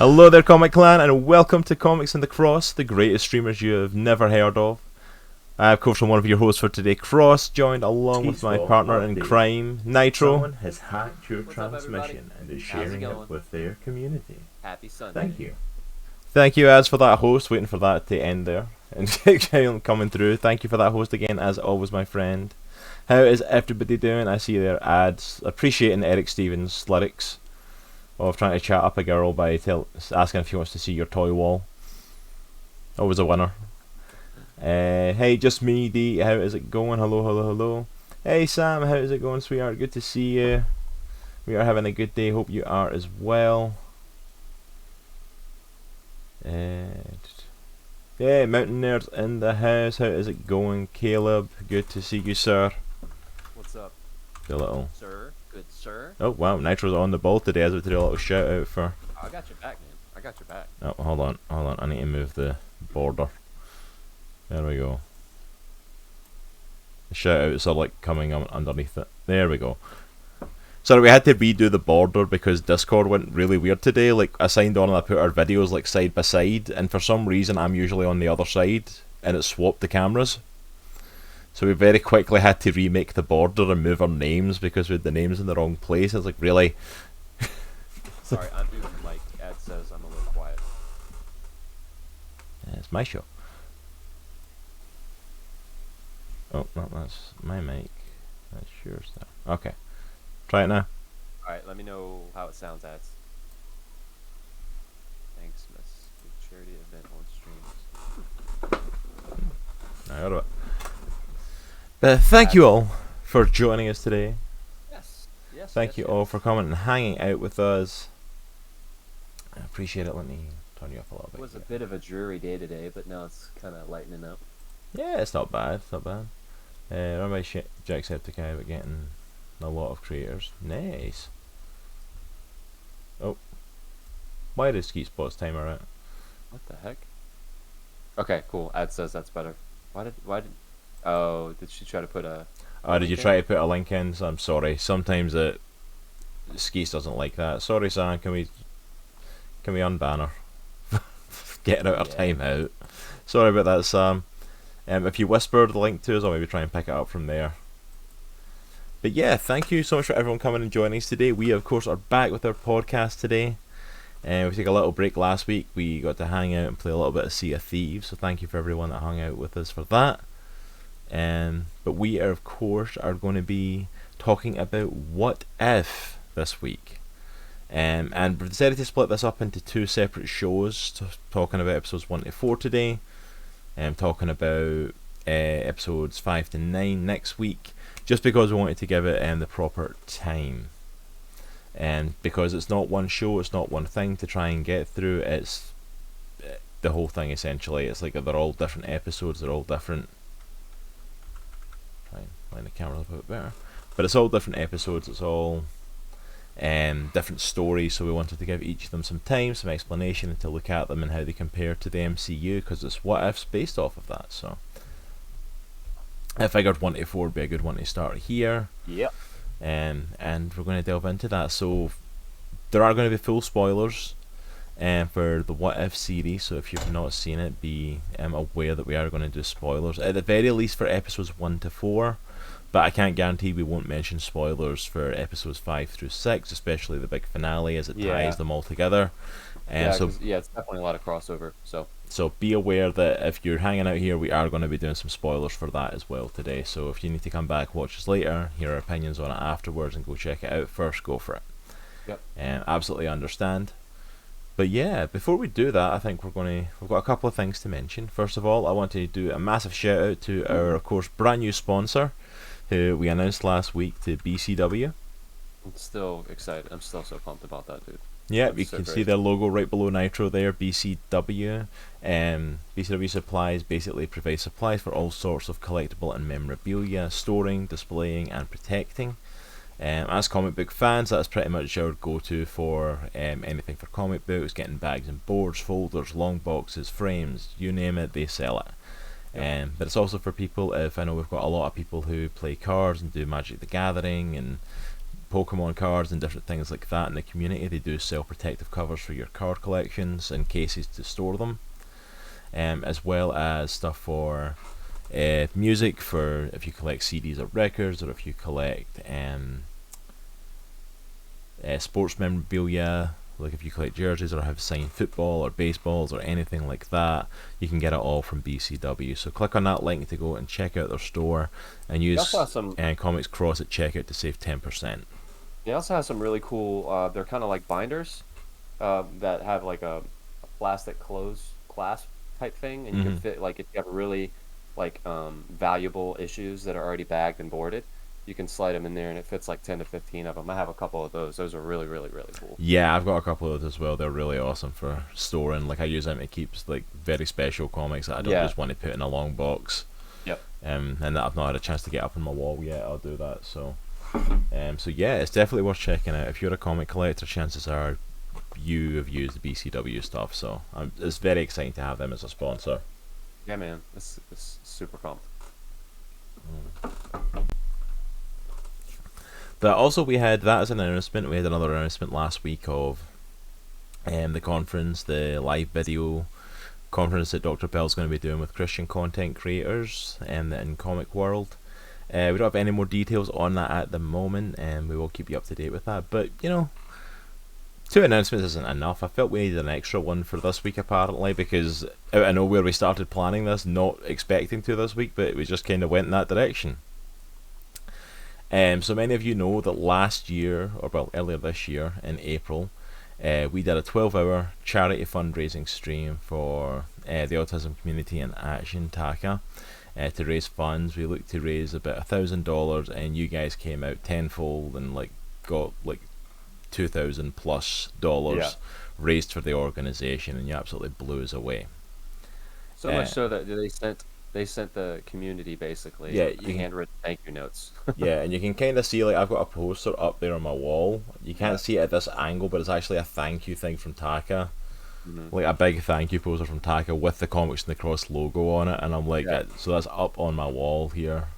Hello there, Comic Clan, and welcome to Comics and the Cross, the greatest streamers you have never heard of. I, of course, am one of your hosts for today, Cross, joined along with my partner in crime, Nitro. Someone has hacked your transmission and is sharing it with their community. Happy Sunday. Thank you. Thank you, Ads, for that host. Waiting for that to end there and coming through. Thank you for that host again, as always, my friend. How is everybody doing? I see their ads appreciating Eric Stevens' lyrics of trying to chat up a girl by asking if he wants to see your toy wall. Always a winner. Hey, just me, D. How is it going? Hello, hello, hello. Hey, Sam. How is it going, sweetheart? Good to see you. We are having a good day. Hope you are as well. Yeah, Mountain Nerds in the house. How is it going, Caleb? Good to see you, sir. What's up? The little. Sir. Good sir. Oh wow, Nitro's on the ball today. I was about to do a little shout out for. I got your back, man. I got your back. Oh, hold on. I need to move the border. There we go. The shout outs are like coming underneath it. There we go. Sorry, we had to redo the border because Discord went really weird today. Like, I signed on and I put our videos like side by side, and for some reason I'm usually on the other side, and it swapped the cameras. So we very quickly had to remake the border and move our names because we had the names in the wrong place. It's like, really? Sorry, I'm moving the mic. Ed says I'm a little quiet. Yeah, it's my show. Oh, no, that's my mic. That's yours there. Okay. Try it now. Alright, let me know how it sounds, Ads. Thanks, miss. Big charity event on streams. I got it. But thank you all for joining us today. Yes. Thank you all for coming and hanging out with us. I appreciate it. Let me turn you up a little bit. It was a bit of a dreary day today, but now it's kind of lightening up. Yeah, it's not bad. It's not bad. Remember Jacksepticeye about getting a lot of creators. Nice. Oh. Why did Skeet Spot's timer out? What the heck? Okay, cool. Ad says that's better. Why did oh, did she try to put a Oh, did you link try in? to put a link in? So I'm sorry. Sometimes Skeet doesn't like that. Sorry, Sam. Can we unban her? Getting out her time out. Sorry about that, Sam. If you whisper the link to us, I'll maybe try and pick it up from there. But yeah, thank you so much for everyone coming and joining us today. We, of course, are back with our podcast today. We took a little break last week. We got to hang out and play a little bit of Sea of Thieves. So thank you for everyone that hung out with us for that. But we are, of course, going to be talking about What If this week. And we decided to split this up into two separate shows, talking about episodes 1 to 4 today, and talking about episodes 5 to 9 next week, just because we wanted to give it the proper time. And because it's not one show, it's not one thing to try and get through, it's the whole thing essentially. It's like they're all different episodes, they're all different. Try and line the camera up a bit better. But it's all different episodes, it's all different stories, so we wanted to give each of them some time, some explanation, and to look at them and how they compare to the MCU, because it's What If's based off of that. So I figured 1 to 4 would be a good one to start here. Yep. And we're going to delve into that. So there are going to be full spoilers for the What If series, so if you've not seen it, be aware that we are going to do spoilers, at the very least for episodes 1 to 4. But I can't guarantee we won't mention spoilers for episodes 5 through 6, especially the big finale, as it ties them all together. Yeah, it's definitely a lot of crossover. So be aware that if you're hanging out here, we are going to be doing some spoilers for that as well today. So if you need to come back, watch us later, hear our opinions on it afterwards, and go check it out first, go for it. Yep. Absolutely understand. But yeah, before we do that, I think we've got a couple of things to mention. First of all, I want to do a massive shout out to our, of course, brand new sponsor, who we announced last week, to BCW. I'm still excited. I'm still so pumped about that, dude. Yeah, That's you so can great. see their logo right below Nitro there, BCW. BCW Supplies basically provides supplies for all sorts of collectible and memorabilia, storing, displaying, and protecting. As comic book fans, that's pretty much our go-to for anything for comic books, getting bags and boards, folders, long boxes, frames, you name it, they sell it. But it's also for people, if I know we've got a lot of people who play cards and do Magic the Gathering and Pokemon cards and different things like that in the community. They do sell protective covers for your card collections and cases to store them, as well as stuff for music, for if you collect CDs or records, or if you collect sports memorabilia, like if you collect jerseys or have signed football or baseballs or anything like that, you can get it all from BCW. So click on that link to go and check out their store and use Comics Cross at checkout to save 10%. They also have some really cool, they're kind of like binders that have like a plastic closed clasp type thing, and you can fit, like if you have really like valuable issues that are already bagged and boarded, you can slide them in there and it fits like 10 to 15 of them. I have a couple of those. Those are really, really, really cool. Yeah, I've got a couple of those as well. They're really awesome for storing. Like I use them to keep like very special comics that I don't just want to put in a long box. Yep. And that I've not had a chance to get up on my wall yet. I'll do that. So yeah, it's definitely worth checking out. If you're a comic collector, chances are you have used the BCW stuff. So it's very exciting to have them as a sponsor. Yeah, man, it's super pumped. But also we had that as an announcement. We had another announcement last week of the conference, the live video conference that Dr. Bell's going to be doing with Christian content creators in comic world. We don't have any more details on that at the moment, and we will keep you up to date with that. But you know, 2 announcements isn't enough. I felt we needed an extra one for this week apparently, because out of nowhere we started planning this, not expecting to this week, but we just kind of went in that direction. So many of you know that last year, or well earlier this year in April, we did a 12-hour charity fundraising stream for the autism community in Action, Taka, to raise funds. We looked to raise about $1,000, and you guys came out tenfold and like got like $2,000+ raised for the organisation, and you absolutely blew us away. So much so that they sent the community basically handwritten thank you notes. Yeah, and you can kind of see, like, I've got a poster up there on my wall. You can't see it at this angle, but it's actually a thank you thing from Taka. Like a big thank you poster from Taka with the Comics and the Cross logo on it, and I'm like, so that's up on my wall here.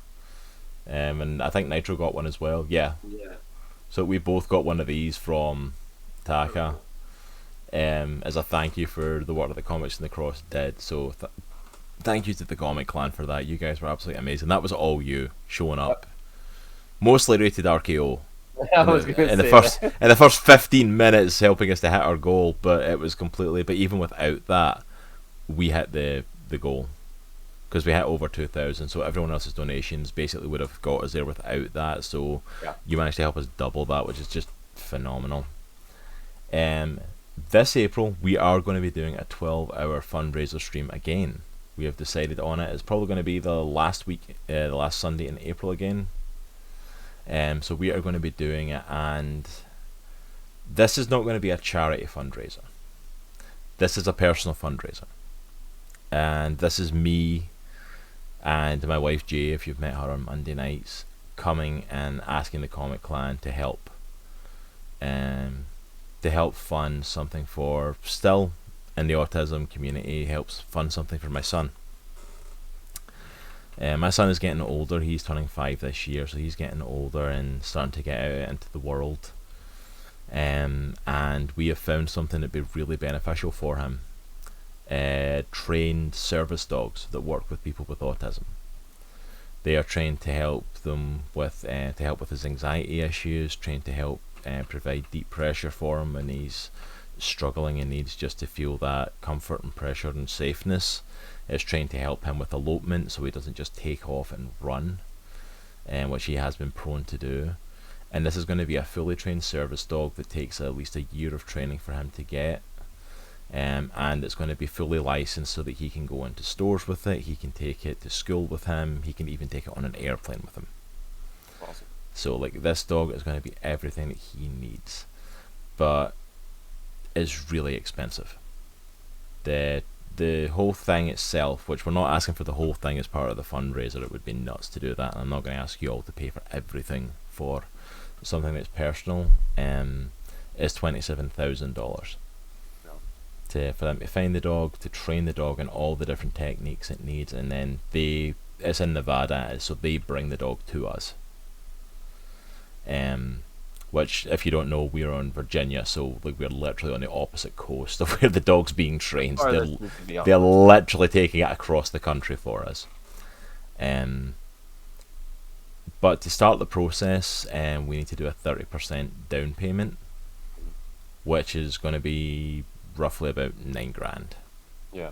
And I think Nitro got one as well. Yeah. So we both got one of these from Taka, as a thank you for the work that the Comics and the Cross did. So thank you to the Comic Clan for that. You guys were absolutely amazing. That was all you showing up. Mostly rated RKO. In the first 15 minutes helping us to hit our goal, but it was completely. But even without that, we hit the goal because we hit over 2,000. So everyone else's donations basically would have got us there without that. So you managed to help us double that, which is just phenomenal. This April we are going to be doing a 12-hour fundraiser stream again. We have decided on it. It's probably going to be the last week, the last Sunday in April again. So we are going to be doing it, and this is not going to be a charity fundraiser. This is a personal fundraiser, and this is me and my wife Jay, if you've met her on Monday nights, coming and asking the Comic Clan to help fund something for still in the autism community, helps fund something for my son. My son is getting older. He's turning 5 this year, so he's getting older and starting to get out into the world. And we have found something that'd be really beneficial for him. Trained service dogs that work with people with autism. They are trained to help them with his anxiety issues, trained to help provide deep pressure for him when he's struggling and needs just to feel that comfort and pressure and safeness. It's trained to help him with elopement so he doesn't just take off and run, which he has been prone to do. And this is going to be a fully trained service dog that takes at least a year of training for him to get, and it's going to be fully licensed so that he can go into stores with it, he can take it to school with him, he can even take it on an airplane with him. Awesome. So like this dog is going to be everything that he needs, but is really expensive. The whole thing itself, which we're not asking for the whole thing as part of the fundraiser, it would be nuts to do that, and I'm not going to ask you all to pay for everything for something that's personal, is $27,000 for them to find the dog, to train the dog in all the different techniques it needs, and then it's in Nevada, so they bring the dog to us. which, if you don't know, we're on Virginia, so like we're literally on the opposite coast of where the dog's being trained. They're literally taking it across the country for us. But to start the process, we need to do a 30% down payment, which is going to be roughly about $9,000. Yeah.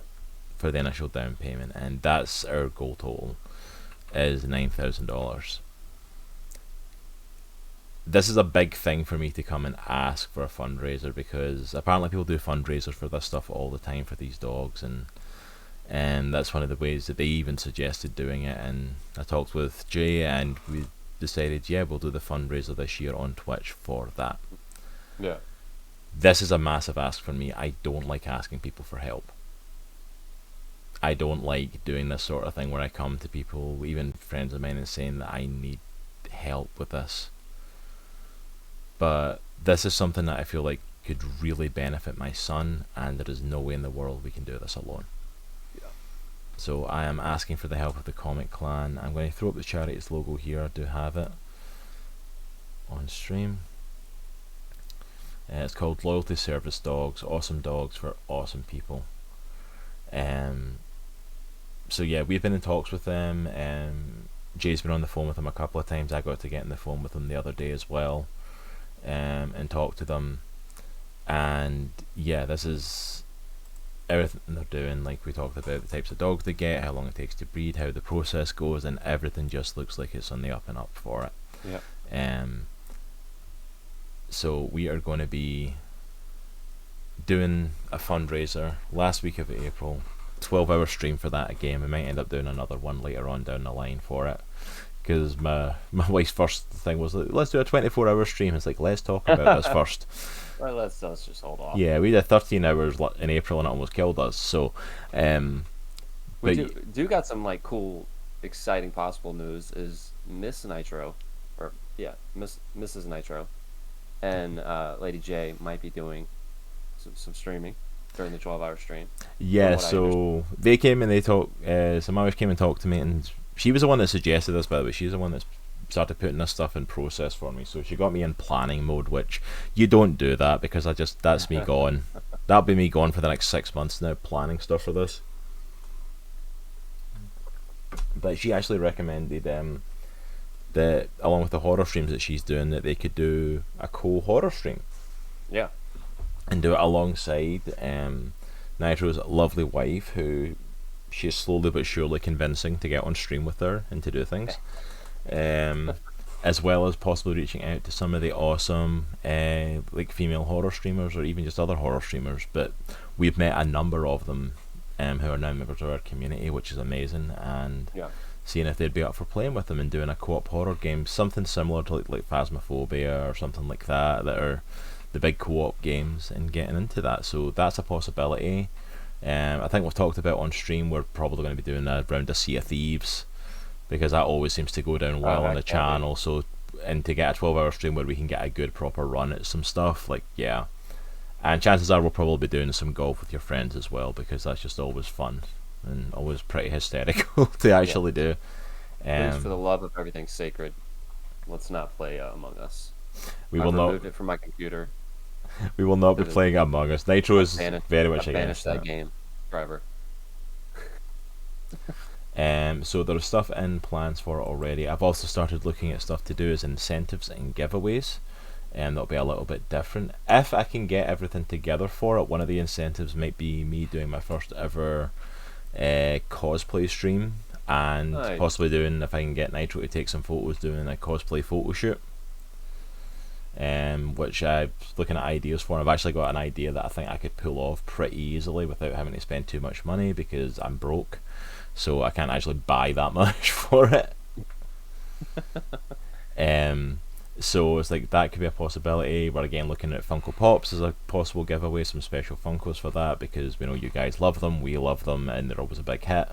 For the initial down payment, and that's our goal total, is $9,000. This is a big thing for me to come and ask for a fundraiser, because apparently people do fundraisers for this stuff all the time for these dogs, and that's one of the ways that they even suggested doing it. And I talked with Jay, and we decided, yeah, we'll do the fundraiser this year on Twitch for that. Yeah. This is a massive ask for me. I don't like asking people for help. I don't like doing this sort of thing where I come to people, even friends of mine, and saying that I need help with this. But this is something that I feel like could really benefit my son, and there is no way in the world we can do this alone. Yeah. So I am asking for the help of the Comic Clan. I'm going to throw up the charity's logo here. I do have it on stream. It's called Loyalty Service Dogs. Awesome dogs for awesome people. So yeah, we've been in talks with them. Jay's been on the phone with them a couple of times. I got to get on the phone with them the other day as well, and talk to them. And yeah, this is everything they're doing. Like we talked about, the types of dogs they get, how long it takes to breed, how the process goes, and everything just looks like it's on the up and up for it. Yeah. So we are going to be doing a fundraiser last week of April. 12-hour stream for that again. We might end up doing another one later on down the line for it, because my wife's first thing was like, let's do a 24-hour stream. It's like, let's talk about this first. Well, let's just hold off. Yeah, we did 13 hours in April and it almost killed us. So we do got some like cool, exciting possible news. Is Miss Nitro, or yeah, Mrs. Nitro, and Lady J might be doing some streaming during the 12-hour stream. Yeah, so they came and they talked. So my wife came and talked to me, and she was the one that suggested this. By the way, she's the one that started putting this stuff in process for me. So she got me in planning mode, which you don't do that, because that's me gone. That'll be me gone for the next 6 months now, planning stuff for this. But she actually recommended that along with the horror streams that she's doing, that they could do a horror stream. Yeah. And do it alongside Nitro's lovely wife, who she's slowly but surely convincing to get on stream with her and to do things. As well as possibly reaching out to some of the awesome like female horror streamers, or even just other horror streamers. But we've met a number of them who are now members of our community, which is amazing. And seeing if they'd be up for playing with them and doing a co-op horror game, something similar to like Phasmophobia or something like that, that are the big co-op games, and getting into that. So that's a possibility. I think we've talked about on stream, we're probably going to be doing a round of Sea of Thieves, because that always seems to go down well on the channel. So, and to get a 12-hour stream where we can get a good proper run at some stuff, like, yeah. And chances are we'll probably be doing some golf with your friends as well, because that's just always fun and always pretty hysterical to actually do. Please, for the love of everything sacred, let's not play Among Us. We will not. Removed it from my computer. We will not be playing Among Us. Nitro is very much against that game forever. So there's stuff in plans for it already. I've also started looking at stuff to do as incentives and giveaways, and that'll be a little bit different. If I can get everything together for it, one of the incentives might be me doing my first ever cosplay stream, and possibly doing, if I can get Nitro to take some photos, doing a cosplay photo shoot. Which I'm looking at ideas for. I've actually got an idea that I think I could pull off pretty easily without having to spend too much money, because I'm broke, so I can't actually buy that much for it. So it's like that could be a possibility. We're again looking at Funko Pops as a possible giveaway, some special Funkos for that, because we know you guys love them, we love them, and they're always a big hit.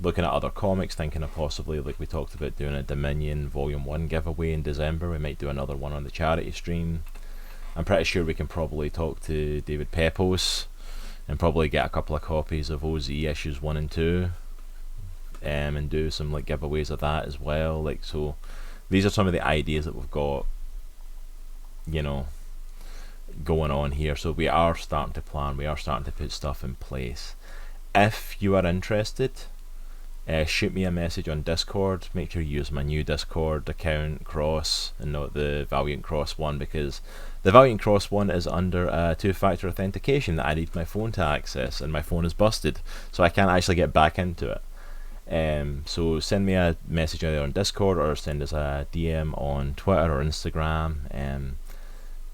Looking at other comics, thinking of possibly, like we talked about, doing a Dominion Volume 1 giveaway in December. We might do another one on the charity stream. I'm pretty sure we can probably talk to David Pepos and probably get a couple of copies of OZ issues 1 and 2, and do some like giveaways of that as well. Like, so these are some of the ideas that we've got you know, going on here. So we are starting to plan. We are starting to put stuff in place. If you are interested, shoot me a message on Discord. Make sure you use my new Discord account, Cross, and not the Valiant Cross one, because the Valiant Cross one is under two-factor authentication that I need my phone to access, and my phone is busted, so I can't actually get back into it. So send me a message either on Discord or send us a DM on Twitter or Instagram.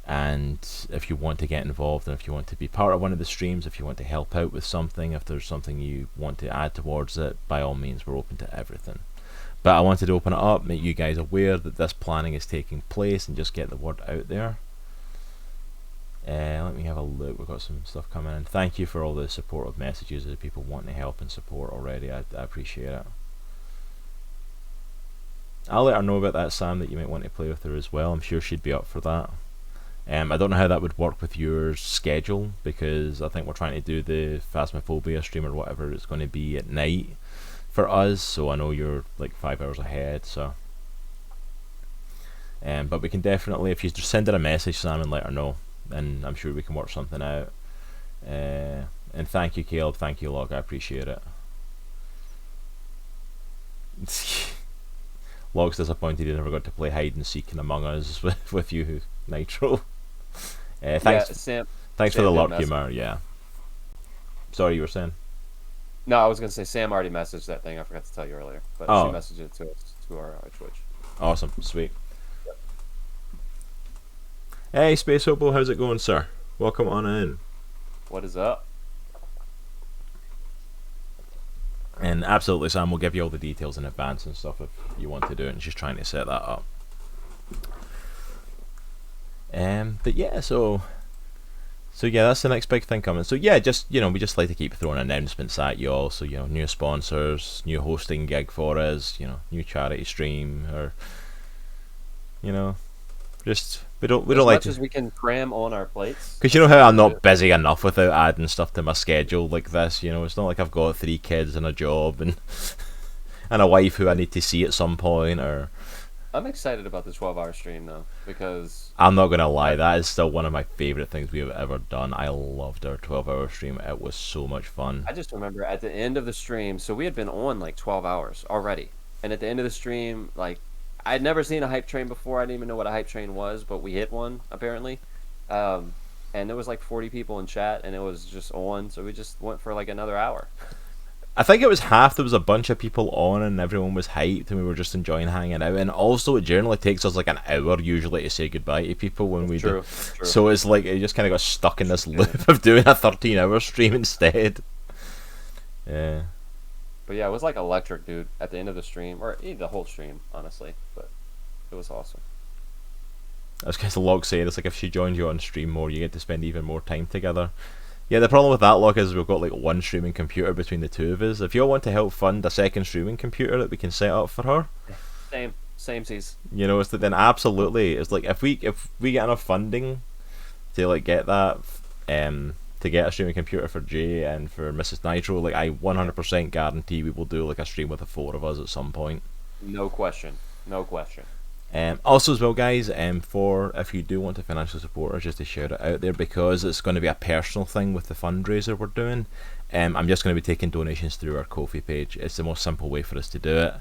And if you want to get involved, and if you want to be part of one of the streams, if you want to help out with something, if there's something you want to add towards it, by all means, we're open to everything. But I wanted to open it up, make you guys aware that this planning is taking place, and just get the word out there. Let me have a look. We've got some stuff coming in. Thank you for all the supportive messages of people wanting to help and support already. I appreciate it. I'll let her know about that, Sam, that you might want to play with her as well. I'm sure she'd be up for that. I don't know how that would work with your schedule, because I think we're trying to do the Phasmophobia stream or whatever it's going to be at night for us, so I know you're like 5 hours ahead, so but we can definitely, if you just send her a message, Sam, and let her know, and I'm sure we can work something out. And thank you, Caleb, thank you, Log, I appreciate it. Log's disappointed he never got to play hide and seek in Among Us with you, Nitro. Thanks, Sam. Thanks for the lurk humor. Yeah. Sorry, you were saying? No, I was gonna say Sam already messaged that thing. I forgot to tell you earlier, but she messaged it to us to our Twitch. Awesome, sweet. Yep. Hey, Space Hobo, how's it going, sir? Welcome on in. What is up? And absolutely, Sam, we'll give you all the details in advance and stuff if you want to do it, and she's trying to set that up. But yeah, so yeah, that's the next big thing coming. So yeah, just, you know, we just like to keep throwing announcements at you all. So, you know, new sponsors, new hosting gig for us, you know, new charity stream, or, you know, just we don't as like much as we can cram on our plates. Because you know how I'm not busy enough without adding stuff to my schedule like this. You know, it's not like I've got 3 kids and a job and and a wife who I need to see at some point. Or I'm excited about the 12-hour stream though, because I'm not gonna lie, that is still one of my favorite things we have ever done. I loved our 12-hour stream. It was so much fun. I just remember at the end of the stream, so we had been on like 12 hours already, and at the end of the stream, like, I'd never seen a hype train before. I didn't even know what a hype train was, but we hit one apparently, and there was like 40 people in chat, and it was just on, so we just went for like another hour. I think it was half. There was a bunch of people on, and everyone was hyped, and we were just enjoying hanging out. And also, it generally takes us like an hour usually to say goodbye to people when we do. True. So it's like it just kind of got stuck in this loop of doing a 13-hour stream instead. Yeah. But yeah, it was like electric, dude. At the end of the stream, or the whole stream, honestly. But it was awesome. As kind of Log said, it's like if she joins you on stream more, you get to spend even more time together. Yeah, the problem with that, Log, is we've got like one streaming computer between the two of us. If you all want to help fund a second streaming computer that we can set up for her, same seas. You know, it's that then absolutely, it's like if we get enough funding to like get that, to get a streaming computer for Jay and for Mrs. Nitro, like I 100% guarantee we will do like a stream with the 4 of us at some point. No question. Also as well, guys, for if you do want to financially support us, just to shout it out there, because it's going to be a personal thing with the fundraiser we're doing, I'm just going to be taking donations through our Ko-fi page. It's the most simple way for us to do it.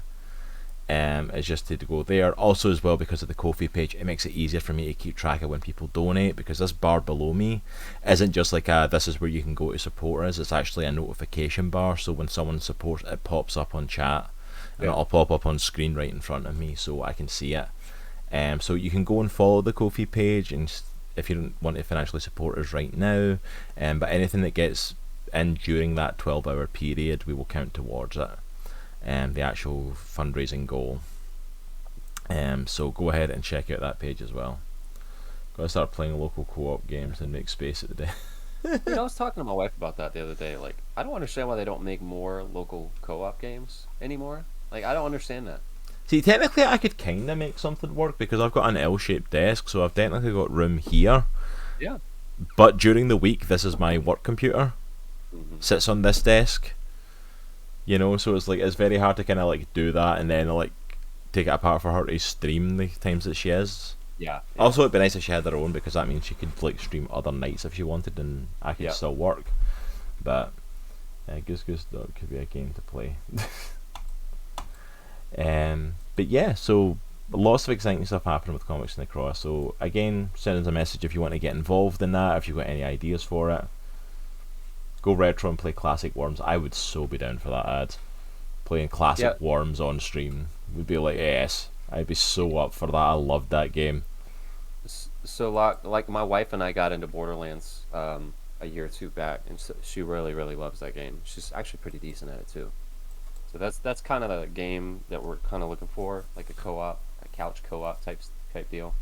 It's just to go there. Also as well, because of the Ko-fi page, it makes it easier for me to keep track of when people donate, because this bar below me isn't just like this is where you can go to support us. It's actually a notification bar, so when someone supports, it pops up on chat, and it'll pop up on screen right in front of me so I can see it. So you can go and follow the Ko-fi page, and if you don't want to financially support us right now, but anything that gets in during that 12-hour period, we will count towards it, the actual fundraising goal. So go ahead and check out that page as well. Gotta start playing local co-op games and make space at the day. Dude, I was talking to my wife about that the other day. Like, I don't understand why they don't make more local co-op games anymore. Like, I don't understand that. See, technically I could kind of make something work, because I've got an L-shaped desk, so I've technically got room here. Yeah. But during the week, this is my work computer. Sits on this desk. You know, so it's like, it's very hard to kind of like do that and then like take it apart for her to stream the times that she is. Yeah. Also, it'd be nice if she had her own, because that means she could like stream other nights if she wanted, and I could still work. But Goose Goose Dog could be a game to play. But yeah, so lots of exciting stuff happening with Comics in the Cross. So again, send us a message if you want to get involved in that, if you've got any ideas for it. Go retro and play classic Worms. I would so be down for that ad. Playing classic Worms on stream would be like, yes, I'd be so up for that. I loved that game. So like my wife and I got into Borderlands a year or two back, and so she really loves that game. She's actually pretty decent at it too. So that's kind of the game that we're kind of looking for, like a co-op, a couch co-op type deal.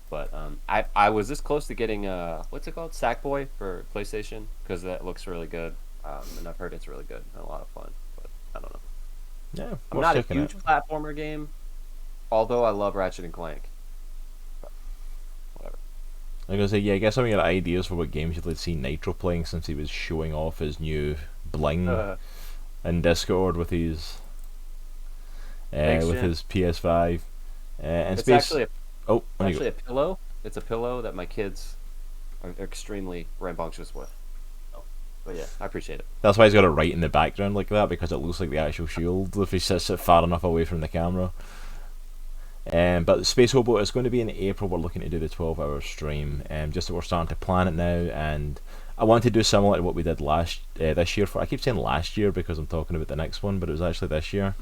But I was this close to getting what's it called, Sackboy for PlayStation, because that looks really good, and I've heard it's really good and a lot of fun. But I don't know. Yeah, I'm not a huge platformer game, although I love Ratchet and Clank. But whatever. I'm gonna say, yeah, get some of your ideas for what games you'd like to see Nitro playing, since he was showing off his new bling in Discord with his his PS5 and it's Space. Actually a pillow. It's a pillow that my kids are extremely rambunctious with. But yeah, I appreciate it. That's why he's got it right in the background like that, because it looks like the actual shield if he sits it far enough away from the camera. But Space Hobo is going to be in April. We're looking to do the 12-hour stream. Just that we're starting to plan it now, and I want to do similar to what we did this year. I keep saying last year because I'm talking about the next one, but it was actually this year.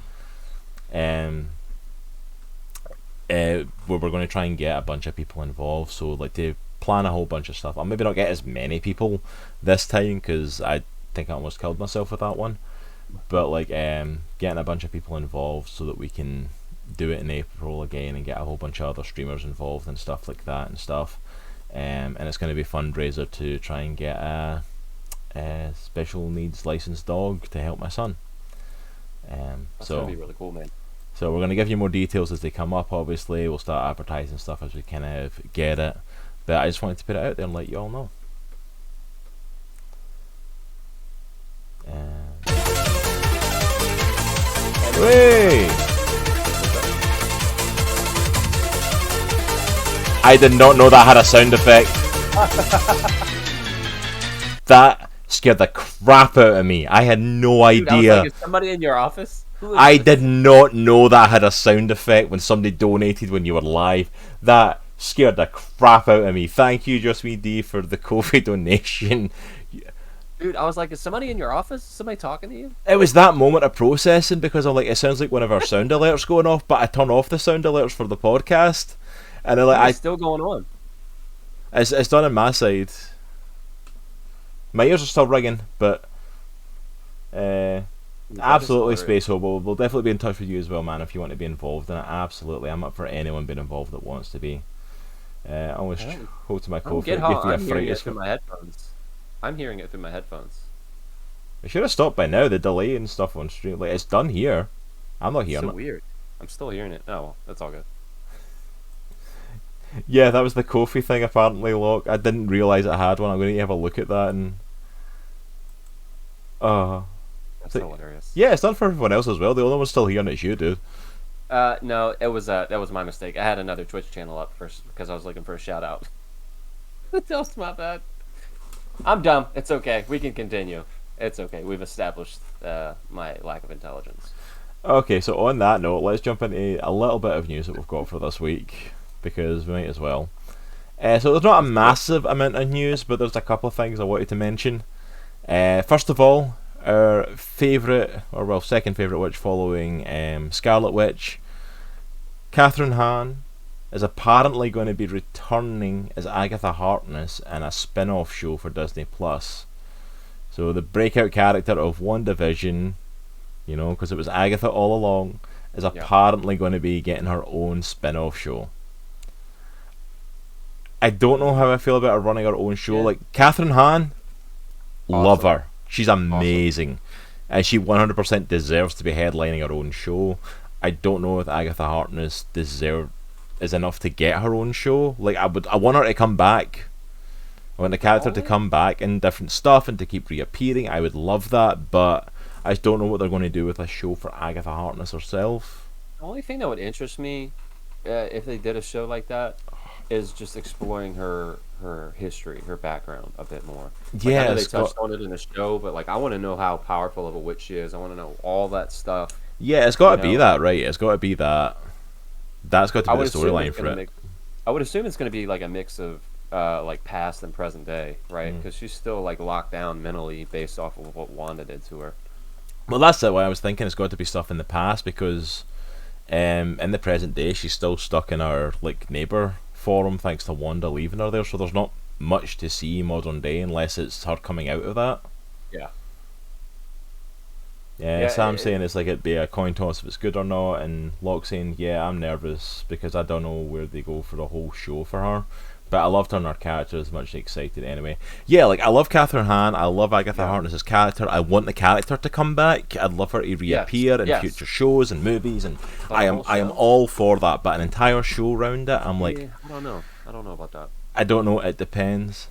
Where we're going to try and get a bunch of people involved. So like to plan a whole bunch of stuff. I'll maybe not get as many people this time, because I think I almost killed myself with that one. But like getting a bunch of people involved so that we can do it in April again and get a whole bunch of other streamers involved and stuff like that and stuff. And it's going to be a fundraiser to try and get a special needs licensed dog to help my son. That's going to be really cool, man. So we're going to give you more details as they come up. Obviously, we'll start advertising stuff as we kind of get it. But I just wanted to put it out there and let you all know. Hey! I did not know that had a sound effect. That scared the crap out of me. I had no idea. Dude, I was like, is somebody in your office? I did not know that had a sound effect when somebody donated when you were live. That scared the crap out of me. Thank you, Just Me D, for the Kofi donation. Dude, I was like, is somebody in your office? Is somebody talking to you? It was that moment of processing, because I'm like, it sounds like one of our sound alerts going off, but I turn off the sound alerts for the podcast, and It's still going on. It's done on my side. My ears are still ringing, but absolutely, Space Hobo. We'll definitely be in touch with you as well, man, if you want to be involved in it. Absolutely, I'm up for anyone being involved that wants to be. I always hold to my Kofi. I'm hearing it through my headphones. I'm hearing it through my headphones. We should have stopped by now. The delay and stuff on stream, like, it's done here. I'm not hearing it. So weird. I'm still hearing it. Oh well, that's all good. Yeah, that was the Kofi thing apparently, Locke. I didn't realise it had one. I'm going to have a look at that and... That's hilarious. Yeah, it's done for everyone else as well. The only one still hearing it's you, dude. No, that was my mistake. I had another Twitch channel up first because I was looking for a shout out. That's my bad. I'm dumb. It's okay. We can continue. It's okay. We've established my lack of intelligence. Okay, so on that note, let's jump into a little bit of news that we've got for this week, because we might as well. So there's not a massive amount of news, but there's a couple of things I wanted to mention. First of all, our second favourite witch following Scarlet Witch, Catherine Hahn, is apparently going to be returning as Agatha Harkness in a spin-off show for Disney+. So the breakout character of WandaVision, because it was Agatha all along, is apparently going to be getting her own spin-off show. I don't know how I feel about her running her own show. Like, Catherine Hahn, love her. She's amazing. And she 100% deserves to be headlining her own show. I don't know if Agatha Harkness is enough to get her own show. Like, I want her to come back. I want the character to come back in different stuff and to keep reappearing. I would love that, but I just don't know what they're going to do with a show for Agatha Harkness herself. The only thing that would interest me if they did a show like that, is just exploring her history, her background a bit more. Like I Yeah, know they it's got touched on it in the show, but like I want to know how powerful of a witch she is. I want to know all that stuff. yeah, it's got You to be know, that, right? It's got to be that. That's got to I be the would assume storyline it's for gonna it. make. I would assume it's gonna be like a mix of like past and present day, right? Mm. Because she's still like locked down mentally based off of what Wanda did to her. Well, that's it. What I was thinking. It's got to be stuff in the past because, in the present day, she's still stuck in our like neighbor forum thanks to Wanda leaving her there. So there's not much to see modern day unless it's her coming out of that. Yeah. Yeah, Yeah. Sam's saying it's like it'd be a coin toss if it's good or not, and Locke saying, yeah, I'm nervous because I don't know where they go for the whole show for her. But I loved her and her character as much as excited anyway. Yeah, like I love Catherine Hahn, I love Agatha Yeah. Harkness's character. I want the character to come back. I'd love her to reappear in Yes. future shows and movies, and The I am whole show? all for that. But an entire show around it, I'm like, Yeah, I don't know. I don't know about that. I don't know. It depends.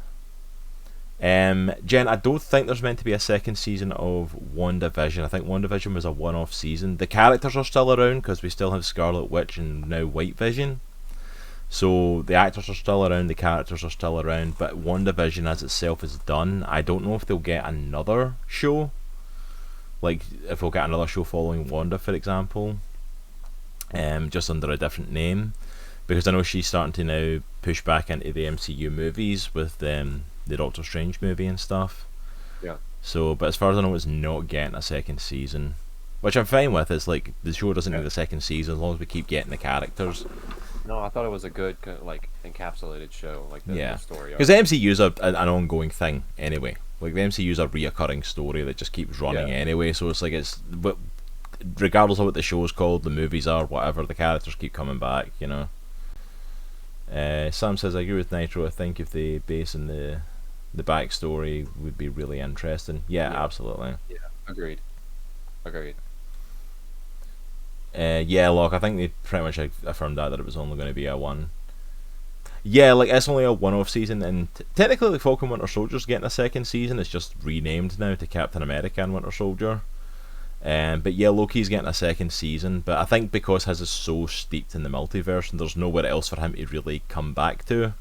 Jen, I don't think there's meant to be a second season of WandaVision. I think WandaVision was a one-off season. The characters are still around because we still have Scarlet Witch and now White Vision. So the actors are still around, the characters are still around, but WandaVision as itself is done. I don't know if they'll get another show. Like if we'll get another show following Wanda, for example. Just under a different name. Because I know she's starting to now push back into the MCU movies with the Doctor Strange movie and stuff. Yeah. So, but as far as I know, it's not getting a second season, which I'm fine with. It's like the show doesn't need a second season as long as we keep getting the characters. No, I thought it was a good like encapsulated show, like the story. Because the MCU's an ongoing thing anyway. Like the MCU's a reoccurring story that just keeps running anyway. So it's like but regardless of what the show's called, the movies are, whatever, the characters keep coming back. You know. Sam says I agree with Nitro. I think if they base in the backstory would be really interesting. Yeah, absolutely. Yeah, agreed. Yeah, look, I think they pretty much affirmed that it was only going to be a one. Yeah, like it's only a one-off season, and technically, like Falcon Winter Soldier's getting a second season. It's just renamed now to Captain America and Winter Soldier. But yeah, Loki's getting a second season. But I think because his is so steeped in the multiverse, and there's nowhere else for him to really come back to.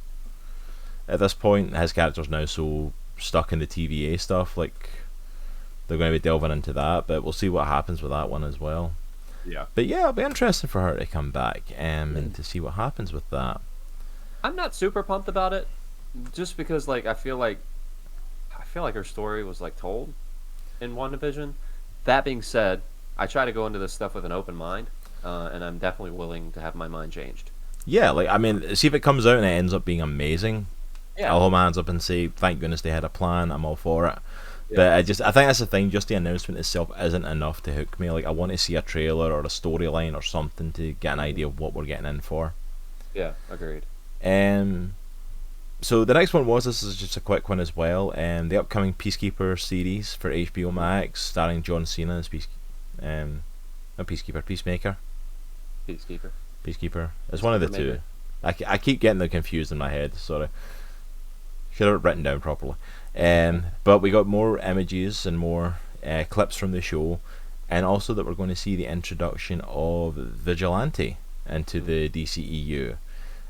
At this point, his character's now so stuck in the TVA stuff. Like they're going to be delving into that, but we'll see what happens with that one as well. Yeah. But yeah, it'll be interesting for her to come back and to see what happens with that. I'm not super pumped about it, just because like I feel like her story was like told in WandaVision. That being said, I try to go into this stuff with an open mind, and I'm definitely willing to have my mind changed. Yeah, like I mean, see if it comes out and it ends up being amazing. Yeah. I'll hold my hands up and say, thank goodness they had a plan. I'm all for it. Yeah. But I think that's the thing. Just the announcement itself isn't enough to hook me. Like I want to see a trailer or a storyline or something to get an idea of what we're getting in for. Yeah, agreed. So the next one this is just a quick one as well. The upcoming Peacekeeper series for HBO Max, starring John Cena as Peacekeeper. Peacekeeper. It's one of the two. I keep getting them confused in my head. Sorry. Should have written down properly. But we got more images and more clips from the show, and also that we're going to see the introduction of Vigilante into the DCEU.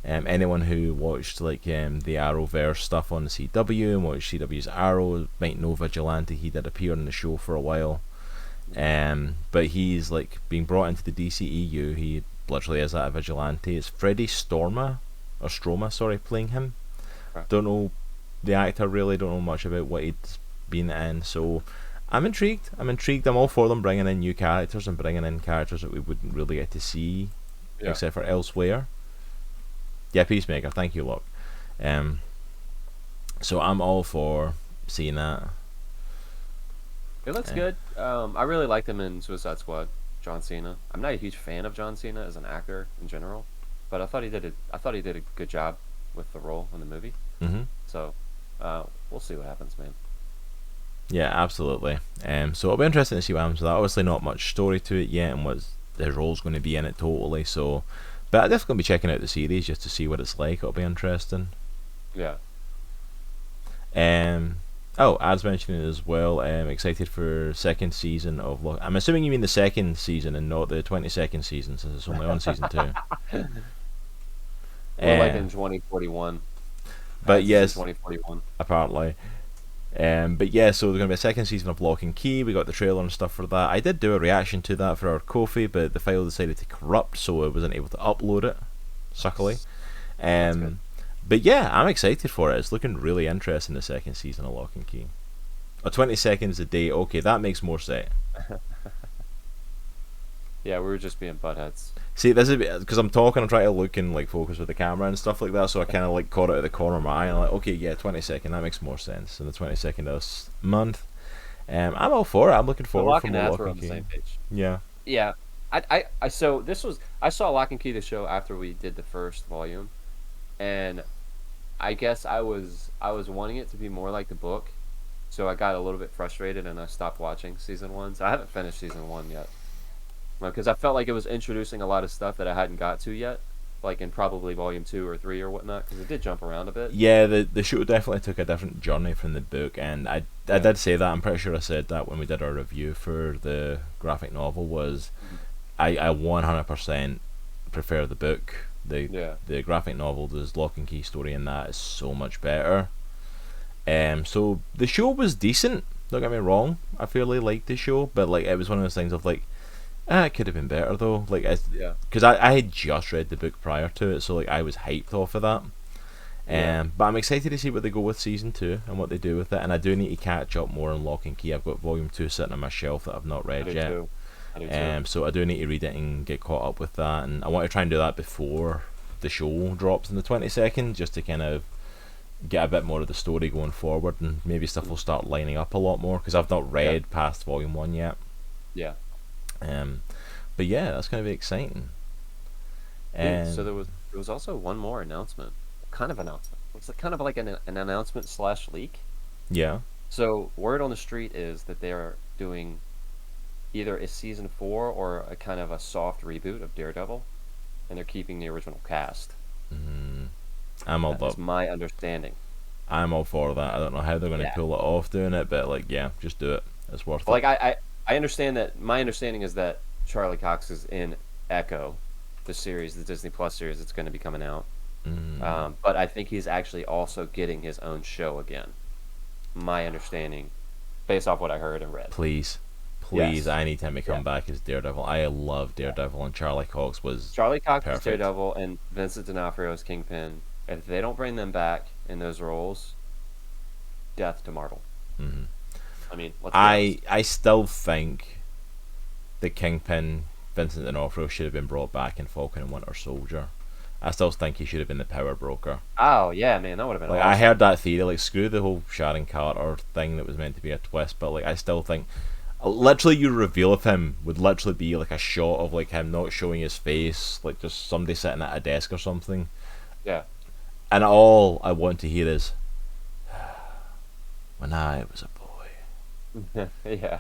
Anyone who watched like the Arrowverse stuff on the CW and watched CW's Arrow might know Vigilante. He did appear in the show for a while, but he's like being brought into the DCEU. He literally is a vigilante. It's Freddie Stroma, playing him. Right. Don't know the actor really. Don't know much about what he'd been in. So I'm intrigued. I'm all for them bringing in new characters and bringing in characters that we wouldn't really get to see except for elsewhere. Yeah, Peacemaker. Thank you, Locke. So I'm all for seeing that. It looks good. I really liked him in Suicide Squad, John Cena. I'm not a huge fan of John Cena as an actor in general, but I thought he did a good job with the role in the movie. Mm-hmm. So we'll see what happens, man. Yeah, absolutely. So it'll be interesting to see what happens with that. Obviously, not much story to it yet, and what his role's going to be in it totally. So, but I'm definitely going to be checking out the series just to see what it's like. It'll be interesting. Yeah. Ad's mentioning it as well. Excited for second season of I'm assuming you mean the second season and not the 22nd season, since it's only on season 2. We're like Uh, in 2041. but Ads is in yes, 2041. apparently. But yeah, so there's going to be a second season of Lock and Key. We got the trailer and stuff for that. I did do a reaction to that for our Ko-fi, but the file decided to corrupt, so I wasn't able to upload it. Suckily. That's good. But yeah, I'm excited for it. It's looking really interesting, the second season of Lock and Key. 20 seconds a day, okay, that makes more sense. Yeah, we were just being buttheads. See, this is because I'm talking, I'm trying to look and like focus with the camera and stuff like that, so I kind of like caught it at the corner of my eye and I'm like, okay, yeah, 22nd, that makes more sense. And the 22nd of this month, I'm all for it. I'm looking forward Lock for and more Ads Lock were on and the Key. same page. Yeah. Yeah, so this was I saw Lock and Key the show after we did the first volume, and I guess I was wanting it to be more like the book, so I got a little bit frustrated and I stopped watching season 1. So I haven't finished season 1 yet, because I felt like it was introducing a lot of stuff that I hadn't got to yet, like in probably volume 2 or 3 or whatnot, because it did jump around a bit. Yeah, the show definitely took a different journey from the book, and I Yeah. did say that. I'm pretty sure I said that when we did our review for the graphic novel. Was I 100% prefer the book. Yeah. The graphic novel, there's Lock and Key story in that is so much better. So the show was decent. Don't get me wrong. I fairly liked the show, but like it was one of those things of like, it could have been better though. Like, Yeah. because I had just read the book prior to it, so like I was hyped off of that. Yeah. But I'm excited to see what they go with season 2 and what they do with it. And I do need to catch up more on Lock and Key. I've got volume 2 sitting on my shelf that I've not I read do yet. too. I do too. So I do need to read it and get caught up with that. And I want to try and do that before the show drops in the 22nd, just to kind of get a bit more of the story going forward, and maybe stuff will start lining up a lot more because I've not read past volume 1 yet. Yeah. But yeah, that's going to be exciting. Dude, so there was also one more announcement. Kind of announcement. It's kind of like an announcement / leak. Yeah. So word on the street is that they're doing either a season 4 or a kind of a soft reboot of Daredevil, and they're keeping the original cast. I'm all That's my understanding. I'm all for that. I don't know how they're going to pull it off doing it, but like, yeah, just do it. It's worth Like it. I understand that. My understanding is that Charlie Cox is in Echo, the series, the Disney Plus series that's going to be coming out. But I think he's actually also getting his own show again. My understanding, based off what I heard and read. Please, Yes. I need him to come back as Daredevil. I love Daredevil, and Charlie Cox was Charlie Cox is perfect. Daredevil and Vincent D'Onofrio is Kingpin. If they don't bring them back in those roles, death to Marvel. I mean, let's be honest. I still think the Kingpin Vincent D'Onofrio should have been brought back in Falcon and Winter Soldier. I still think he should have been the power broker. Oh yeah, man, that would have been Like, awesome. I heard that theory, like, screw the whole Sharon Carter thing that was meant to be a twist, but like I still think literally your reveal of him would literally be like a shot of like him not showing his face, like just somebody sitting at a desk or something, Yeah. and all I want to hear is when I was a boy. Yeah.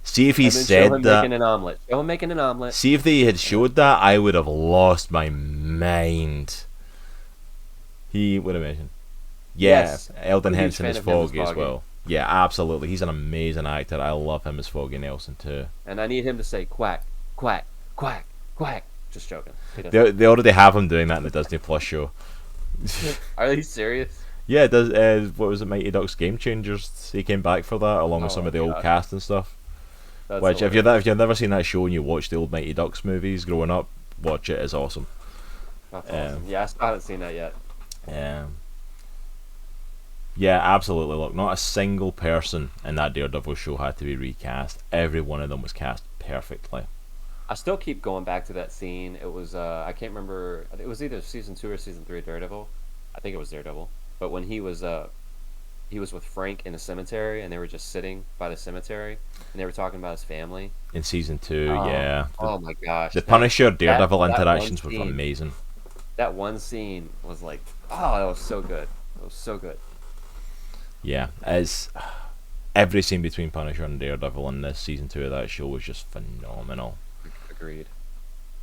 See if he And then show said him that. making an omelet. Show him making an omelet. See if they had showed that, I would have lost my mind. He would have mentioned. Yeah, Yes. Eldon I'm a huge Henson fan is of him as Foggy as Foggy. well. Yeah, absolutely. He's an amazing actor. I love him as Foggy Nelson too. And I need him to say quack, quack, quack, quack. Just joking. He doesn't. They already have him doing that in the Disney Plus show. Are you serious? Yeah, it does. What was it, Mighty Ducks Game Changers? He came back for that along with Oh some my of the old gosh. cast and stuff. That's Which, if hilarious. you've never seen that show and you watch the old Mighty Ducks movies growing up, watch it. It's awesome. That's awesome. Yeah, I still haven't seen that yet. Yeah, absolutely. Look, not a single person in that Daredevil show had to be recast. Every one of them was cast perfectly. I still keep going back to that scene. It was I can't remember. It was either season 2 or season 3 of Daredevil. I think it was Daredevil. But when he was with Frank in a cemetery, and they were just sitting by the cemetery, and they were talking about his family. In season 2, Oh, yeah. Oh my gosh. The Punisher Daredevil that one interactions were scene- amazing. That one scene was like, oh, that was so good. It was so good. Yeah, as every scene between Punisher and Daredevil in this season 2 of that show was just phenomenal. Agreed.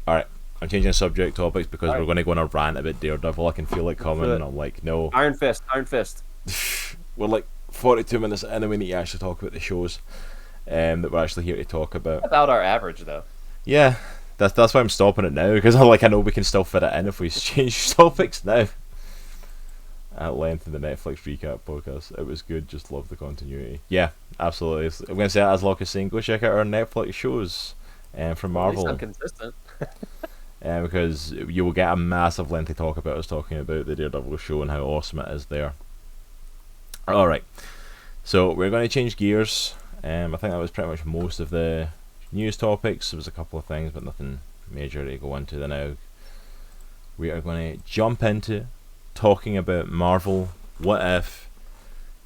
Alright, I'm changing subject topics because Alright. we're going to go on a rant about Daredevil. I can feel it coming, and I'm like, no. Iron Fist. Iron Fist. We're like 42 minutes in, and we need to actually talk about the shows that we're actually here to talk about. About our average though. Yeah, That's why I'm stopping it now, because I know we can still fit it in if we change topics now. At length in the Netflix recap podcast. It was good, just love the continuity. Yeah, absolutely. I'm going to say that as Locke is saying, go check out our Netflix shows from Marvel. At least I'm consistent. Because you will get a massive lengthy talk about us talking about the Daredevil show and how awesome it is there. Alright, so we're going to change gears. I think that was pretty much most of the news topics. There was a couple of things, but nothing major to go into now. We are going to jump into talking about Marvel What If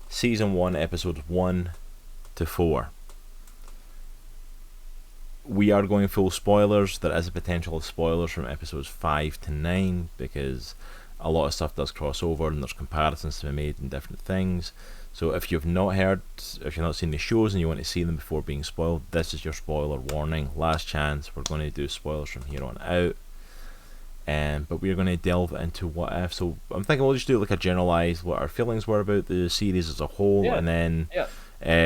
Season 1, Episodes 1 to 4. We are going full spoilers. There is a potential of spoilers from episodes 5 to 9 because a lot of stuff does cross over and there's comparisons to be made and different things. So if you've not seen the shows and you want to see them before being spoiled, this is your spoiler warning. Last chance. We're going to do spoilers from here on out. But we're going to delve into What If. So I'm thinking we'll just do like a generalized what our feelings were about the series as a whole, and then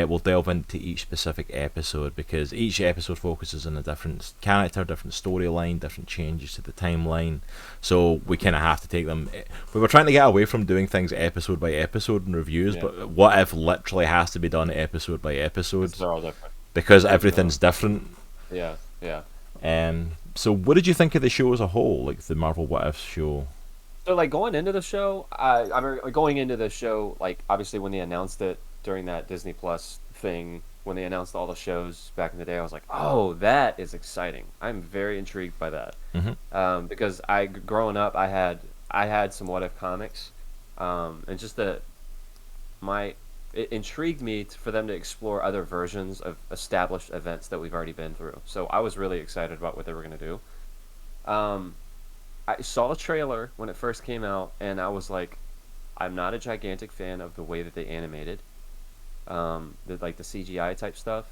we'll delve into each specific episode because each episode focuses on a different character, different storyline, different changes to the timeline. So we kind of have to take them. We were trying to get away from doing things episode by episode in reviews, but What If literally has to be done episode by episode. They're all different because everything's different. Yeah. So what did you think of the show as a whole, like the Marvel What If show? So like going into the show, like obviously when they announced it during that Disney Plus thing, when they announced all the shows back in the day, I was like, oh, that is exciting. I'm very intrigued by that. Because growing up, I had some What If comics, and just it intrigued me for them to explore other versions of established events that we've already been through. So I was really excited about what they were going to do. I saw a trailer when it first came out, and I was like, I'm not a gigantic fan of the way that they animated, the CGI type stuff.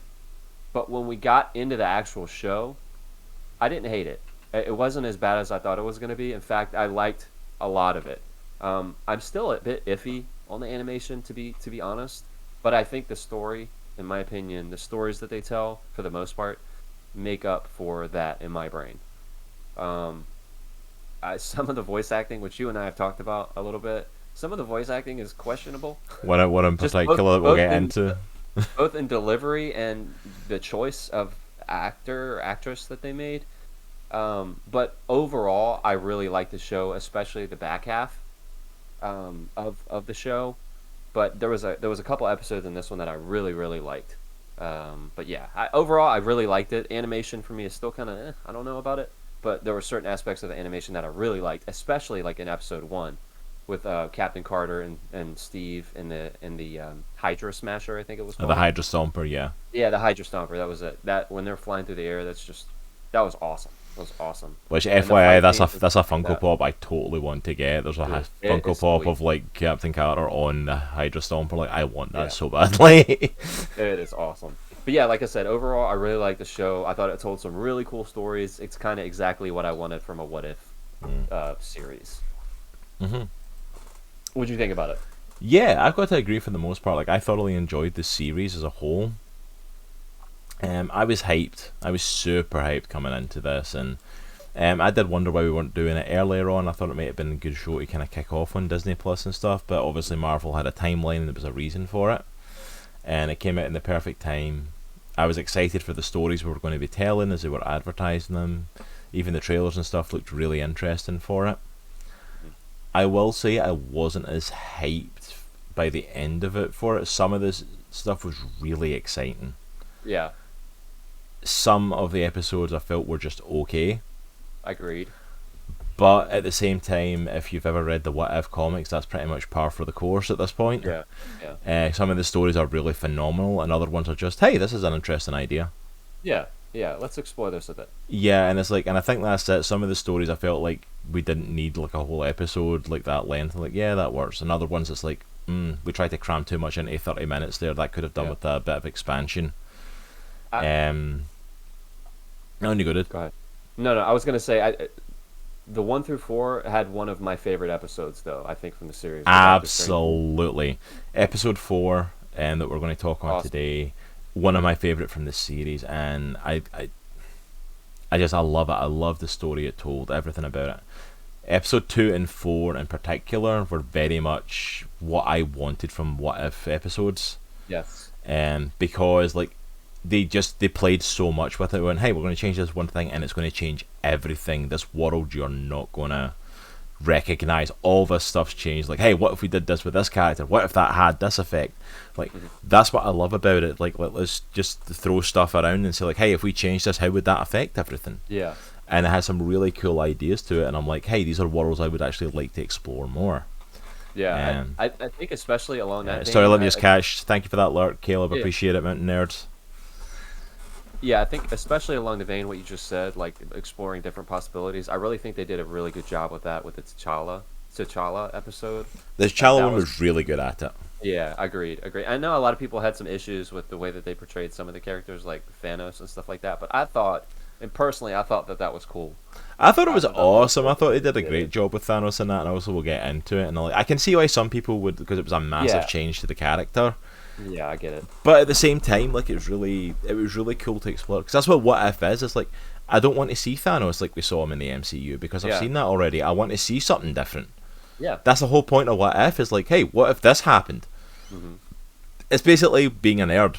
But when we got into the actual show, I didn't hate it. It wasn't as bad as I thought it was going to be. In fact, I liked a lot of it. I'm still a bit iffy on the animation, to be honest, but I think the story, in my opinion, the stories that they tell, for the most part, make up for that in my brain. Some of the voice acting, which you and I have talked about a little bit, some of the voice acting is questionable. What in particular we'll get into? Both in delivery and the choice of actor or actress that they made. But overall, I really like the show, especially the back half of the show. But there was a couple episodes in this one that I really, really liked. But yeah, overall, I really liked it. Animation for me is still kind of I don't know about it. But there were certain aspects of the animation that I really liked, especially like in episode 1 with Captain Carter and Steve in the Hydra Smasher, I think it was called. The Hydra Stomper, yeah. Yeah, the Hydra Stomper. That was it. That when they're flying through the air, that was awesome. It was awesome. Which FYI, that's a Funko Pop I totally want to get. There's a Funko Pop of like Captain Carter on the Hydra Stomper. Like I want that so badly. It is awesome. But yeah, like I said, overall, I really liked the show. I thought it told some really cool stories. It's kind of exactly what I wanted from a What If series. What did you think about it? Yeah, I've got to agree for the most part. Like I thoroughly enjoyed the series as a whole. I was hyped. I was super hyped coming into this, and I did wonder why we weren't doing it earlier on. I thought it might have been a good show to kind of kick off on Disney Plus and stuff, but obviously Marvel had a timeline and there was a reason for it, and it came out in the perfect time. I was excited for the stories we were going to be telling as they were advertising them. Even the trailers and stuff looked really interesting for it. I will say I wasn't as hyped by the end of it for it. Some of this stuff was really exciting. Yeah. Some of the episodes I felt were just okay. Agreed. But at the same time, if you've ever read the What If comics, that's pretty much par for the course at this point. Yeah. Some of the stories are really phenomenal, and other ones are just, hey, this is an interesting idea. Yeah. Let's explore this a bit. Yeah, and it's like, and I think that's it. Some of the stories I felt like we didn't need like a whole episode like that length. Like, yeah, that works. And other ones, it's like, we tried to cram too much into 30 minutes there. That could have done with a bit of expansion. No, you go ahead. No, I was gonna say the 1 through 4 had one of my favorite episodes, though. I think from the series. Absolutely, episode 4, that we're going to talk on today. One of my favorite from this series, and I love it. I love the story it told, everything about it. Episode 2 and 4 in particular were very much what I wanted from What If episodes. Yes. Because like they played so much with it. Went, hey, we're going to change this one thing, and it's going to change everything. This world you're not going to recognize. All this stuff's changed. Like, hey, what if we did this with this character? What if that had this effect? Like, that's what I love about it. Like, let's just throw stuff around and say, like, hey, if we change this, how would that affect everything? Yeah. And it has some really cool ideas to it, and I'm like, hey, these are worlds I would actually like to explore more. Yeah, I think especially along that vein, sorry, let me just catch. Thank you for that alert, Caleb. Yeah. Appreciate it, Mountain Nerds. Yeah, I think especially along the vein what you just said, like exploring different possibilities. I really think they did a really good job with that with the T'Challa episode. The T'Challa one was really good at it. Yeah, agreed. I know a lot of people had some issues with the way that they portrayed some of the characters, like Thanos and stuff like that. But I thought that was cool. I thought it was awesome. I thought they did a great job with Thanos in that, and also we'll get into it. And I can see why some people would, because it was a massive change to the character. Yeah, I get it. But at the same time, like it was really cool to explore, because that's what If is. It's like, I don't want to see Thanos like we saw him in the MCU, because I've seen that already. I want to see something different. Yeah, that's the whole point of What If, is like, hey, what if this happened? It's basically being a nerd.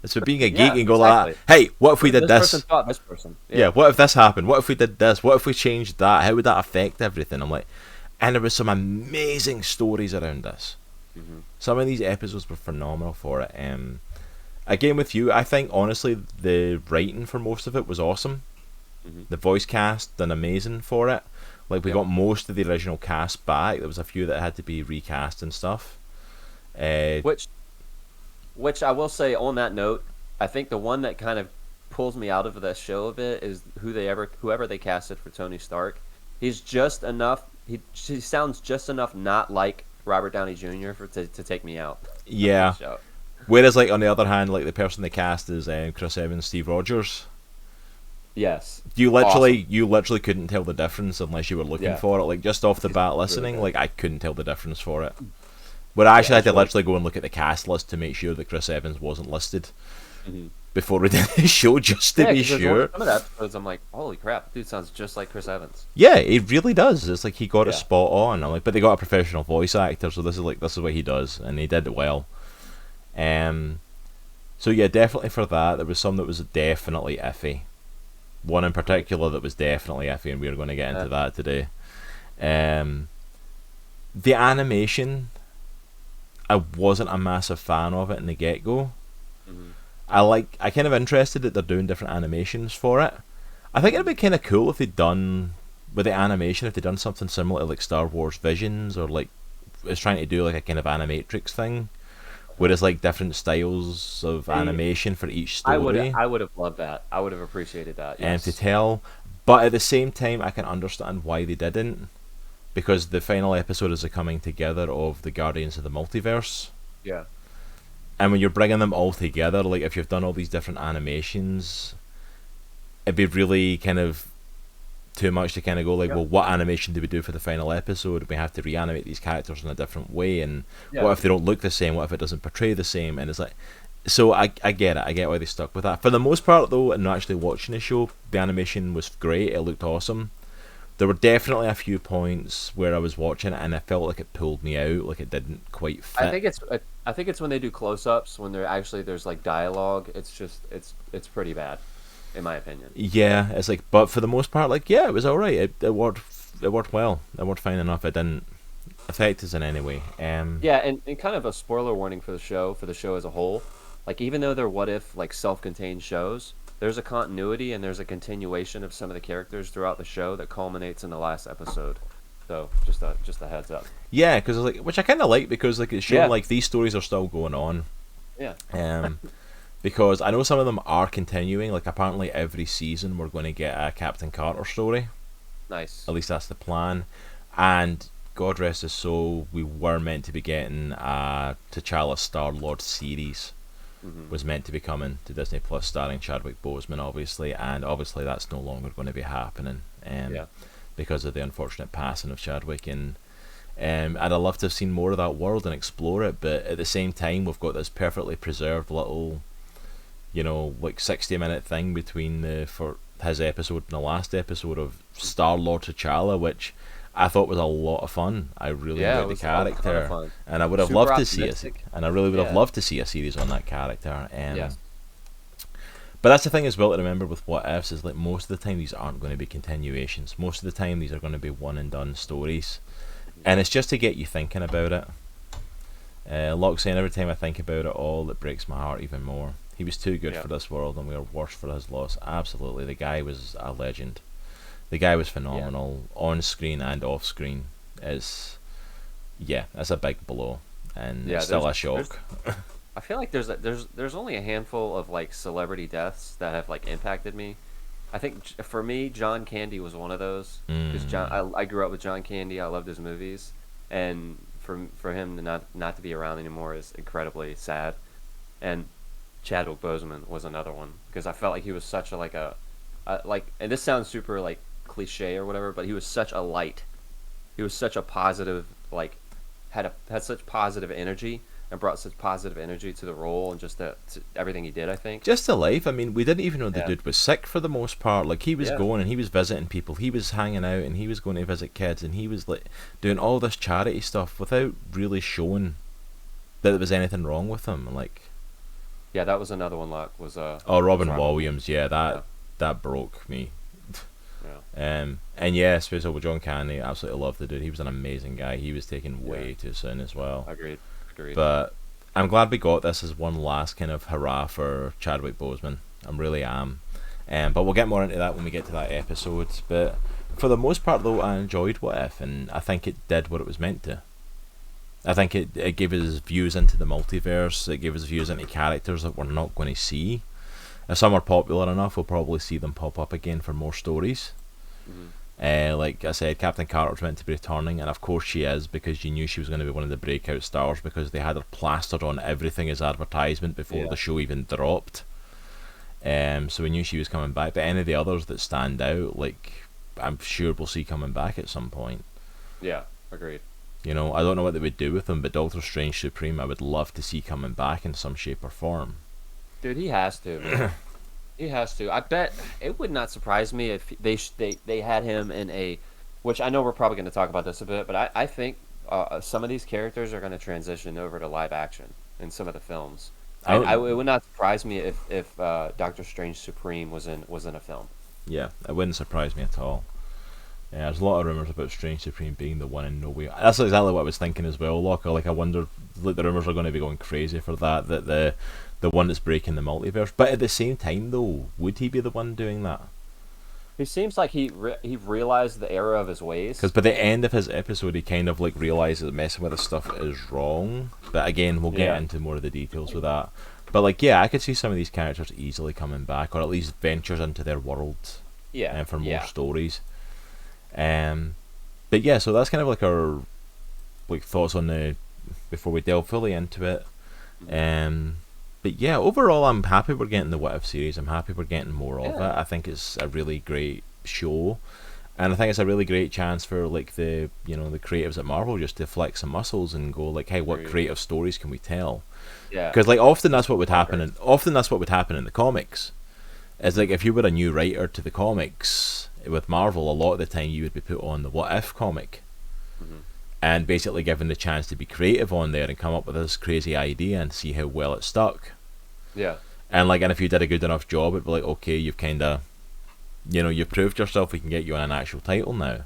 It's for being a geek and go like, hey, what if we did this? Person thought this person. Yeah, what if this happened? What if we did this? What if we changed that? How would that affect everything? I'm like, and there was some amazing stories around this. Some of these episodes were phenomenal for it. Again, with you, I think honestly the writing for most of it was awesome. The voice cast done amazing for it. Like we got most of the original cast back. There was a few that had to be recast and stuff. Which I will say on that note, I think the one that kind of pulls me out of the show a bit is whoever they casted for Tony Stark. He's just enough. He sounds just enough not like Robert Downey Jr. to take me out. Yeah. Whereas, like on the other hand, like the person they cast is Chris Evans, Steve Rogers. Yes. You literally couldn't tell the difference unless you were looking for it. Like just off the bat, listening, like I couldn't tell the difference for it. But I actually had to literally go and look at the cast list to make sure that Chris Evans wasn't listed before we did the show, just to be sure. Some of the episodes, I'm like, holy crap, dude sounds just like Chris Evans. Yeah, he really does. It's like he got it spot on. I'm like, but they got a professional voice actor, so this is what he does, and he did it well. So yeah, definitely for that. There was some that was definitely iffy. One in particular that was definitely iffy, and we're going to get into that today. The animation, I wasn't a massive fan of it in the get-go. I kind of interested that they're doing different animations for it. I think it'd be kind of cool if they'd done with the animation, if they'd done something similar to like Star Wars Visions, or like was trying to do like a kind of animatrix thing, where it's like different styles of animation for each story. I would have loved that. I would have appreciated that. Yes. And to tell, but at the same time, I can understand why they didn't, because the final episode is a coming together of the Guardians of the Multiverse. Yeah. And when you're bringing them all together, like if you've done all these different animations, it'd be really kind of too much to kind of go like, well, what animation do we do for the final episode? We have to reanimate these characters in a different way, and what if they don't look the same? What if it doesn't portray the same? And it's like, so I get it. I get why they stuck with that. For the most part, though, and actually watching the show, the animation was great. It looked awesome. There were definitely a few points where I was watching it and I felt like it pulled me out, like it didn't quite fit. I think it's when they do close-ups, when there's like dialogue. It's just it's pretty bad, in my opinion. Yeah, it's like, but for the most part, like, yeah, it was all right. It worked well. It worked fine enough. It didn't affect us in any way. Yeah, and kind of a spoiler warning for the show as a whole. Like, even though they're what if like self-contained shows, there's a continuity and there's a continuation of some of the characters throughout the show that culminates in the last episode. So just a heads up. Yeah, because like, which I kind of like, because like it's showing like these stories are still going on. Yeah. Because I know some of them are continuing. Like apparently every season we're going to get a Captain Carter story. Nice. At least that's the plan. And God rest his soul, we were meant to be getting a T'Challa Star-Lord series. Was meant to be coming to Disney Plus, starring Chadwick Boseman, obviously, and obviously that's no longer going to be happening, because of the unfortunate passing of Chadwick. And I'd love to have seen more of that world and explore it, but at the same time, we've got this perfectly preserved little, like 60-minute thing between his episode in the last episode of Star-Lord T'Challa, which I thought was a lot of fun. I really enjoyed the character, and I would have Super loved to see optimistic. and I really would have loved to see a series on that character. Yes. But that's the thing as well to remember with what ifs is like most of the time these aren't going to be continuations. Most of the time these are going to be one and done stories, and it's just to get you thinking about it. Locke saying every time I think about it all, it breaks my heart even more. He was too good for this world, and we are worse for his loss. Absolutely, the guy was a legend. The guy was phenomenal on screen and off screen. That's a big blow, and it's still a shock. I feel like there's only a handful of like celebrity deaths that have like impacted me. I think for me, John Candy was one of those. Because I grew up with John Candy. I loved his movies, and for him to not to be around anymore is incredibly sad. And Chadwick Boseman was another one because I felt like he was such a and this sounds super like cliche or whatever, but he was such a light. He was such a positive, like had such positive energy and brought such positive energy to the role and just to everything he did, I think. Just to life. I mean, we didn't even know the dude was sick for the most part. Like, he was going and he was visiting people. He was hanging out and he was going to visit kids and he was, like, doing all this charity stuff without really showing that there was anything wrong with him. Like... Yeah, that was another one, Locke, was... Robin Williams, that broke me. And especially with John Candy, absolutely loved the dude. He was an amazing guy. He was taken way too soon as well. Agreed. But I'm glad we got this as one last kind of hurrah for Chadwick Boseman. I really am. But we'll get more into that when we get to that episode. But for the most part, though, I enjoyed What If, and I think it did what it was meant to. I think it gave us views into the multiverse. It gave us views into characters that we're not going to see. If some are popular enough, we'll probably see them pop up again for more stories. Like I said, Captain Carter was meant to be returning, and of course she is, because you knew she was going to be one of the breakout stars because they had her plastered on everything as advertisement before the show even dropped. So we knew she was coming back. But any of the others that stand out, like, I'm sure we'll see coming back at some point. Yeah, agreed. You know, I don't know what they would do with them, but Doctor Strange Supreme I would love to see coming back in some shape or form. Dude, he has to, man. He has to. I bet it would not surprise me if they had him in a, which I know we're probably going to talk about this a bit, but I think some of these characters are going to transition over to live action in some of the films. It would not surprise me if Doctor Strange Supreme was in a film. Yeah, it wouldn't surprise me at all. Yeah, there's a lot of rumours about Strange Supreme being the one in No Way. That's exactly what I was thinking as well, Locke. Like, I wonder, like, the rumours are going to be going crazy for that the one that's breaking the multiverse. But at the same time, though, would he be the one doing that? He seems like he realized the error of his ways. Because by the end of his episode, he kind of like realizes that messing with his stuff is wrong. But again, we'll get into more of the details with that. But like, I could see some of these characters easily coming back, or at least ventures into their world. And for more stories. But yeah, so that's kind of like our like thoughts on the before we delve fully into it. But yeah, overall, I'm happy we're getting the What If series. I'm happy we're getting more of it. I think it's a really great show, and I think it's a really great chance for like the creatives at Marvel just to flex some muscles and go like, hey, what creative stories can we tell? Because like often that's what would happen, in the comics. Is like if you were a new writer to the comics with Marvel, a lot of the time you would be put on the What If comic. And basically given the chance to be creative on there and come up with this crazy idea and see how well it stuck. And if you did a good enough job, it'd be like, okay, you've kind of, you've proved yourself. We can get you on an actual title now,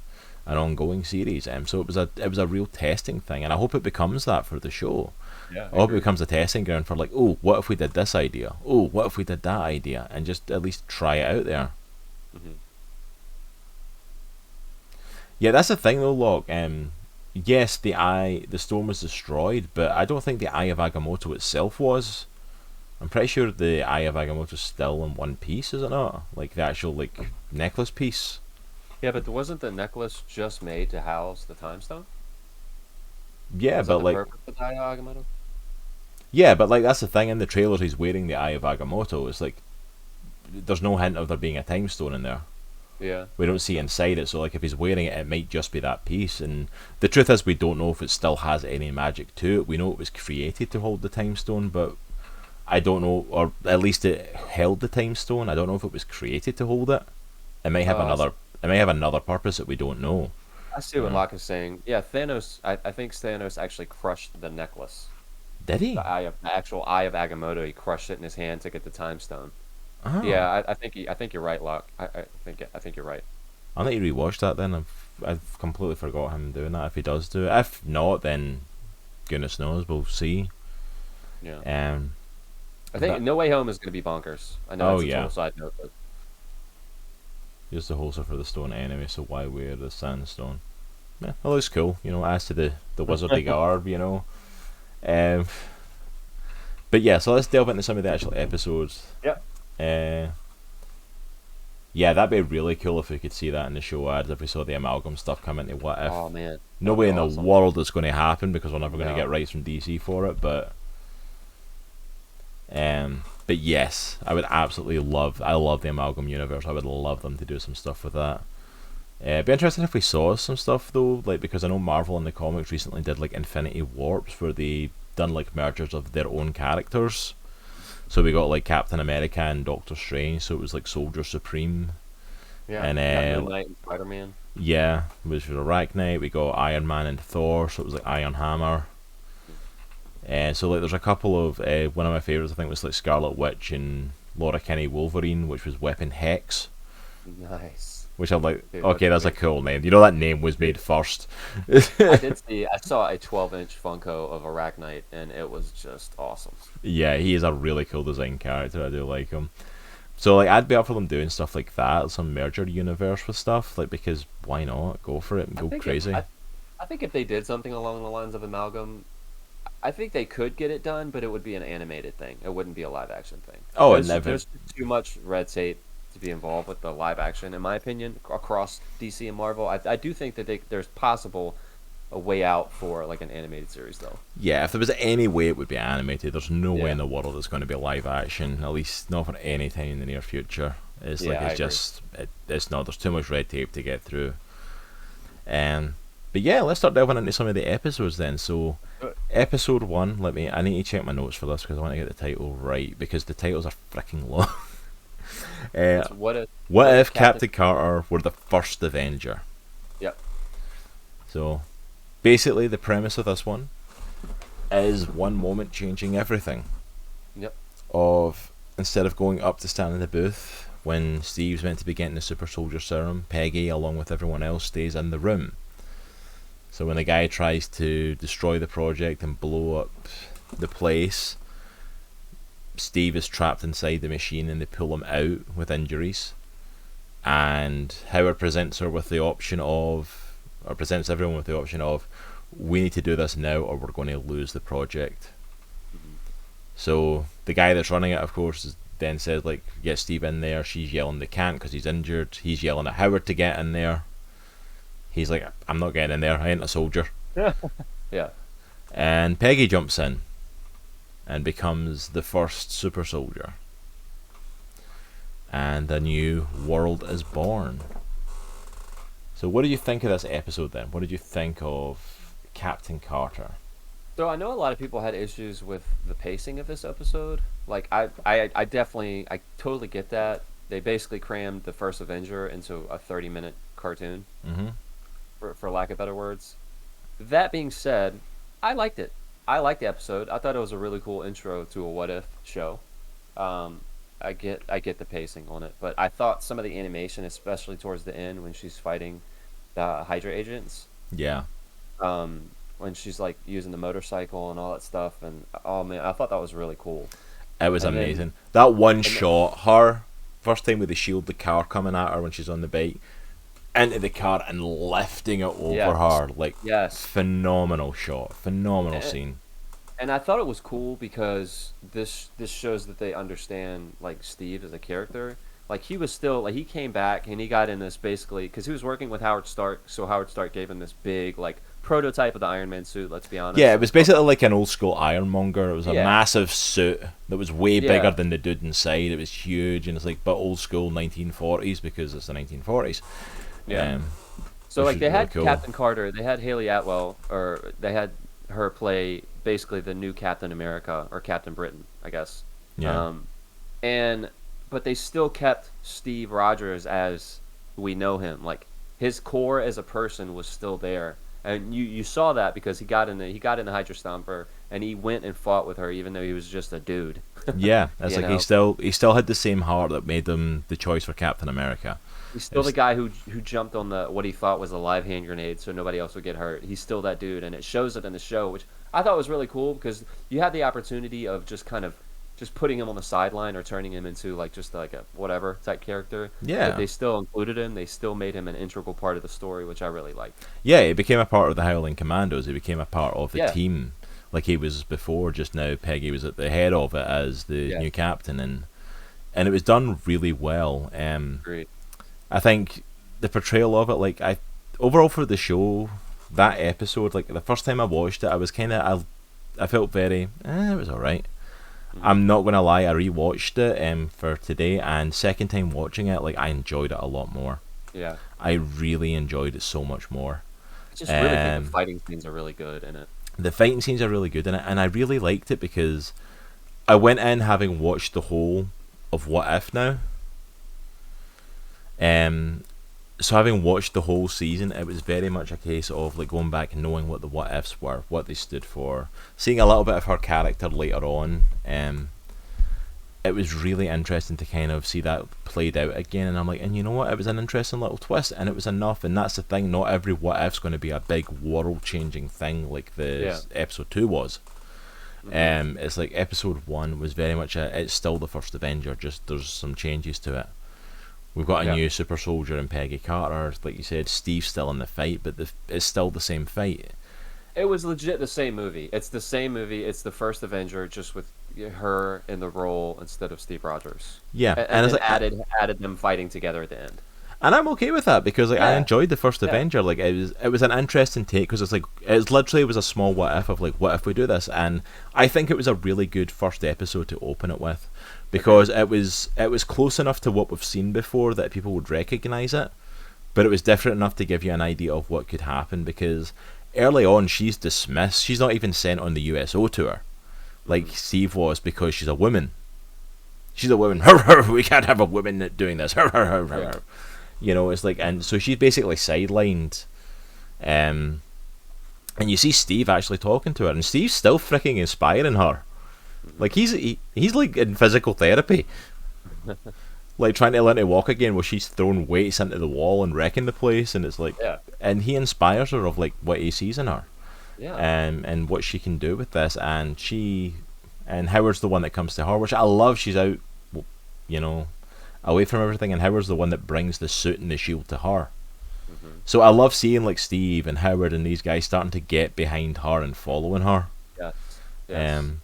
an ongoing series. So it was a real testing thing, and I hope it becomes that for the show. I hope it becomes a testing ground for like, oh, what if we did this idea? Oh, what if we did that idea? And just at least try it out there. Yeah, that's the thing though, Locke. Yes, the storm was destroyed, but I don't think the Eye of Agamotto itself was. I'm pretty sure the Eye of Agamotto's still in one piece, is it not? Like the actual like necklace piece. Yeah, but wasn't the necklace just made to house the time stone? Yeah, but like purpose of the Eye of Agamotto? Yeah, but like that's the thing. In the trailers, he's wearing the Eye of Agamotto. It's like there's no hint of there being a time stone in there. We don't see inside it, so like if he's wearing it, it might just be that piece. And the truth is, we don't know if it still has any magic to it. We know it was created to hold the time stone, but I don't know, or at least it held the time stone. I don't know if it was created to hold it. It may have another purpose that we don't know. I see what Locke is saying. Yeah, Thanos. I think Thanos actually crushed the necklace. Did he? The actual Eye of Agamotto. He crushed it in his hand to get the time stone. Oh. Yeah, I think you're right, Locke. I think you're right. I need to rewatch that then. I've completely forgot him doing that. If he does do it, if not, then goodness knows, we'll see. Yeah. I think No Way Home is going to be bonkers. I know that's a total side note, but use the holster for the stone anyway, so why wear the sandstone? Yeah, that looks cool. Adds to the wizardly garb. But yeah, so let's delve into some of the actual episodes. Yep. Yeah, that'd be really cool if we could see that in the show ads, if we saw the amalgam stuff come into What If. Oh, man. No way in the world it's going to happen, because we're never going to get rights from DC for it, but yes, I would absolutely I love the amalgam universe. I would love them to do some stuff with that. It'd be interesting if we saw some stuff though, like, because I know Marvel in the comics recently did like Infinity Warps, where they done like mergers of their own characters. So we got like Captain America and Doctor Strange, so it was like Soldier Supreme. Yeah, and Moon Knight and Spider-Man. Yeah, which was Arachnite. We got Iron Man and Thor, so it was like Iron Hammer. So like there's a couple of one of my favorites I think was like Scarlet Witch and Laura Kinney Wolverine, which was Weapon Hex. Nice. Which I'm like, dude, okay, that's a cool name. That name was made first. I saw a 12-inch Funko of Arachnite, and it was just awesome. Yeah, he is a really cool design character. I do like him. So like, I'd be up for them doing stuff like that, some merger universe with stuff, like, because why not? Go for it and go crazy. I think if they did something along the lines of Amalgam, I think they could get it done, but it would be an animated thing. It wouldn't be a live action thing. There's too much red tape to be involved with the live action, in my opinion, across DC and Marvel. I do think that there's possible a way out for like an animated series, though. Yeah, if there was any way it would be animated, there's no way in the world it's going to be live action, at least not for any time in the near future. It's not. There's too much red tape to get through. But yeah, let's start delving into some of the episodes then. So, episode 1, I need to check my notes for this because I want to get the title right, because the titles are freaking long. What if Captain Carter were the first Avenger? Yep. So, basically, the premise of this one is one moment changing everything. Yep. Instead of going up to stand in the booth when Steve's meant to be getting the super soldier serum, Peggy, along with everyone else, stays in the room. So when the guy tries to destroy the project and blow up the place, Steve is trapped inside the machine and they pull him out with injuries. And Howard presents everyone with the option of, we need to do this now or we're going to lose the project. So the guy that's running it, of course, then says, like, get Steve in there. She's yelling they can't because he's injured. He's yelling at Howard to get in there. He's like, I'm not getting in there, I ain't a soldier. Yeah. And Peggy jumps in and becomes the first super soldier. And a new world is born. So what do you think of this episode then? What did you think of Captain Carter? So I know a lot of people had issues with the pacing of this episode. Like, I totally get that. They basically crammed the first Avenger into a 30-minute cartoon. Mm-hmm. For lack of better words. That being said, I liked it. I liked the episode. I thought it was a really cool intro to a What If show. I get the pacing on it, but I thought some of the animation, especially towards the end when she's fighting the Hydra agents. Yeah. When she's like using the motorcycle and all that stuff, and oh man, I thought that was really cool. It was amazing. That one shot, her first time with the shield, the car coming at her when she's on the bike, into the car and lifting it over her, like, phenomenal shot, phenomenal scene. And I thought it was cool because this shows that they understand, like, Steve as a character. Like, he was still, like, he came back and he got in this basically because he was working with Howard Stark, so Howard Stark gave him this big, like, prototype of the Iron Man suit, let's be honest. Yeah, it was basically like an old school Ironmonger. It was a massive suit that was way bigger than the dude inside. It was huge, and it's like, but old school 1940s because it's the 1940s. Yeah. So like they had really Captain Carter, they had Haley Atwell, or they had her play basically the new Captain America or Captain Britain, I guess. Yeah. But they still kept Steve Rogers as we know him. Like his core as a person was still there, and you saw that because he got in the Hydra Stomper and he went and fought with her even though he was just a dude. Yeah, it's You like know? he still had the same heart that made him the choice for Captain America. He's still the It's, guy who jumped on the what he thought was a live hand grenade so nobody else would get hurt. He's still that dude, and it shows it in the show, which I thought was really cool because you had the opportunity of just kind of just putting him on the sideline or turning him into like just like a whatever type character. But yeah, they still included him. They still made him an integral part of the story, which I really liked. yeah, he became a part of the Howling Commandos. He became a part of the Yeah, team, like he was before. Just now, Peggy was at the head of it as the yeah, new captain, and it was done really well. agreed. I think the portrayal of it, like overall for the show, that episode, like the first time I watched it, I was kind of I felt very, it was all right. Hmm. I'm not gonna lie, I rewatched it for today, and second time watching it, like I enjoyed it a lot more. Yeah, I really enjoyed it so much more. I just really think the Um, fighting scenes are really good in it. the fighting scenes are really good in it, and I really liked it because I went in having watched the whole of What If now. Um, so having watched the whole season, it was very much a case of like going back and knowing what the what ifs were, what they stood for, seeing a little bit of her character later on. It was really interesting to kind of see that played out again, and I'm like, and you know what? It was an interesting little twist, and it was enough. And that's the thing. Not every what if's going to be a big world-changing thing like the Yeah. episode 2 was. Hmm. It's like episode 1 was very much it's still the first Avenger. Just there's some changes to it. We've got a Yeah. new super soldier in Peggy Carter. Like you said, Steve's still in the fight, but it's still the same fight. It was legit the same movie. It's the same movie. It's the first Avenger, just with her in the role instead of Steve Rogers, Yeah, and and it's then like, added them fighting together at the end. and I'm okay with that because like I Yeah, enjoyed the first yeah, Avenger. Like it was an interesting take because it's like it literally was a small what if of like what if we do this, and I think it was a really good first episode to open it with agreed. because it was close enough to what we've seen before that people would recognize it, but it was different enough to give you an idea of what could happen because early on she's dismissed. She's not even sent on the USO tour like Hmm. Steve was because she's a woman. She's a woman. Her, her, we can't have a woman doing this. Her, her, her, her, Yeah, her. You know, it's like, and so she's basically sidelined. Um, and you see Steve actually talking to her, and Steve's still freaking inspiring her. Like he's like in physical therapy, like trying to learn to walk again, where she's throwing weights into the wall and wrecking the place, and it's like, yeah, and he inspires her of like what he sees in her, yeah, and what she can do with this, and Howard's the one that comes to her, which I love. She's out, you know, away from everything, and Howard's the one that brings the suit and the shield to her. hmm, So I love seeing like Steve and Howard and these guys starting to get behind her and following her. yes, yes, Um,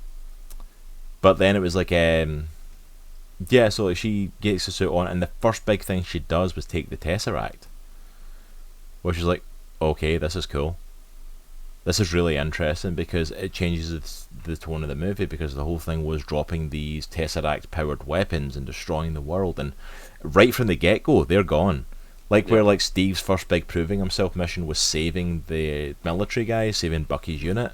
but then it was like, yeah, so like she gets the suit on, and the first big thing she does was take the Tesseract, which is like, okay, this is cool. This is really interesting because it changes the tone of the movie because the whole thing was dropping these Tesseract powered weapons and destroying the world, and right from the get go they're gone. Like yeah, where like Steve's first big proving himself mission was saving the military guys, saving Bucky's unit.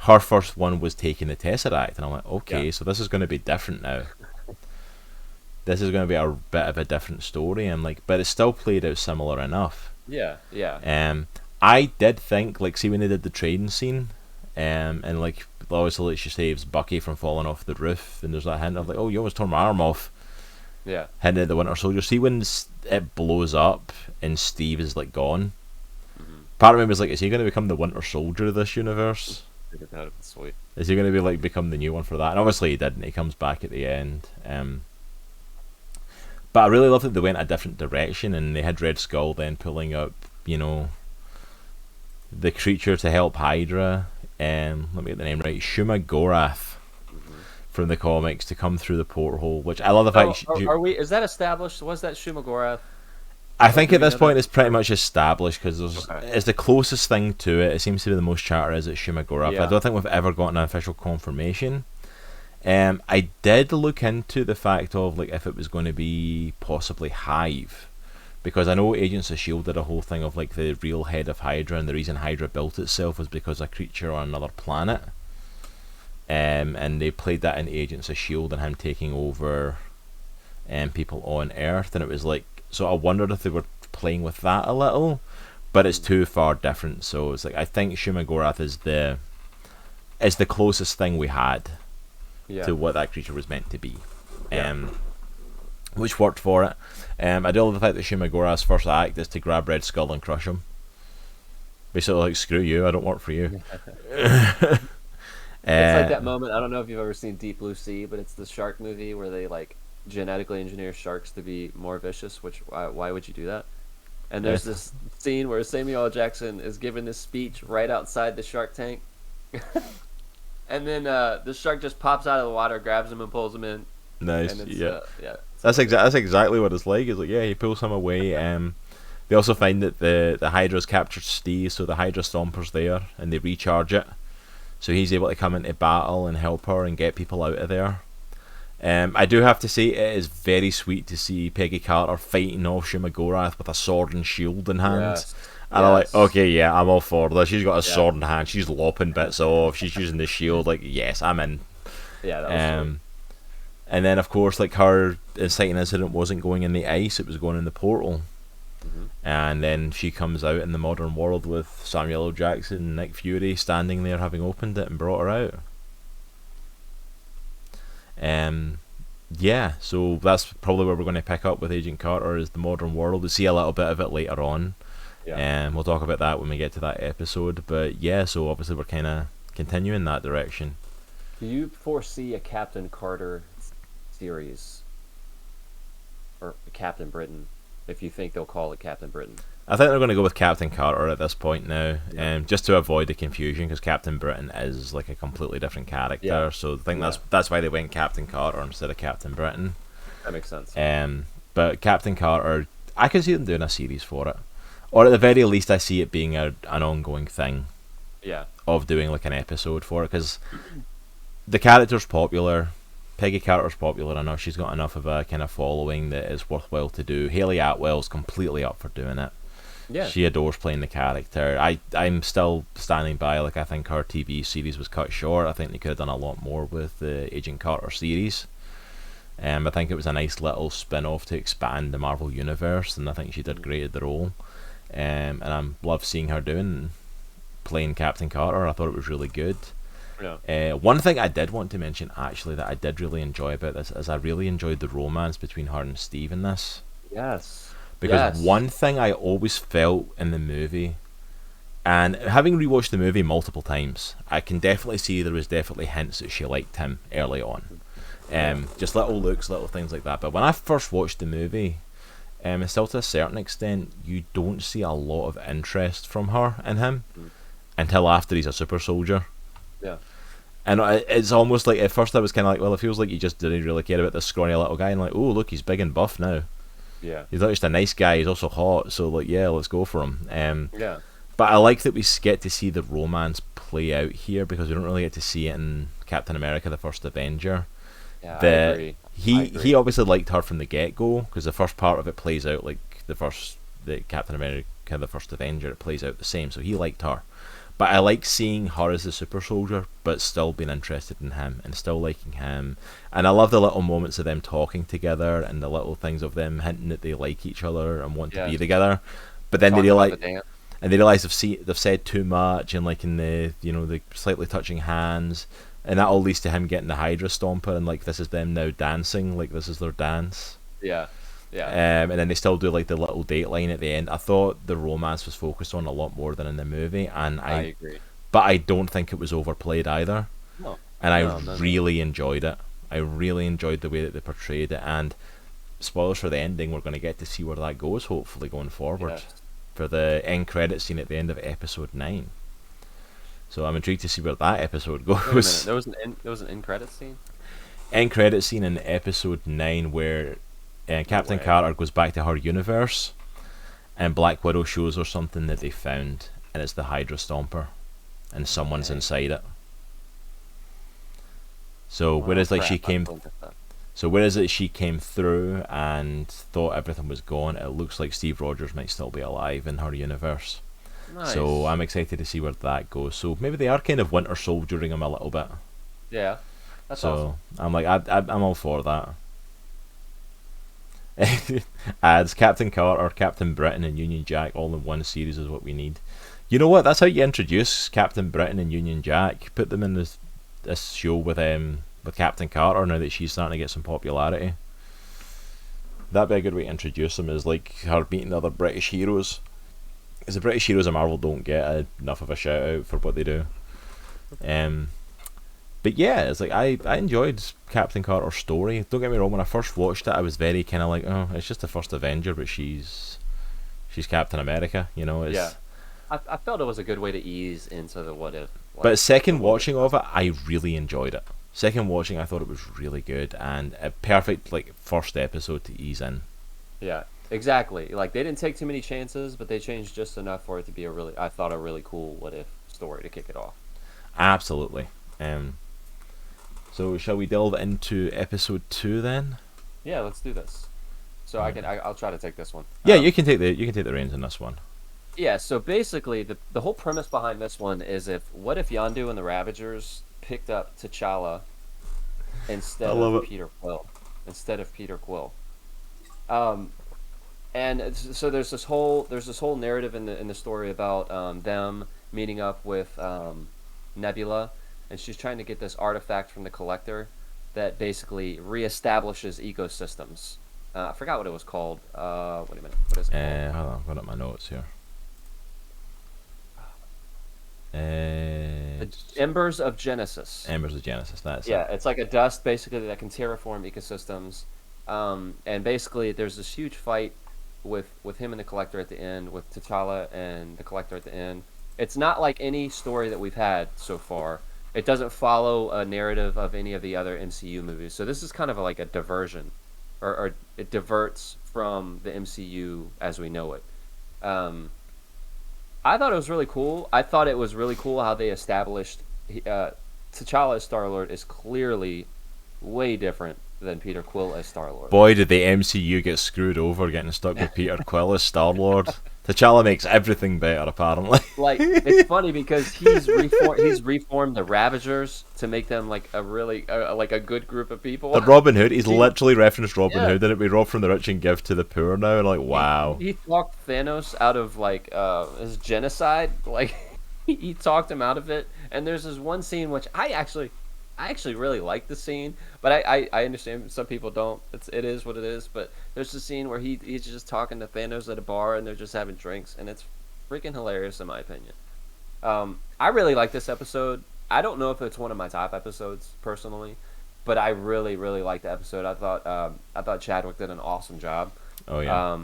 Her first one was taking the Tesseract, and I'm like, yeah, okay, so this is going to be different now. This is going to be a bit of a different story, and like, but it still played out similar enough. yeah, yeah, Um, I did think, like, see when they did the trading scene, and like, obviously, like, she saves Bucky from falling off the roof, and there's that hint of like, oh, you almost tore my arm off, yeah. hinting at the Winter Soldier. See when it blows up and Steve is like gone. Hmm. Part of me was like, is he going to become the Winter Soldier of this universe? That would be sweet. Is he going to be like become the new one for that? And obviously he didn't. He comes back at the end. But I really love that they went a different direction, and they had Red Skull then pulling up, you know, the creature to help Hydra. Let me get the name right. Shuma Gorath Hmm. from the comics to come through the porthole, which I love the So, fact. are we? Is that established? Was that Shumagorath? I think Do at we this know point that? it's pretty much established because Okay. it's the closest thing to it. It seems to be the most charter is at Shuma Gorath. I Yeah. don't think we've ever gotten an official confirmation. I did look into the fact of like if it was going to be possibly Hive, because I know Agents of Shield did a whole thing of like the real head of Hydra, and the reason Hydra built itself was because a creature on another planet. And they played that in Agents of Shield and him taking over people on Earth, and it was like So I wondered if they were playing with that a little, but it's too far different. So it's like I think Shumagorath is the closest thing we had to what that creature was meant to be, which worked for it. I do love the fact that Shumagorath's first act is to grab Red Skull and crush him. Basically, like, screw you, I don't work for you. It's like that moment. I don't know if you've ever seen Deep Blue Sea, but it's the shark movie where they like genetically engineer sharks to be more vicious. Which why would you do that? And there's this scene where Samuel L. Jackson is giving this speech right outside the shark tank, and then the shark just pops out of the water, grabs him, and pulls him in. Nice, and That's exactly what it's like. It's like, yeah, he pulls him away. They also find that the Hydra's captured Steve, so the Hydra Stomper's there, and they recharge it. So he's able to come into battle and help her and get people out of there. I do have to say, it is very sweet to see Peggy Carter fighting off Shumagorath with a sword and shield in hand. Yes. And I'm like, okay, yeah, I'm all for this. She's got a sword in hand, she's lopping bits off, she's using the shield, like, yes, I'm in. Yeah, that was and then, of course, like, her inciting incident wasn't going in the ice, it was going in the portal. And then she comes out in the modern world with Samuel L. Jackson and Nick Fury standing there having opened it and brought her out. So that's probably where we're going to pick up with Agent Carter, is the modern world. We'll see a little bit of it later on. We'll talk about that when we get to that episode. But yeah, so obviously we're kind of continuing that direction. Do you foresee a Captain Carter series? Or Captain Britain, if you think they'll call it Captain Britain? I think they're going to go with Captain Carter at this point now, just to avoid the confusion, because Captain Britain is like a completely different character. So I think that's why they went Captain Carter instead of Captain Britain. That makes sense. But Captain Carter, I can see them doing a series for it, or at the very least, I see it being an ongoing thing. Yeah. Of doing like an episode for it, because the character's popular. Peggy Carter's popular enough. She's got enough of a kind of following that is worthwhile to do. Hayley Atwell's completely up for doing it. Yeah. She adores playing the character. I'm still standing by. Like, I think her TV series was cut short. I think they could have done a lot more with the Agent Carter series. I think it was a nice little spin-off to expand the Marvel universe, and I think she did great at the role. And I love seeing her playing Captain Carter. I thought it was really good. Yeah. One thing I did want to mention, actually, that I did really enjoy about this is I really enjoyed the romance between her and Steve in this. Yes. Because one thing I always felt in the movie, and having rewatched the movie multiple times, I can definitely see there was definitely hints that she liked him early on. Just little looks, little things like that. But when I first watched the movie, and still to a certain extent, you don't see a lot of interest from her in him until after he's a super soldier. Yeah. And it's almost like, at first I was kind of like, well, it feels like you just didn't really care about this scrawny little guy, and like, oh, look, he's big and buff now. Yeah. He's not just a nice guy, he's also hot, so like, yeah, let's go for him. Yeah. But I like that we get to see the romance play out here, because we don't really get to see it in Captain America, the first Avenger. Yeah, I agree. He obviously liked her from the get-go, because the first part of it plays out like the Captain America, the first Avenger, it plays out the same, so he liked her. But I like seeing her as the super soldier, but still being interested in him and still liking him. And I love the little moments of them talking together and the little things of them hinting that they like each other and want to be together. But then they realize, they've said too much, and like in the the slightly touching hands, and that all leads to him getting the Hydra Stomper, and like this is them now dancing, like this is their dance. Yeah. Yeah. And then they still do like the little date line at the end. I thought the romance was focused on a lot more than in the movie, and I agree. But I don't think it was overplayed either. No. And I really enjoyed it. I really enjoyed the way that they portrayed it, and spoilers for the ending, we're going to get to see where that goes, hopefully, going forward. For the end credit scene at the end of episode 9. So I'm intrigued to see where that episode goes. Wait a minute. There was an end credit scene? End credit scene in episode 9 where Captain Carter goes back to her universe, and Black Widow shows her something that they found, and it's the Hydra Stomper, and someone's inside it. So whereas like she came through and thought everything was gone, it looks like Steve Rogers might still be alive in her universe. Nice. So I'm excited to see where that goes. So maybe they are kind of Winter Soldiering him a little bit. Yeah, that's awesome. I'm like, I'm all for that. Adds Captain Carter, Captain Britain, and Union Jack all in one series is what we need. You know what? That's how you introduce Captain Britain and Union Jack. Put them in this show with Captain Carter now that she's starting to get some popularity. That'd be a good way to introduce them, is like her meeting the other British heroes. Because the British heroes of Marvel don't get enough of a shout out for what they do. But yeah, it's like I enjoyed Captain Carter's story. Don't get me wrong, when I first watched it, I was very kind of like, oh, it's just the first Avenger, but she's Captain America, you know. Yeah, I felt it was a good way to ease into the what if. Like, but second watching of it, I really enjoyed it. Second watching, I thought it was really good and a perfect like first episode to ease in. Yeah, exactly. Like they didn't take too many chances, but they changed just enough for it to be a really cool what if story to kick it off. Absolutely. So shall we delve into episode 2 then? Yeah, let's do this. So I'll try to take this one. Yeah, you can take the reins on this one. Yeah, so basically the whole premise behind this one is what if Yondu and the Ravagers picked up T'Challa instead of Peter Quill. And so there's this whole narrative in the story about them meeting up with Nebula, and she's trying to get this artifact from the Collector that basically reestablishes ecosystems. I forgot what it was called. Wait a minute. What is it called? Hold on, I've got up my notes here. Embers of Genesis. Embers of Genesis, that's yeah, it. It's like a dust basically that can terraform ecosystems. And basically there's this huge fight with him and the Collector at the end, with T'Challa and the Collector at the end. It's not like any story that we've had so far. It doesn't follow a narrative of any of the other MCU movies. So this is kind of like a diversion, or it diverts from the MCU as we know it. I thought it was really cool. I thought it was really cool how they established T'Challa as Star-Lord is clearly way different than Peter Quill as Star-Lord. Boy, did the MCU get screwed over getting stuck with Peter Quill as Star-Lord. T'Challa makes everything better, apparently. Like, it's funny because he's reformed the Ravagers to make them like a really like a good group of people. The Robin Hood, he's literally referenced Robin Hood, didn't we? Rob from the rich and give to the poor now, and like, wow. He talked Thanos out of like his genocide. Like, he talked him out of it. And there's this one scene which I actually really like the scene, but I understand some people don't. It is what it is. But there's a scene where he's just talking to Thanos at a bar and they're just having drinks, and it's freaking hilarious in my opinion. I really like this episode. I don't know if it's one of my top episodes personally, but I really like the episode. I thought Chadwick did an awesome job. Oh yeah.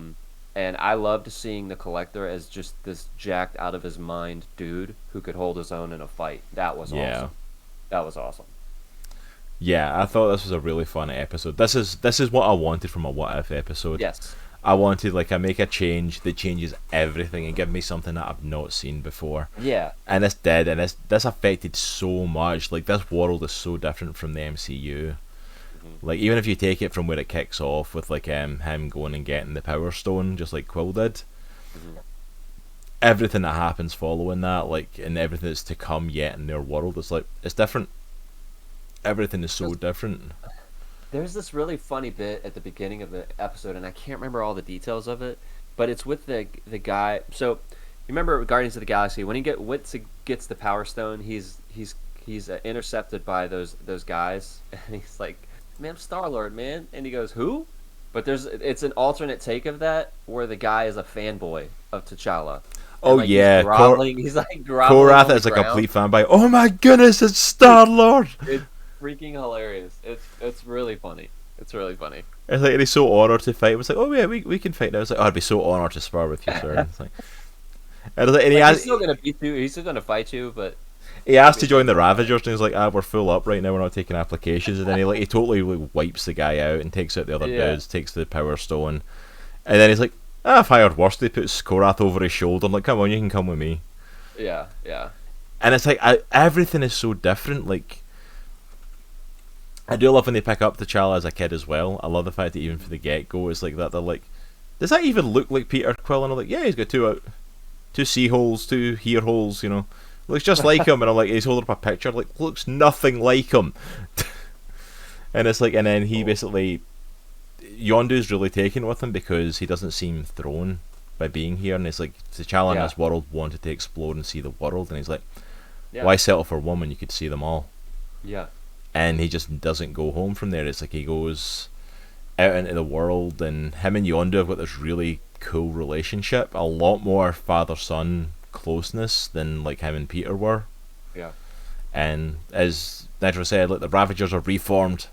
And I loved seeing the Collector as just this jacked out of his mind dude who could hold his own in a fight. That was awesome. That was awesome. Yeah, I thought this was a really fun episode. This is what I wanted from a What If episode. Yes. I wanted like I make a change that changes everything and give me something that I've not seen before. Yeah. And this did, and this affected so much. Like this world is so different from the MCU. Like even if you take it from where it kicks off with like him going and getting the Power Stone, just like Quill did. Everything that happens following that, like, and everything that's to come yet in their world, it's different. Everything is so different. There's this really funny bit at the beginning of the episode, and I can't remember all the details of it, but it's with the guy. So you remember Guardians of the Galaxy when gets the Power Stone, he's intercepted by those guys, and he's like, "Man, I'm Star-Lord, man," and he goes, "Who?" But it's an alternate take of that where the guy is a fanboy of T'Challa. Oh like, yeah, he's like groveling. Korath is a complete fanboy. Oh my goodness, it's Star-Lord. It's freaking hilarious. It's really funny. It's really funny. It's like he's so honoured to fight. It's like, oh yeah, we can fight now. It's like, oh, I'd be so honoured to spar with you, sir. It's like, and he's still gonna beat you. He's still gonna fight you, but he asked to join the Ravagers, and he's like, we're full up right now. We're not taking applications. And then he totally wipes the guy out and takes out the other dudes, takes the Power Stone, and then he's like, I've hired worse. He puts Korath over his shoulder. I'm like, come on, you can come with me. Yeah. And it's like everything is so different. Like, I do love when they pick up T'Challa as a kid as well. I love the fact that even from the get-go, it's like that. They're like, does that even look like Peter Quill? And I'm like, yeah, he's got two sea holes, two ear holes. You know, looks just like him. And I'm like, he's holding up a picture. Like, looks nothing like him. And it's like, and then he basically Yondu's really taken with him because he doesn't seem thrown by being here, and it's like T'Challa in this world wanted to explore and see the world, and he's like, why settle for one when you could see them all? Yeah. And he just doesn't go home from there. It's like he goes out into the world, and him and Yondu have got this really cool relationship, a lot more father-son closeness than like him and Peter were. Yeah. And as Nitro said, like the Ravagers are reformed,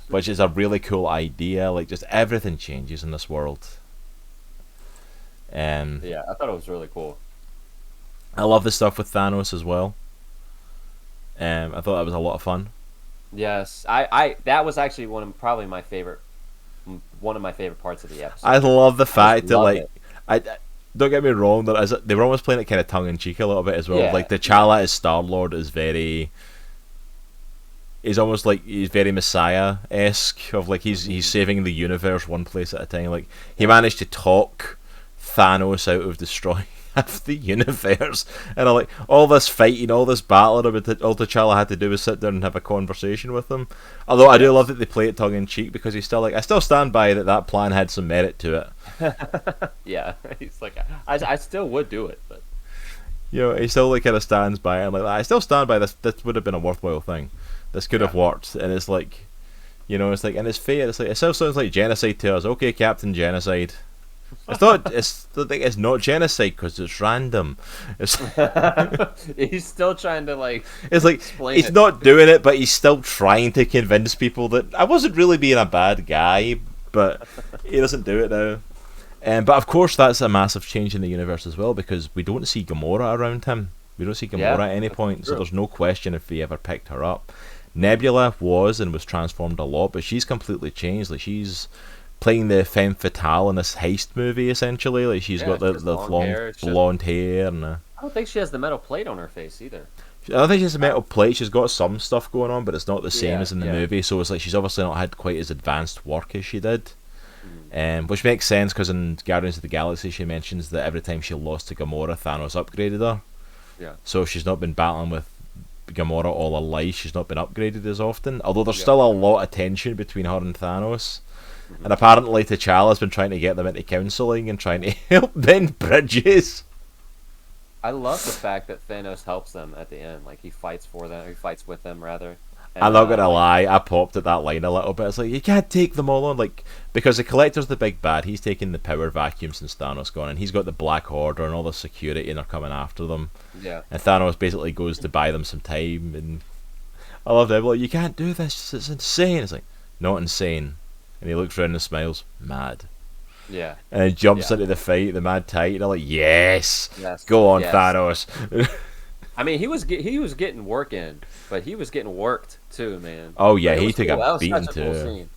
which is a really cool idea. Like just everything changes in this world. Yeah, I thought it was really cool. I love the stuff with Thanos as well. I thought that was a lot of fun. Yes, I that was actually one of my favorite parts of the episode. I love the fact that like it. I don't get me wrong, they were almost playing it kind of tongue in cheek a little bit as well. Yeah. Like T'Challa as Star-Lord is very. He's almost like he's very Messiah-esque of like he's saving the universe one place at a time. Like he managed to talk Thanos out of destroying half the universe, and like all this fighting, all this battling, all T'Challa had to do was sit down and have a conversation with him. Although I do love that they play it tongue in cheek because he's still like, I still stand by that plan had some merit to it. Yeah, he's like, I still would do it, but you know, he still like kind of stands by it. I'm like, I still stand by this. This would have been a worthwhile thing. This could have worked, and it's like, you know, it's like, and it's fair. It's like it still sounds like genocide to us. Okay, Captain Genocide. It's not. It's not genocide because it's random. It's he's still trying to like. It's like he's not doing it, but he's still trying to convince people that I wasn't really being a bad guy, but he doesn't do it now. But of course, that's a massive change in the universe as well because we don't see Gamora around him. We don't see Gamora at any point, so there's no question if he ever picked her up. Nebula was transformed a lot, but she's completely changed. Like she's playing the femme fatale in this heist movie, essentially. Like she's got the long blonde hair, and I don't think she has the metal plate on her face either. I don't think she has a metal plate. She's got some stuff going on, but it's not the same as in the movie. So it's like she's obviously not had quite as advanced work as she did, which makes sense because in Guardians of the Galaxy she mentions that every time she lost to Gamora, Thanos upgraded her. Yeah. So she's not been battling with Gamora all her life. She's not been upgraded as often. Although there's still a lot of tension between her and Thanos. And apparently T'Challa's been trying to get them into counselling and trying to help bend bridges. I love the fact that Thanos helps them at the end. Like he fights for them. He fights with them rather. And, I'm not gonna lie, I popped at that line a little bit. It's like you can't take them all on, like because the Collector's the big bad. He's taking the power vacuum since Thanos gone, and he's got the Black Order and all the security, and they're coming after them. Yeah. And Thanos basically goes to buy them some time, and I love that. Like you can't do this. It's insane. It's like not insane. And he looks around and smiles, mad. Yeah. And he jumps into the fight, the Mad Titan. I'm like, yes, go on, Thanos. I mean, he was getting work in, but he was getting worked too, man. Oh yeah, he took a beating too. Cool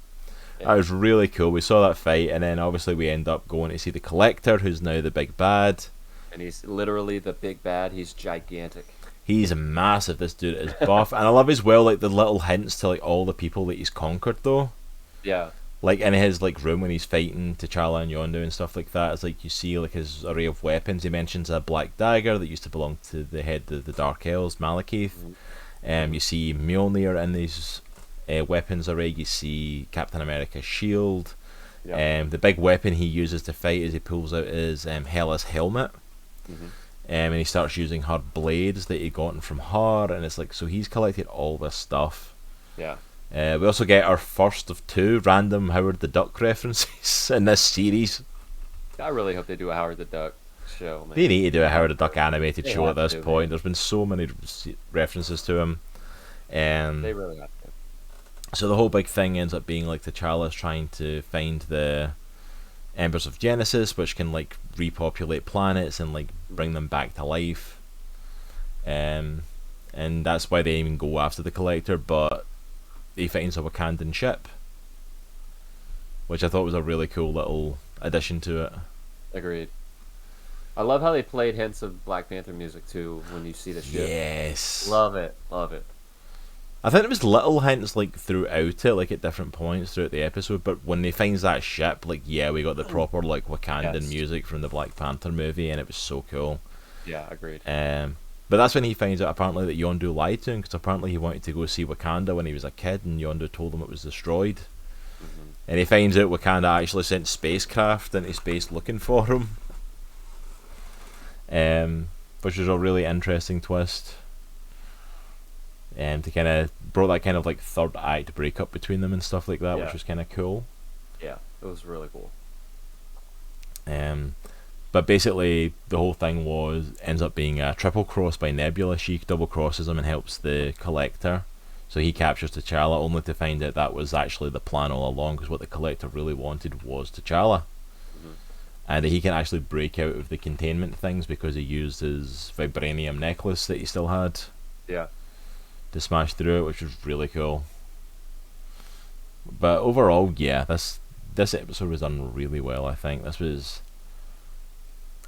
That was really cool. We saw that fight, and then obviously we end up going to see the Collector, who's now the big bad. And he's literally the big bad. He's gigantic. He's massive. This dude is buff, and I love as well like the little hints to like all the people that he's conquered though. Yeah. Like in his like room when he's fighting T'Challa and Yondu and stuff like that, it's like you see like his array of weapons. He mentions a black dagger that used to belong to the head of the Dark Elves, Malekith. You see Mjolnir in these weapons array. You see Captain America's shield. The big weapon he uses to fight as he pulls out his Hela's helmet. And he starts using her blades that he gotten from her, and it's like so he's collected all this stuff. Yeah. We also get our first of 2 random Howard the Duck references in this series. I really hope they do a Howard the Duck show, man. They need to do a Howard the Duck animated show at this point. There's been so many references to him. They really have to. So the whole big thing ends up being like T'Challa's trying to find the Embers of Genesis, which can like repopulate planets and like bring them back to life. And that's why they even go after the Collector, but he finds a Wakandan ship, which I thought was a really cool little addition to it. Agreed. I love how they played hints of Black Panther music too when you see the ship. Yes. Love it. Love it. I think it was little hints like throughout it, like at different points throughout the episode, but when they finds that ship, like we got the proper like Wakandan music from the Black Panther movie, and it was so cool. Yeah, agreed. But that's when he finds out apparently that Yondu lied to him, because apparently he wanted to go see Wakanda when he was a kid, and Yondu told him it was destroyed. And he finds out Wakanda actually sent spacecraft into space looking for him. Which is a really interesting twist. To kind of brought that kind of like third act breakup between them and stuff like that, which was kind of cool. Yeah, it was really cool. But basically, the whole thing ends up being a triple cross by Nebula. She double crosses him and helps the Collector. So he captures T'Challa, only to find out that was actually the plan all along, because what the Collector really wanted was T'Challa. And he can actually break out of the containment things because he used his vibranium necklace that he still had. Yeah. To smash through it, which was really cool. But overall, yeah, this episode was done really well. I think this was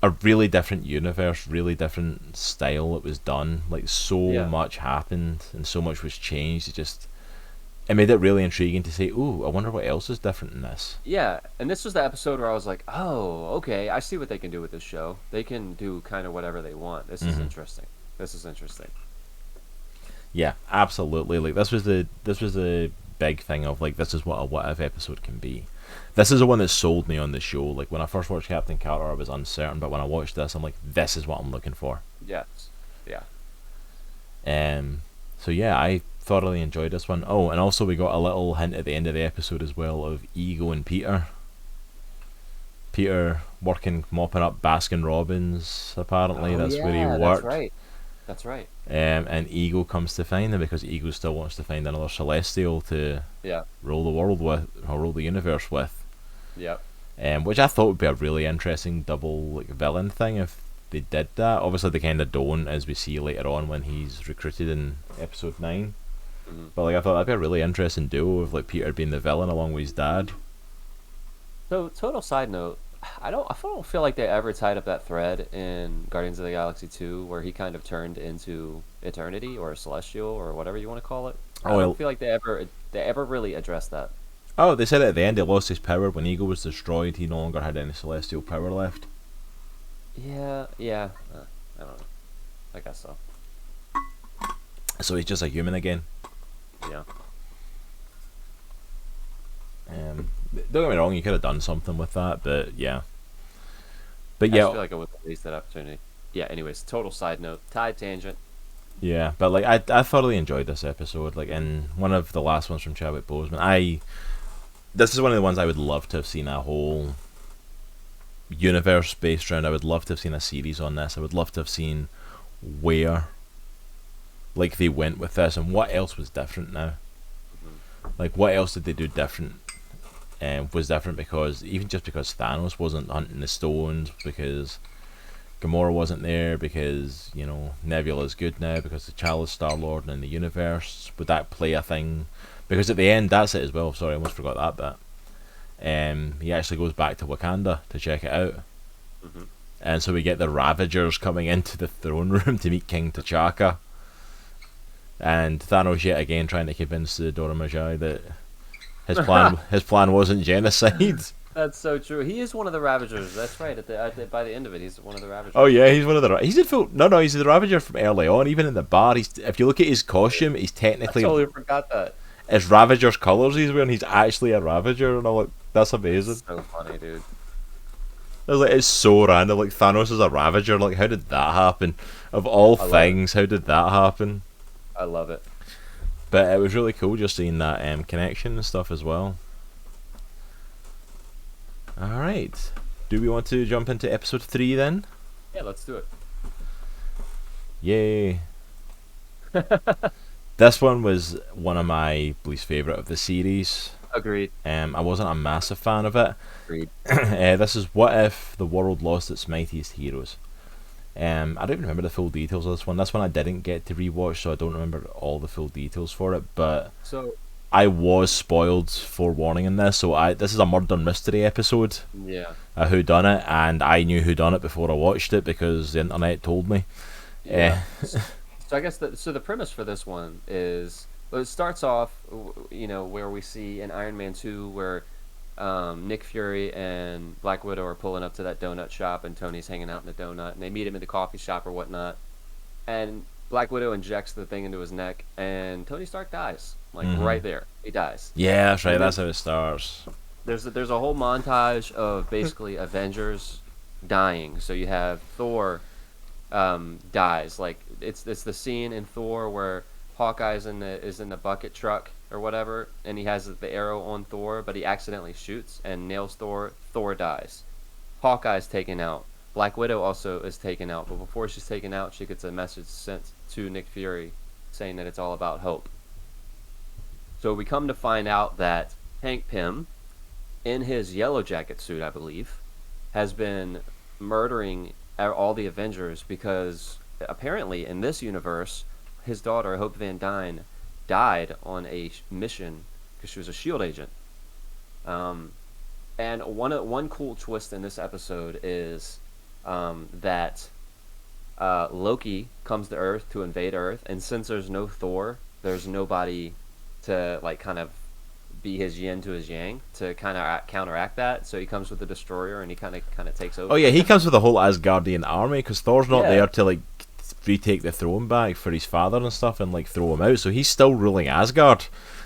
a really different universe, really different style. It was done, like so much happened and so much was changed. It made it really intriguing to say, "Ooh, I wonder what else is different in this." Yeah, and this was the episode where I was like, "Oh, okay, I see what they can do with this show. They can do kind of whatever they want. This is interesting. This is interesting." Yeah, absolutely. Like this was the big thing of like, this is what a what if episode can be. This is the one that sold me on the show. Like when I first watched Captain Carter, I was uncertain, but when I watched this, I'm like, this is what I'm looking for. Yes. Yeah. So yeah, I thoroughly enjoyed this one. Oh, and also we got a little hint at the end of the episode as well of Ego and Peter. Peter mopping up Baskin Robbins. Apparently, that's where he worked. That's right. And Ego comes to find him because Ego still wants to find another Celestial to rule the world with, or rule the universe with. Yep. Which I thought would be a really interesting double like villain thing if they did that. Obviously, they kind of don't, as we see later on when he's recruited in episode 9. But like, I thought that'd be a really interesting duo of like Peter being the villain along with his dad. So, total side note. I don't feel like they ever tied up that thread in Guardians of the Galaxy 2 where he kind of turned into Eternity or a Celestial or whatever you want to call it. I don't feel like they ever really addressed that. Oh, they said at the end he lost his power when Ego was destroyed. He no longer had any Celestial power left. Yeah. I don't know. I guess so. So he's just a human again. Yeah. Don't get me wrong, you could have done something with that, but yeah. I feel like I would have waste that opportunity. Yeah, anyways, total side note. Tangent. Yeah, but like I thoroughly enjoyed this episode. Like, in one of the last ones from Chadwick Boseman, this is one of the ones I would love to have seen a whole universe based around. I would love to have seen a series on this. I would love to have seen where like they went with this and what else was different now. Like, what else did they do different? Was different because Thanos wasn't hunting the stones, because Gamora wasn't there, because Nebula's good now, because T'Challa's Star-Lord in the universe. Would that play a thing? Because at the end, that's it as well. Sorry, I almost forgot that bit. He actually goes back to Wakanda to check it out, and so we get the Ravagers coming into the throne room to meet King T'Chaka, and Thanos yet again trying to convince the Dora Milaje that his plan wasn't genocide. That's so true. He is one of the Ravagers. That's right. By the end of it, he's one of the Ravagers. Oh yeah, he's one of the. He's in full. No, he's the Ravager from early on. Even in the bar, if you look at his costume, he's technically. I totally forgot that. It's Ravager's colours he's wearing. He's actually a Ravager, and I'm like, that's amazing. That's so funny, dude. I was like, it's so random. Like, Thanos is a Ravager. Like, how did that happen? Of all things, how did that happen? I love it. But it was really cool just seeing that connection and stuff as well. Alright. Do we want to jump into episode 3 then? Yeah, let's do it. Yay. This one was one of my least favourite of the series. Agreed. I wasn't a massive fan of it. Agreed. This is What If the World Lost Its Mightiest Heroes. I don't even remember the full details of this one. This one I didn't get to rewatch, so I don't remember all the full details for it. But I was spoiled, forewarning in this. So this is a murder mystery episode. Yeah. A whodunit, and I knew whodunit before I watched it because the internet told me. Yeah. So I guess the premise for this one is, it starts off, where we see in Iron Man 2 where Nick Fury and Black Widow are pulling up to that donut shop, and Tony's hanging out in the donut, and they meet him at the coffee shop or whatnot, and Black Widow injects the thing into his neck, and Tony Stark dies. like right there, he dies. Yeah, that's right. And That's then how it starts. there's a whole montage of basically Avengers dying. So you have Thor dies. Like it's the scene in Thor where Hawkeye's in the bucket truck or whatever, and he has the arrow on Thor, but he accidentally shoots and nails Thor. Thor dies. Hawkeye's taken out. Black Widow also is taken out, but before she's taken out, she gets a message sent to Nick Fury saying that it's all about hope. So we come to find out that Hank Pym, in his Yellow Jacket suit, I believe, has been murdering all the Avengers because apparently in this universe, his daughter Hope Van Dyne died on a mission because she was a Shield agent. And one cool twist in this episode is that Loki comes to Earth to invade Earth, and since there's no Thor, there's nobody to like kind of be his yin to his yang to kind of counteract that. So he comes with the destroyer and he kind of takes over. Oh yeah, he comes with a whole Asgardian army because Thor's not Yeah. there to like retake the throne back for his father and stuff and like throw him out. So he's still ruling Asgard.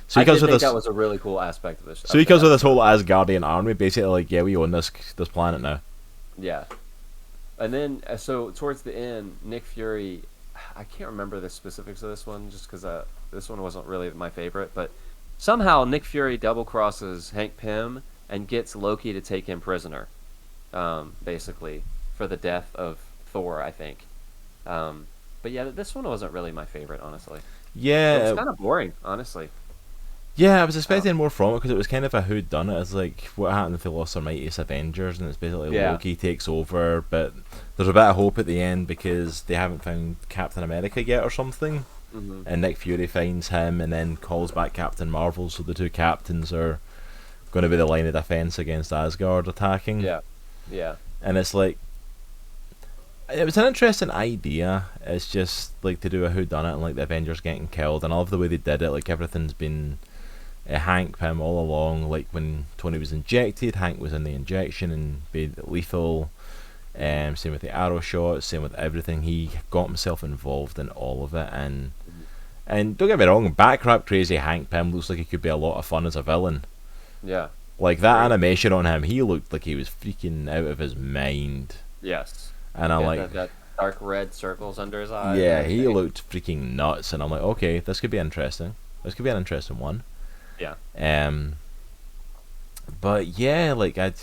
So he I comes did with think this. that was a really cool aspect of this. So he comes with this whole Asgardian army, basically like, yeah, we own this planet now. Yeah. And then, so towards the end, Nick Fury, I can't remember the specifics of this one just because this one wasn't really my favorite, but somehow Nick Fury double crosses Hank Pym and gets Loki to take him prisoner, basically, for the death of Thor, I think. But yeah, this one wasn't really my favorite, honestly. It Yeah, was kind of boring, honestly. yeah, I was expecting more from it because it was kind of a whodunit. It's like what happened if they lost their mightiest Avengers, and it's basically Yeah. Loki takes over, but there's a bit of hope at the end because they haven't found Captain America yet or something. Hmm. And Nick Fury finds him and then calls back Captain Marvel, so the two captains are going to be the line of defense against Asgard attacking. Yeah. Yeah. And it's like, it was an interesting idea. It's just like to do a whodunit and like the Avengers getting killed, and I love the way they did it. Like everything's been Hank Pym all along. Like when Tony was injected, Hank was in the injection and made it lethal. Same with the arrow shots, same with everything. He got himself involved in all of it, and don't get me wrong, backrap crazy Hank Pym looks like he could be a lot of fun as a villain. Yeah. Like that Right. animation on him, he looked like he was freaking out of his mind. Yes. And I'm Yeah, like, that dark red circles under his eyes. yeah, and he everything. looked freaking nuts, and I'm like, okay, this could be interesting. This could be an interesting one. Yeah. But yeah, like I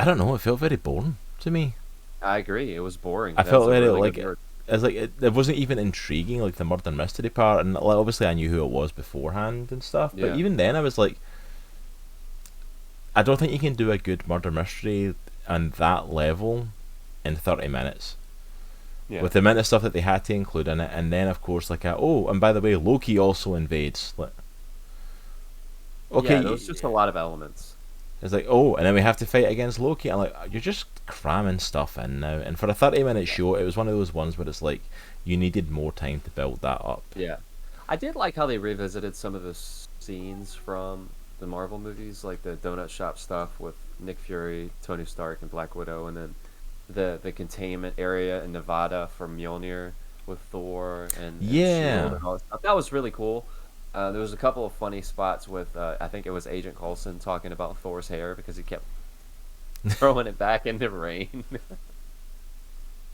don't know. It felt very boring to me. I agree. It was boring. I That's felt a very really like good word. it's like it wasn't even intriguing, like the murder mystery part, and like, obviously I knew who it was beforehand and stuff. But Yeah. even then, I was like, I don't think you can do a good murder mystery on that level in 30 minutes. Yeah. With the amount of stuff that they had to include in it, and then of course oh, and by the way, Loki also invades. Like, okay, Yeah, there was just a lot of elements. it's like, oh, and then we have to fight against Loki. I'm like, you're just cramming stuff in now. And for a 30-minute show, it was one of those ones where it's like, you needed more time to build that up. Yeah. I did like how they revisited some of the scenes from the Marvel movies, like the donut shop stuff with Nick Fury, Tony Stark, and Black Widow, and then the containment area in Nevada for Mjolnir with Thor and Yeah. Shield and all that stuff. That was really cool. There was a couple of funny spots with I think it was Agent Coulson talking about Thor's hair because he kept throwing it back in the rain.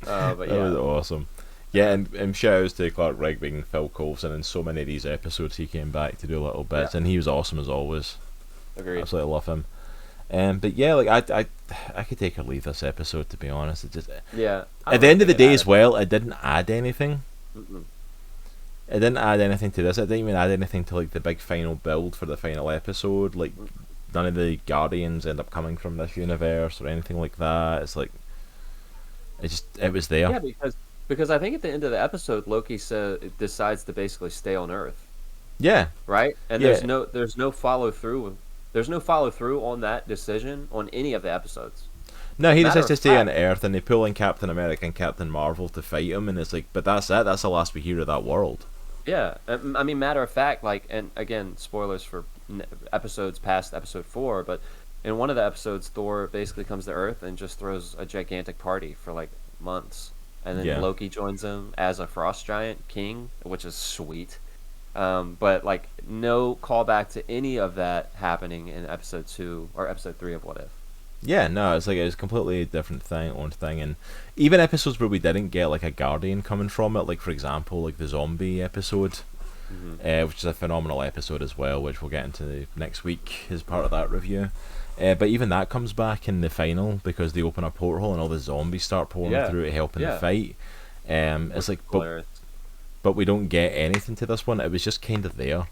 But That yeah, was awesome. Yeah, and shout outs to Clark Rigby and Phil Coulson. In so many of these episodes, he came back to do little bits, Yeah. and he was awesome as always. agreed. Absolutely love him. But yeah, like I could take or leave this episode, to be honest. It just Yeah. I at the don't end of the think day it as well, it didn't add anything. Mm-mm. It didn't add anything to this. It didn't even add anything to like the big final build for the final episode. Like none of the Guardians end up coming from this universe or anything like that. It's like it was there. Yeah, because I think at the end of the episode, Loki decides to basically stay on Earth, Yeah. right? And Yeah. there's no follow through. There's no follow through on that decision on any of the episodes. No, he Matter decides to of stay on fact- Earth, and they pull in Captain America and Captain Marvel to fight him, and it's like, but that's it. That's the last we hear of that world. Yeah, I mean, matter of fact, like, and again, spoilers for episodes past episode 4, but in one of the episodes, Thor basically comes to Earth and just throws a gigantic party for like months, and then Yeah. Loki joins him as a frost giant king, which is sweet. But like no callback to any of that happening in episode 2 or episode 3 of What If. Yeah, no, it's like it's completely different thing, own thing, and even episodes where we didn't get like a guardian coming from it, like for example, like the zombie episode, which is a phenomenal episode as well, which we'll get into next week as part of that review. But even that comes back in the final because they open a porthole and all the zombies start pouring through to help in the fight. It's like, but we don't get anything to this one. It was just kind of there.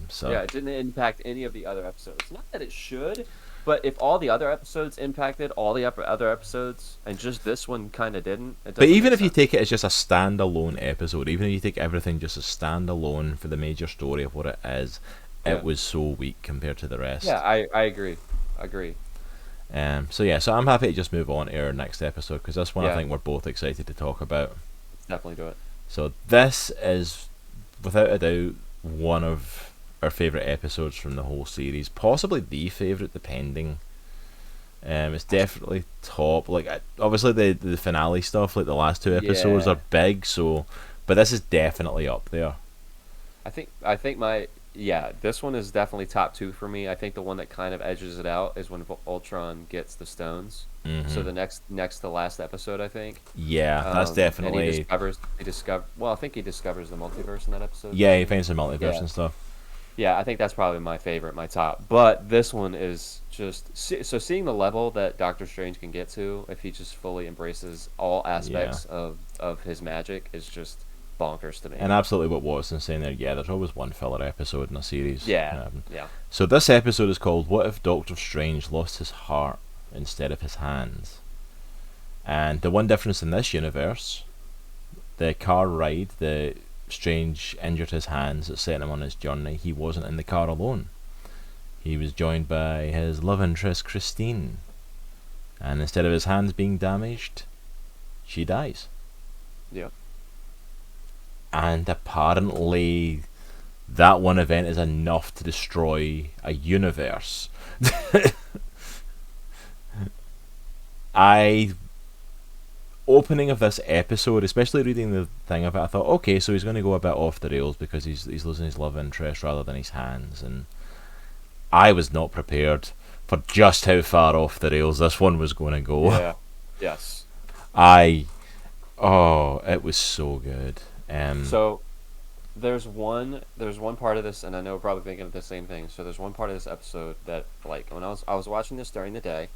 So yeah, it didn't impact any of the other episodes. Not that it should, but if all the other episodes impacted all the other episodes, and just this one kind of didn't. But even if you take it as just a standalone episode, even if you take everything just as standalone for the major story of what it is, it was so weak compared to the rest. Yeah, I agree. So I'm happy to just move on to our next episode because this one I think we're both excited to talk about. Let's definitely do it. So this is, without a doubt, one of our favourite episodes from the whole series, possibly the favourite, depending. It's definitely top. Like obviously the finale stuff, like the last 2 episodes are big, so but this is definitely up there. I think this one is definitely top 2 for me. I think the one that kind of edges it out is when Ultron gets the stones. So the next to last episode, I think. Yeah, that's definitely. And he discovers. Well, I think he discovers the multiverse in that episode. Yeah, he finds the multiverse and stuff. Yeah, I think that's probably my favorite, my top. But this one is just so seeing the level that Doctor Strange can get to if he just fully embraces all aspects of his magic is just bonkers to me. And absolutely what Watson's saying there, there's always one filler episode in a series. Yeah. So this episode is called What If Doctor Strange Lost His Heart Instead of His Hands? And the one difference in this universe, the car ride, the Strange injured his hands that sent him on his journey, he wasn't in the car alone. He was joined by his love interest Christine. And instead of his hands being damaged, she dies. Yeah. And apparently that one event is enough to destroy a universe. Opening of this episode, especially reading the thing of it, I thought, okay, so he's going to go a bit off the rails because he's losing his love interest rather than his hands, and I was not prepared for just how far off the rails this one was going to go. Yeah. Yes. It was so good. So there's one part of this, and I know we're probably thinking of the same thing. So there's one part of this episode that, like, when I was watching this during the day,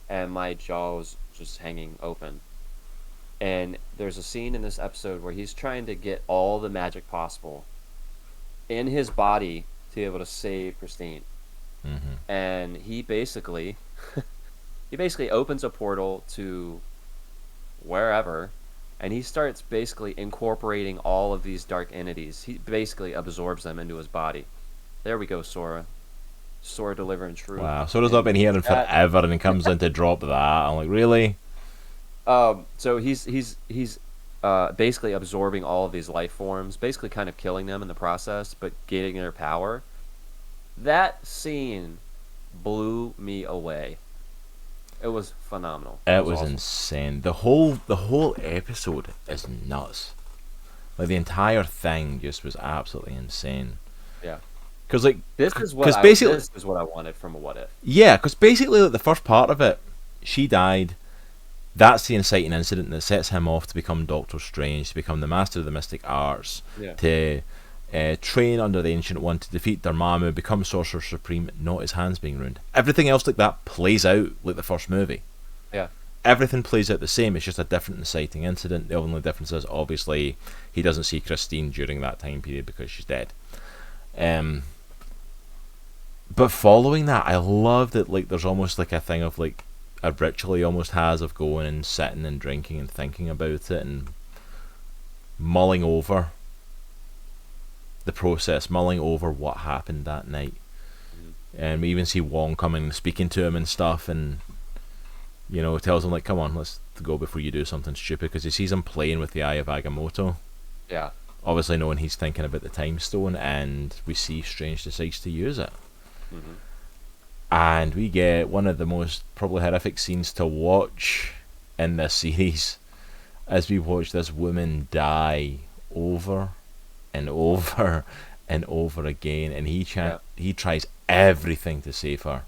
and my jaw was just hanging open. And there's a scene in this episode where he's trying to get all the magic possible in his body to be able to save Christine. And he basically opens a portal to wherever, and he starts basically incorporating all of these dark entities. He basically absorbs them into his body. There we go, Sora. Sora delivering truth. Wow, Sora's not been here in forever, and he comes in to drop that. I'm like, really? So he's basically absorbing all of these life forms, basically kind of killing them in the process, but getting their power. That scene blew me away. It was phenomenal. It was awesome. Insane. The whole episode is nuts. Like the entire thing just was absolutely insane. Yeah. Because like this is what I wanted from a What If. Yeah, because basically like the first part of it, she died. That's the inciting incident that sets him off to become Doctor Strange, to become the master of the mystic arts, to train under the Ancient One, to defeat Dormammu, become Sorcerer Supreme, not his hands being ruined. Everything else like that plays out like the first movie. Yeah. Everything plays out the same, it's just a different inciting incident. The only difference is, obviously, he doesn't see Christine during that time period because she's dead. But following that, I love that like there's almost like a thing of like a ritual he almost has of going and sitting and drinking and thinking about it and mulling over the process, mulling over what happened that night. And we even see Wong coming and speaking to him and stuff, and you know, tells him like, come on, let's go before you do something stupid, because he sees him playing with the Eye of Agamotto, obviously knowing he's thinking about the Time Stone, and we see Strange decides to use it. And we get one of the most probably horrific scenes to watch in this series as we watch this woman die over and over and over again, and he tries everything to save her.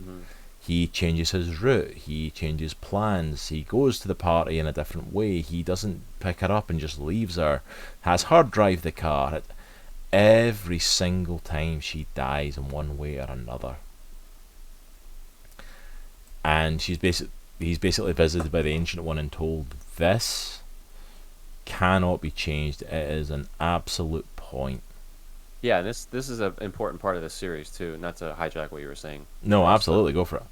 Mm-hmm. He changes his route, he changes plans, he goes to the party in a different way, he doesn't pick her up and just leaves her, has her drive the car. Every single time she dies in one way or another. And he's basically visited by the Ancient One and told, this cannot be changed, it is an absolute point. Yeah, and this is an important part of this series too, not to hijack what you were saying. No, absolutely, go for it.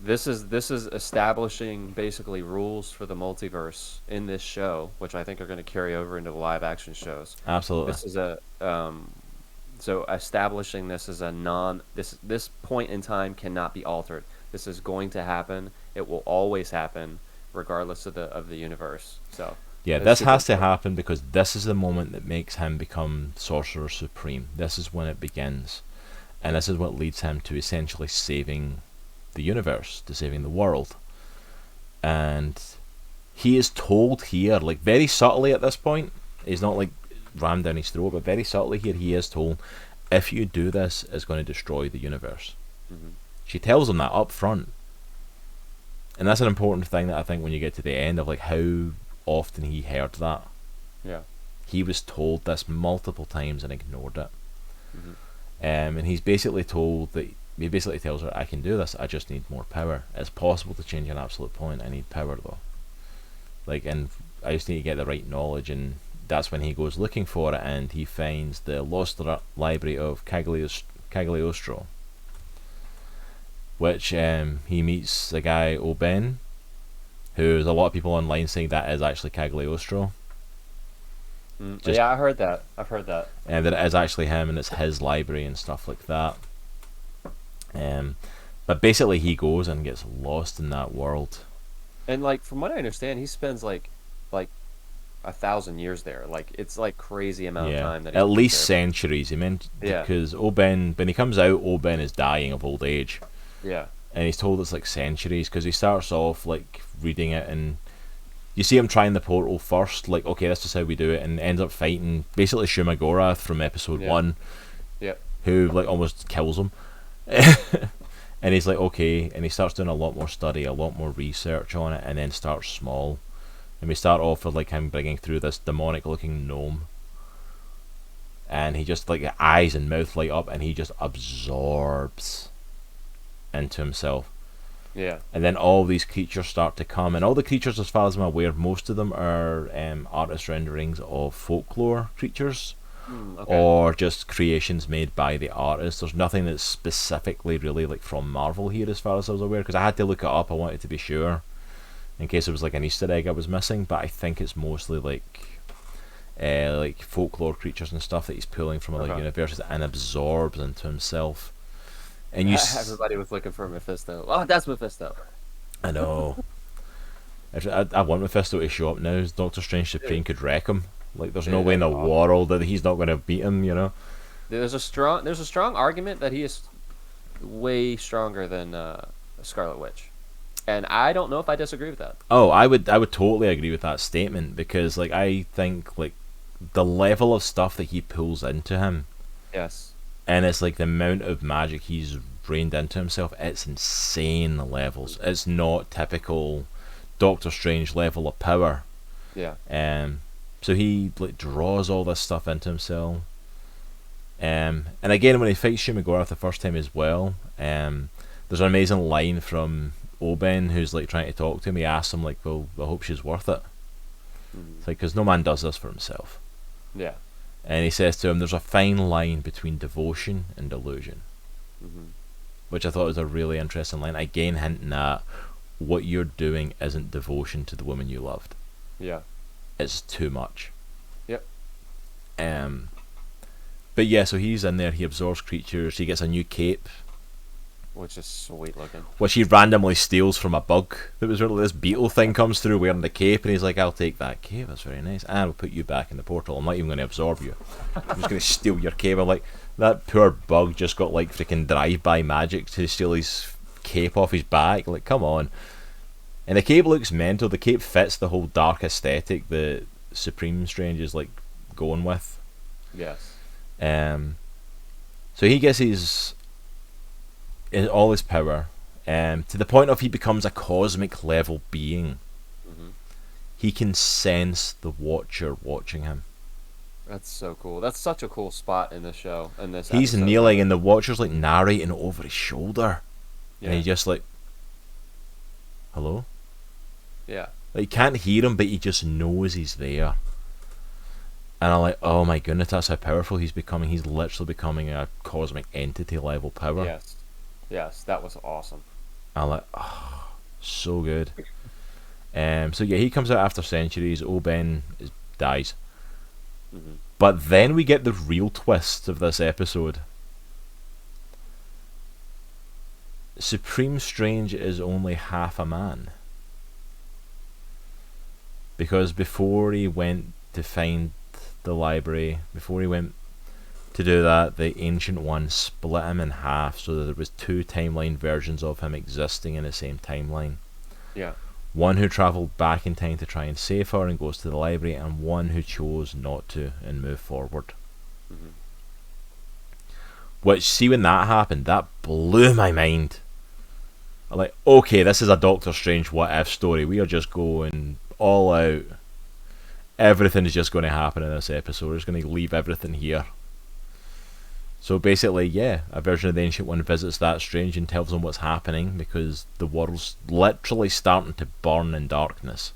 This is establishing basically rules for the multiverse in this show, which I think are going to carry over into the live action shows. Absolutely. This is a so establishing this as a this point in time cannot be altered. This is going to happen. It will always happen, regardless of the universe. So yeah, this has to happen because this is the moment that makes him become Sorcerer Supreme. This is when it begins, and this is what leads him to essentially saving the universe, to saving the world. And he is told here, like very subtly at this point, he's not like rammed down his throat, but very subtly here he is told, if you do this, it's going to destroy the universe. Mm-hmm. She tells him that up front, and that's an important thing that I think when you get to the end of like how often he heard that. Yeah, he was told this multiple times and ignored it. Mm-hmm. And he's basically told that he basically tells her, I can do this, I just need more power. It's possible to change an absolute point, I need power though. Like, and I just need to get the right knowledge, and that's when he goes looking for it, and he finds the lost library of Cagliostro, which he meets the guy Oben, who's a lot of people online saying that is actually Cagliostro. Yeah, I've heard that. And that it is actually him, and it's his library and stuff like that. But basically he goes and gets lost in that world. And like from what I understand, he spends like 1,000 years there. Like it's like crazy amount of time that at least centuries. He meant because Oben, when he comes out, Oben is dying of old age. Yeah. And he's told it's like centuries because he starts off like reading it, and you see him trying the portal first, like okay, this is how we do it, and ends up fighting basically Shumagorath from episode 1, who like almost kills him. And he's like okay, and he starts doing a lot more study, a lot more research on it, and then starts small. And we start off with like him bringing through this demonic looking gnome, and he just like eyes and mouth light up, and he just absorbs into himself. Yeah. And then all these creatures start to come, and all the creatures, as far as I'm aware, most of them are artist renderings of folklore creatures, or just creations made by the artist. There's nothing that's specifically really like from Marvel here, as far as I was aware, because I had to look it up. I wanted to be sure, in case it was like an Easter egg I was missing. But I think it's mostly like folklore creatures and stuff that he's pulling from other universes and absorbs into himself. And everybody was looking for Mephisto. Oh, that's Mephisto. I know. I want Mephisto to show up now. Doctor Strange Supreme could wreck him. Like, there's no way in the world that he's not going to beat him. You know. There's a strong argument that he is way stronger than Scarlet Witch, and I don't know if I disagree with that. Oh, I would totally agree with that statement, because like I think like the level of stuff that he pulls into him. Yes. And it's like the amount of magic he's brained into himself, it's insane levels. It's not typical Doctor Strange level of power. Yeah. So he like draws all this stuff into himself. And again, when he fights Shumagorath the first time as well, there's an amazing line from Oben, who's like trying to talk to him. He asks him like, well, I hope she's worth it. It's like, because no man does this for himself. Yeah. And he says to him, there's a fine line between devotion and delusion. Which I thought was a really interesting line. Again, hinting at what you're doing isn't devotion to the woman you loved. Yeah. It's too much. Yep. But yeah, so he's in there, he absorbs creatures, he gets a new cape. Which is sweet looking. Which he randomly steals from a bug. That was really, this beetle thing comes through wearing the cape, and he's like, I'll take that cape, that's very nice. And we'll put you back in the portal. I'm not even going to absorb you. I'm just going to steal your cape. I'm like, that poor bug just got like freaking drive-by magic to steal his cape off his back. Like, come on. And the cape looks mental. The cape fits the whole dark aesthetic that Supreme Strange is like going with. Yes. So he gets all his power, to the point of he becomes a cosmic level being. Hmm. He can sense the Watcher watching him. That's so cool. That's such a cool spot in the show, in this He's episode. kneeling, and the Watcher's like narrating over his shoulder, and he just like, hello? Yeah. Like, he can't hear him, but he just knows he's there. And I'm like, oh my goodness, that's how powerful he's becoming. He's literally becoming a cosmic entity level power. Yes. Yes, that was awesome. I'm like, oh, so good. So yeah, he comes out after centuries. Oben dies. Hmm. But then we get the real twist of this episode. Supreme Strange is only half a man. Because before he went to find the library, before he went to do that, the Ancient One split him in half so that there was two timeline versions of him existing in the same timeline. Yeah. One who travelled back in time to try and save her and goes to the library, and one who chose not to and move forward. Hmm. Which, see, when that happened, that blew my mind. I'm like, okay, this is a Doctor Strange what if story. We are just going all out. Everything is just going to happen in this episode. We're just going to leave everything here. So basically, yeah, a version of the Ancient One visits that Strange and tells him what's happening, because the world's literally starting to burn in darkness.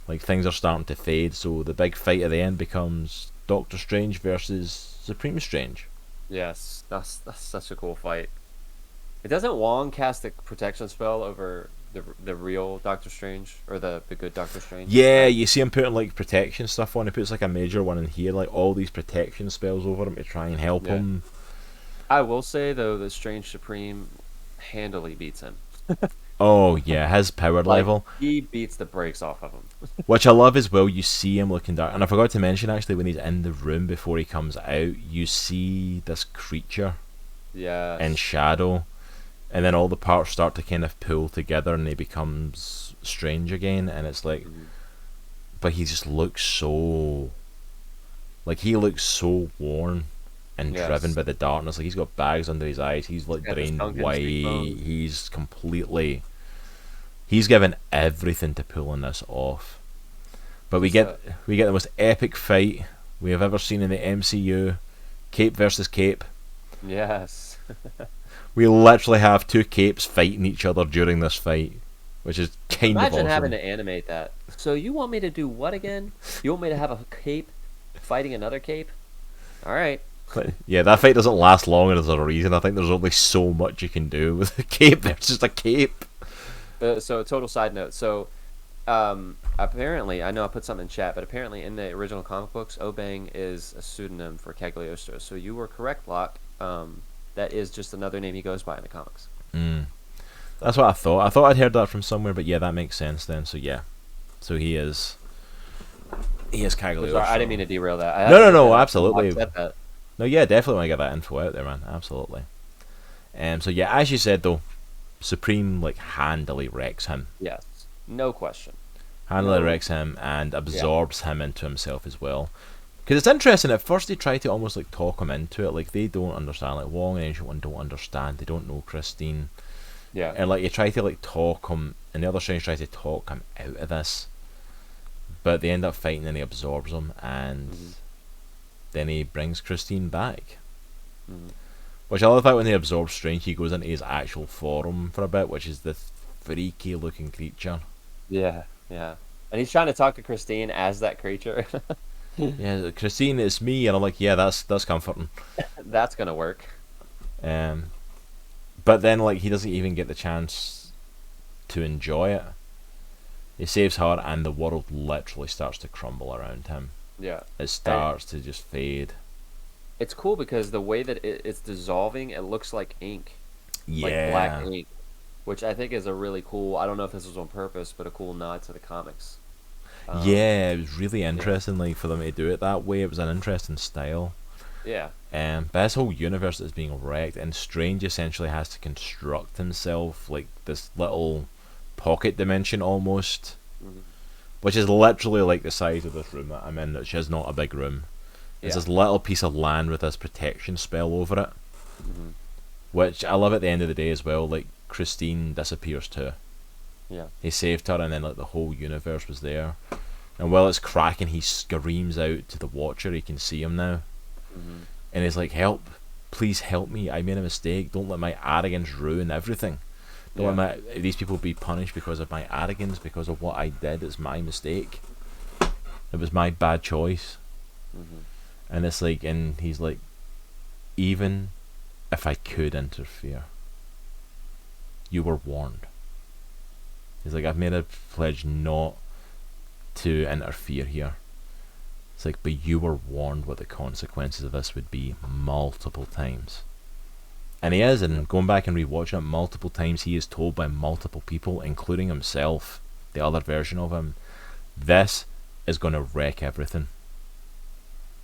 Like, things are starting to fade, so the big fight at the end becomes Doctor Strange versus Supreme Strange. Yes, that's such a cool fight. It doesn't Wong cast a protection spell over the real Doctor Strange, or the good Doctor Strange? Yeah, you see him putting like protection stuff on. He puts like a major one in here, like all these protection spells over him to try and help him. I will say though that Strange Supreme handily beats him. Oh yeah, his power level. He beats the brakes off of him. Which I love as well. You see him looking dark, and I forgot to mention actually, when he's in the room before he comes out, you see this creature in shadow, and then all the parts start to kind of pull together, and he becomes Strange again, and it's like, but he just looks so, like, he looks so worn and driven by the darkness. Like, he's got bags under his eyes. He's like drained white. He's completely. He's given everything to pulling this off. But we get the most epic fight we have ever seen in the MCU. Cape versus Cape. Yes. We literally have two capes fighting each other during this fight, which is kind of awesome. Imagine having to animate that. So you want me to do what again? You want me to have a cape fighting another cape? All right. Yeah, that fight doesn't last long, and there's a reason. I think there's only so much you can do with a cape versus a cape. So, total side note. So, apparently, I know I put something in chat, but apparently in the original comic books, Obang is a pseudonym for Cagliostro. So you were correct, Locke. That is just another name he goes by in the comics. That's what I thought. I thought I'd heard that from somewhere, but yeah, that makes sense then. So yeah, so he is Cagliostro. Sorry, I didn't mean to derail that. No, absolutely. That. No, yeah, definitely want to get that info out there, man. Absolutely. So yeah, as you said though, Supreme like handily wrecks him. Yes, no question. Handily wrecks him and absorbs him into himself as well. Because it's interesting, at first they try to almost like talk him into it, like they don't understand, like Wong and Ancient One don't understand, they don't know Christine. Yeah. And like you try to like talk him, and the other Strange try to talk him out of this, but they end up fighting and he absorbs him, and then he brings Christine back. Which I love that when he absorbs Strange, he goes into his actual form for a bit, which is this freaky looking creature. Yeah. And he's trying to talk to Christine as that creature. Yeah, Christine, it's me, and I'm like, yeah, that's comforting. That's gonna work. But then like he doesn't even get the chance to enjoy it. He saves her, and the world literally starts to crumble around him. Yeah, it starts to just fade. It's cool because the way that it's dissolving, it looks like ink, like black ink, which I think is a really cool. I don't know if this was on purpose, but a cool nod to the comics. Yeah, it was really interesting, like for them to do it that way. It was an interesting style. Yeah. But this whole universe is being wrecked, and Strange essentially has to construct himself like this little pocket dimension almost, which is literally like the size of this room that I'm in, which is not a big room. There's this little piece of land with this protection spell over it, which I love at the end of the day as well. Like, Christine disappears too. Yeah. He saved her, and then like the whole universe was there. And while it's cracking, he screams out to the Watcher. He can see him now, and he's like, "Help! Please help me! I made a mistake. Don't let my arrogance ruin everything. Don't let these people be punished because of my arrogance, because of what I did. It's my mistake. It was my bad choice." And it's like, and he's like, "Even if I could interfere, you were warned." He's like, "I've made a pledge not to interfere here." It's like, "But you were warned what the consequences of this would be multiple times." And he is, and going back and rewatching it multiple times, he is told by multiple people, including himself, the other version of him, this is going to wreck everything.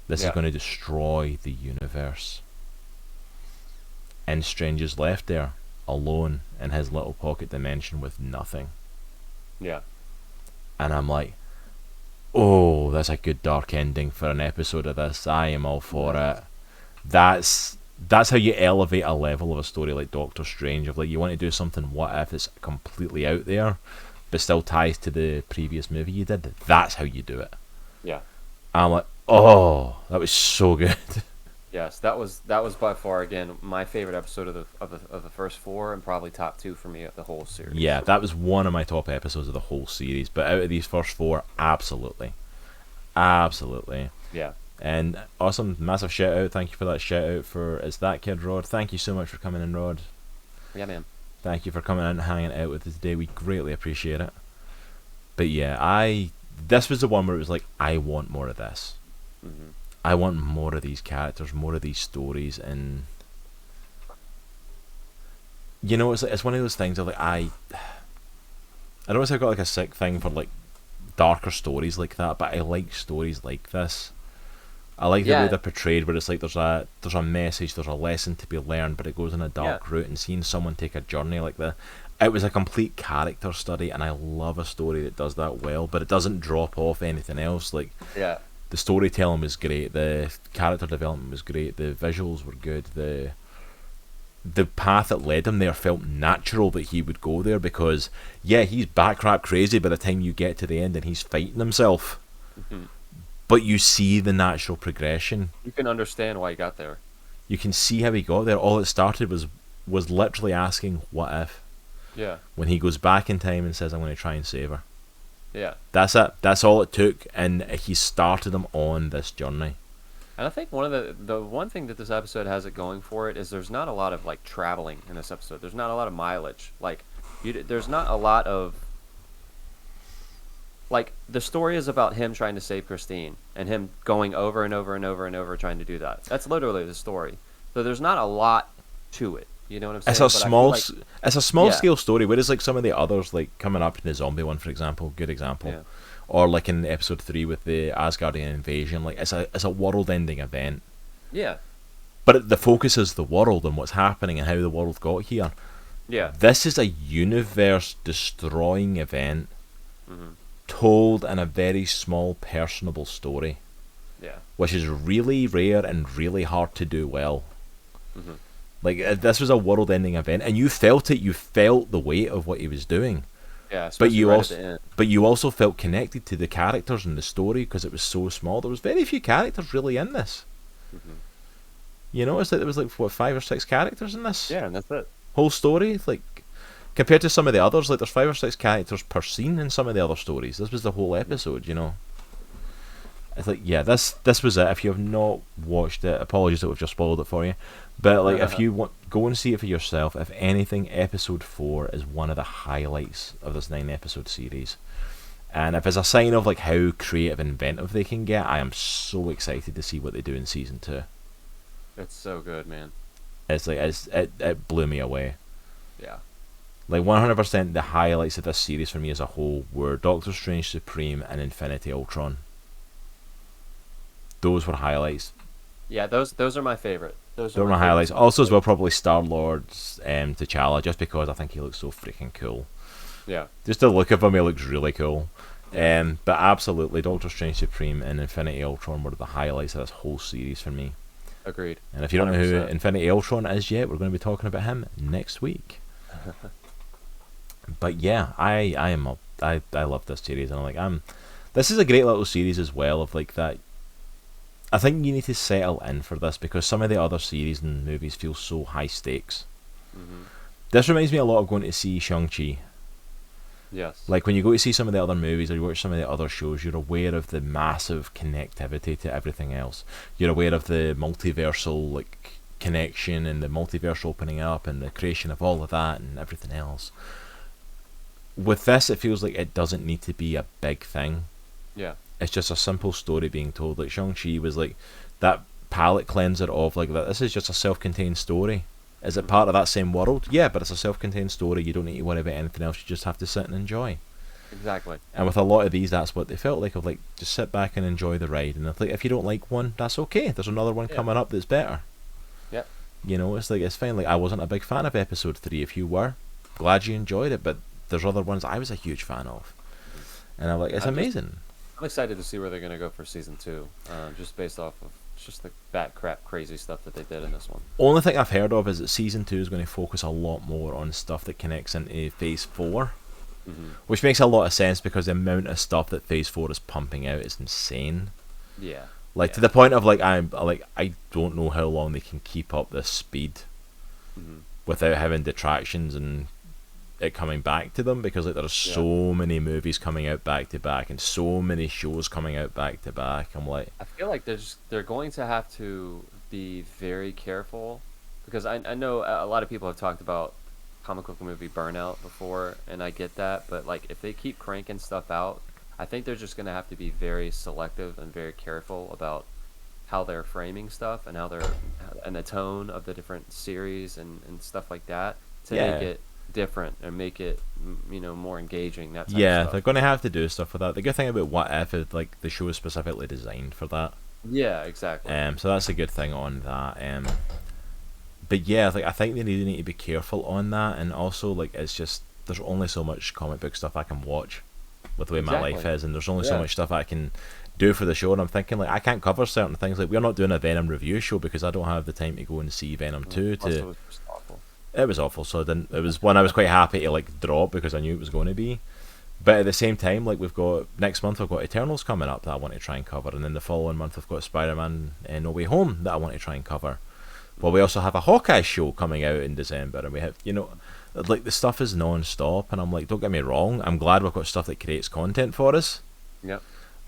This is going to destroy the universe. And Strange is left there, alone in his little pocket dimension with nothing. Yeah. And I'm like, oh, that's a good dark ending for an episode of this. I am all for it. That's how you elevate a level of a story like Doctor Strange. Of like, you want to do something what if it's completely out there, but still ties to the previous movie you did. That's how you do it. Yeah. I'm like, oh, that was so good. Yes, that was by far, again, my favorite episode of the first four, and probably top 2 for me of the whole series. Yeah, that was one of my top episodes of the whole series. But out of these first 4, absolutely. Yeah. And awesome, massive shout out. Thank you for that shout out for Is That Kid Rod. Thank you so much for coming in, Rod. Yeah, man. Thank you for coming in and hanging out with us today. We greatly appreciate it. But yeah, this was the one where it was like, I want more of this. I want more of these characters, more of these stories, and you know, it's one of those things of like, I don't know if I've got like a sick thing for like darker stories like that, but I like stories like this. I like the way they're portrayed, where it's like there's a message, there's a lesson to be learned, but it goes on a dark route. And seeing someone take a journey like that, it was a complete character study, and I love a story that does that well, but it doesn't drop off anything else. Like, the storytelling was great, the character development was great, the visuals were good, the path that led him there felt natural that he would go there, because he's backrap crazy by the time you get to the end and he's fighting himself. But you see the natural progression. You can understand why he got there. You can see how he got there. All it started was literally asking, what if? Yeah. When he goes back in time and says, I'm going to try and save her. Yeah. That's it. That's all it took, and he started him on this journey. And I think one of the one thing that this episode has it going for it is there's not a lot of like traveling in this episode. There's not a lot of mileage. Like, there's not a lot of like, the story is about him trying to save Christine and him going over and over and over and over trying to do that. That's literally the story. So there's not a lot to it. You know what I'm saying? It's a small scale story, whereas like some of the others, like coming up in the zombie one, for example, good example, or like in episode 3 with the Asgardian invasion, like it's a world-ending event. Yeah. But the focus is the world and what's happening and how the world got here. Yeah. This is a universe-destroying event, told in a very small, personable story. Yeah. Which is really rare and really hard to do well. Like, this was a world-ending event, and you felt it. You felt the weight of what he was doing. Yeah, but you also felt connected to the characters and the story because it was so small. There was very few characters really in this. You notice that there was like 5 or 6 characters in this. Yeah, and that's it. Whole story, like compared to some of the others, like there's 5 or 6 characters per scene in some of the other stories. This was the whole episode, you know. It's like, this was it. If you have not watched it, apologies that we've just spoiled it for you. But like, if you want, go and see it for yourself. If anything, episode 4 is one of the highlights of this 9-episode series. And if it's a sign of like how creative and inventive they can get, I am so excited to see what they do in season 2. It's so good, man. It's like it blew me away. Yeah. Like 100%, the highlights of this series for me as a whole were Doctor Strange Supreme and Infinity Ultron. Those were highlights. Yeah, those are my favorite. Those are my highlights. Also, as well, probably Star-Lord's T'Challa, just because I think he looks so freaking cool. Yeah. Just the look of him, he looks really cool. But absolutely, Doctor Strange Supreme and Infinity Ultron were the highlights of this whole series for me. Agreed. And if you don't know who 100%. Infinity Ultron is yet, we're going to be talking about him next week. But yeah, I love this series, and this is a great little series as well of like that. I think you need to settle in for this because some of the other series and movies feel so high stakes. Mm-hmm. This reminds me a lot of going to see Shang-Chi. Yes. Like when you go to see some of the other movies or you watch some of the other shows, you're aware of the massive connectivity to everything else. You're aware of the multiversal like connection and the multiverse opening up and the creation of all of that and everything else. With this, it feels like it doesn't need to be a big thing. Yeah. It's just a simple story being told. Like Shang-Chi was like that palate cleanser of like that. This is just a self-contained story. Is it part of that same world? Yeah, but it's a self-contained story. You don't need to worry about anything else. You just have to sit and enjoy. Exactly. And with a lot of these, that's what they felt like. Of like, just sit back and enjoy the ride. And if you don't like one, that's okay. There's another one coming up that's better. Yep. You know, it's fine. Like I wasn't a big fan of episode 3. If you were, glad you enjoyed it. But there's other ones I was a huge fan of. And I'm like, it's amazing. I'm excited to see where they're gonna go for season 2. Just based off of just the bat crap crazy stuff that they did in this one. Only thing I've heard of is that season 2 is going to focus a lot more on stuff that connects into phase 4. Which makes a lot of sense because the amount of stuff that phase 4 is pumping out is insane. Yeah. Like to the point of like I don't know how long they can keep up this speed without having detractions and it coming back to them, because like there's so many movies coming out back to back and so many shows coming out back to back. I'm like, I feel like they're going to have to be very careful, because I know a lot of people have talked about comic book movie burnout before, and I get that, but like if they keep cranking stuff out, I think they're just going to have to be very selective and very careful about how they're framing stuff and and the tone of the different series and stuff like that to make it different and make it more engaging. That type of stuff. They're going to have to do stuff with that. The good thing about What If is like the show is specifically designed for that. Yeah, exactly. So that's a good thing on that. But yeah, like I think they really need to be careful on that, and also like it's just there's only so much comic book stuff I can watch with the way my life is, and there's only so much stuff I can do for the show, and I'm thinking like I can't cover certain things. Like we're not doing a Venom review show because I don't have the time to go and see Venom 2 to. It was awful, so I didn't. It was one I was quite happy to like drop because I knew it was going to be. But at the same time, like we've got next month, we've got Eternals coming up that I want to try and cover, and then the following month we've got Spider-Man No Way Home that I want to try and cover. Well, we also have a Hawkeye show coming out in December, and we have like the stuff is non-stop, and I'm like, don't get me wrong, I'm glad we've got stuff that creates content for us. Yep.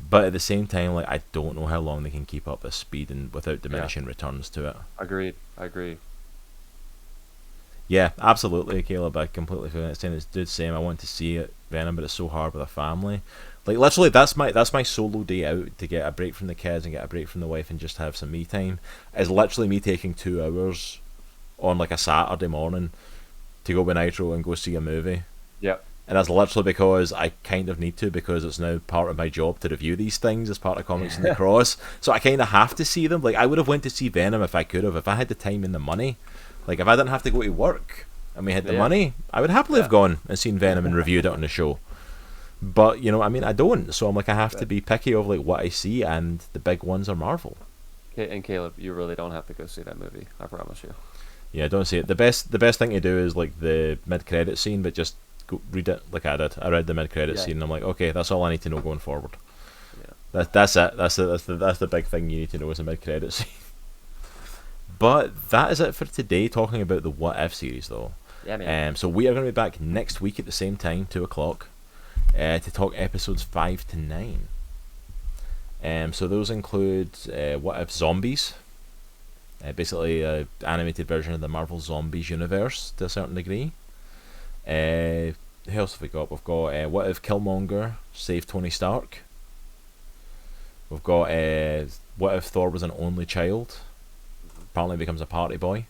But at the same time, like I don't know how long they can keep up this speed and without diminishing returns to it. Agreed. I agree. Yeah, absolutely, Caleb. I completely feel it. It's the same. I want to see it, Venom, but it's so hard with a family. Like literally, that's my solo day out to get a break from the kids and get a break from the wife and just have some me time. Is literally me taking 2 hours on like a Saturday morning to go with Nitro and go see a movie. Yep. And that's literally because I kind of need to, because it's now part of my job to review these things as part of Comics in the Cross. So I kind of have to see them. Like I would have went to see Venom if I could have, if I had the time and the money. Like if I didn't have to go to work and we had the money, I would happily have gone and seen Venom and reviewed it on the show. But I don't. So I'm like, I have to be picky of like what I see, and the big ones are Marvel. And Caleb, you really don't have to go see that movie. I promise you. Yeah, don't see it. The best thing to do is like the mid-credit scene, but just go read it like I did. I read the mid-credit scene, and I'm like, okay, that's all I need to know going forward. Yeah. That's it. That's the big thing you need to know is the mid-credit scene. But that is it for today, talking about the What If series, though. Yeah, man. So we are going to be back next week at the same time, 2:00, to talk episodes 5 to 9. So those include What If Zombies, basically an animated version of the Marvel Zombies universe to a certain degree. Who else have we got? We've got What If Killmonger saved Tony Stark. We've got What If Thor was an only child, apparently becomes a party boy.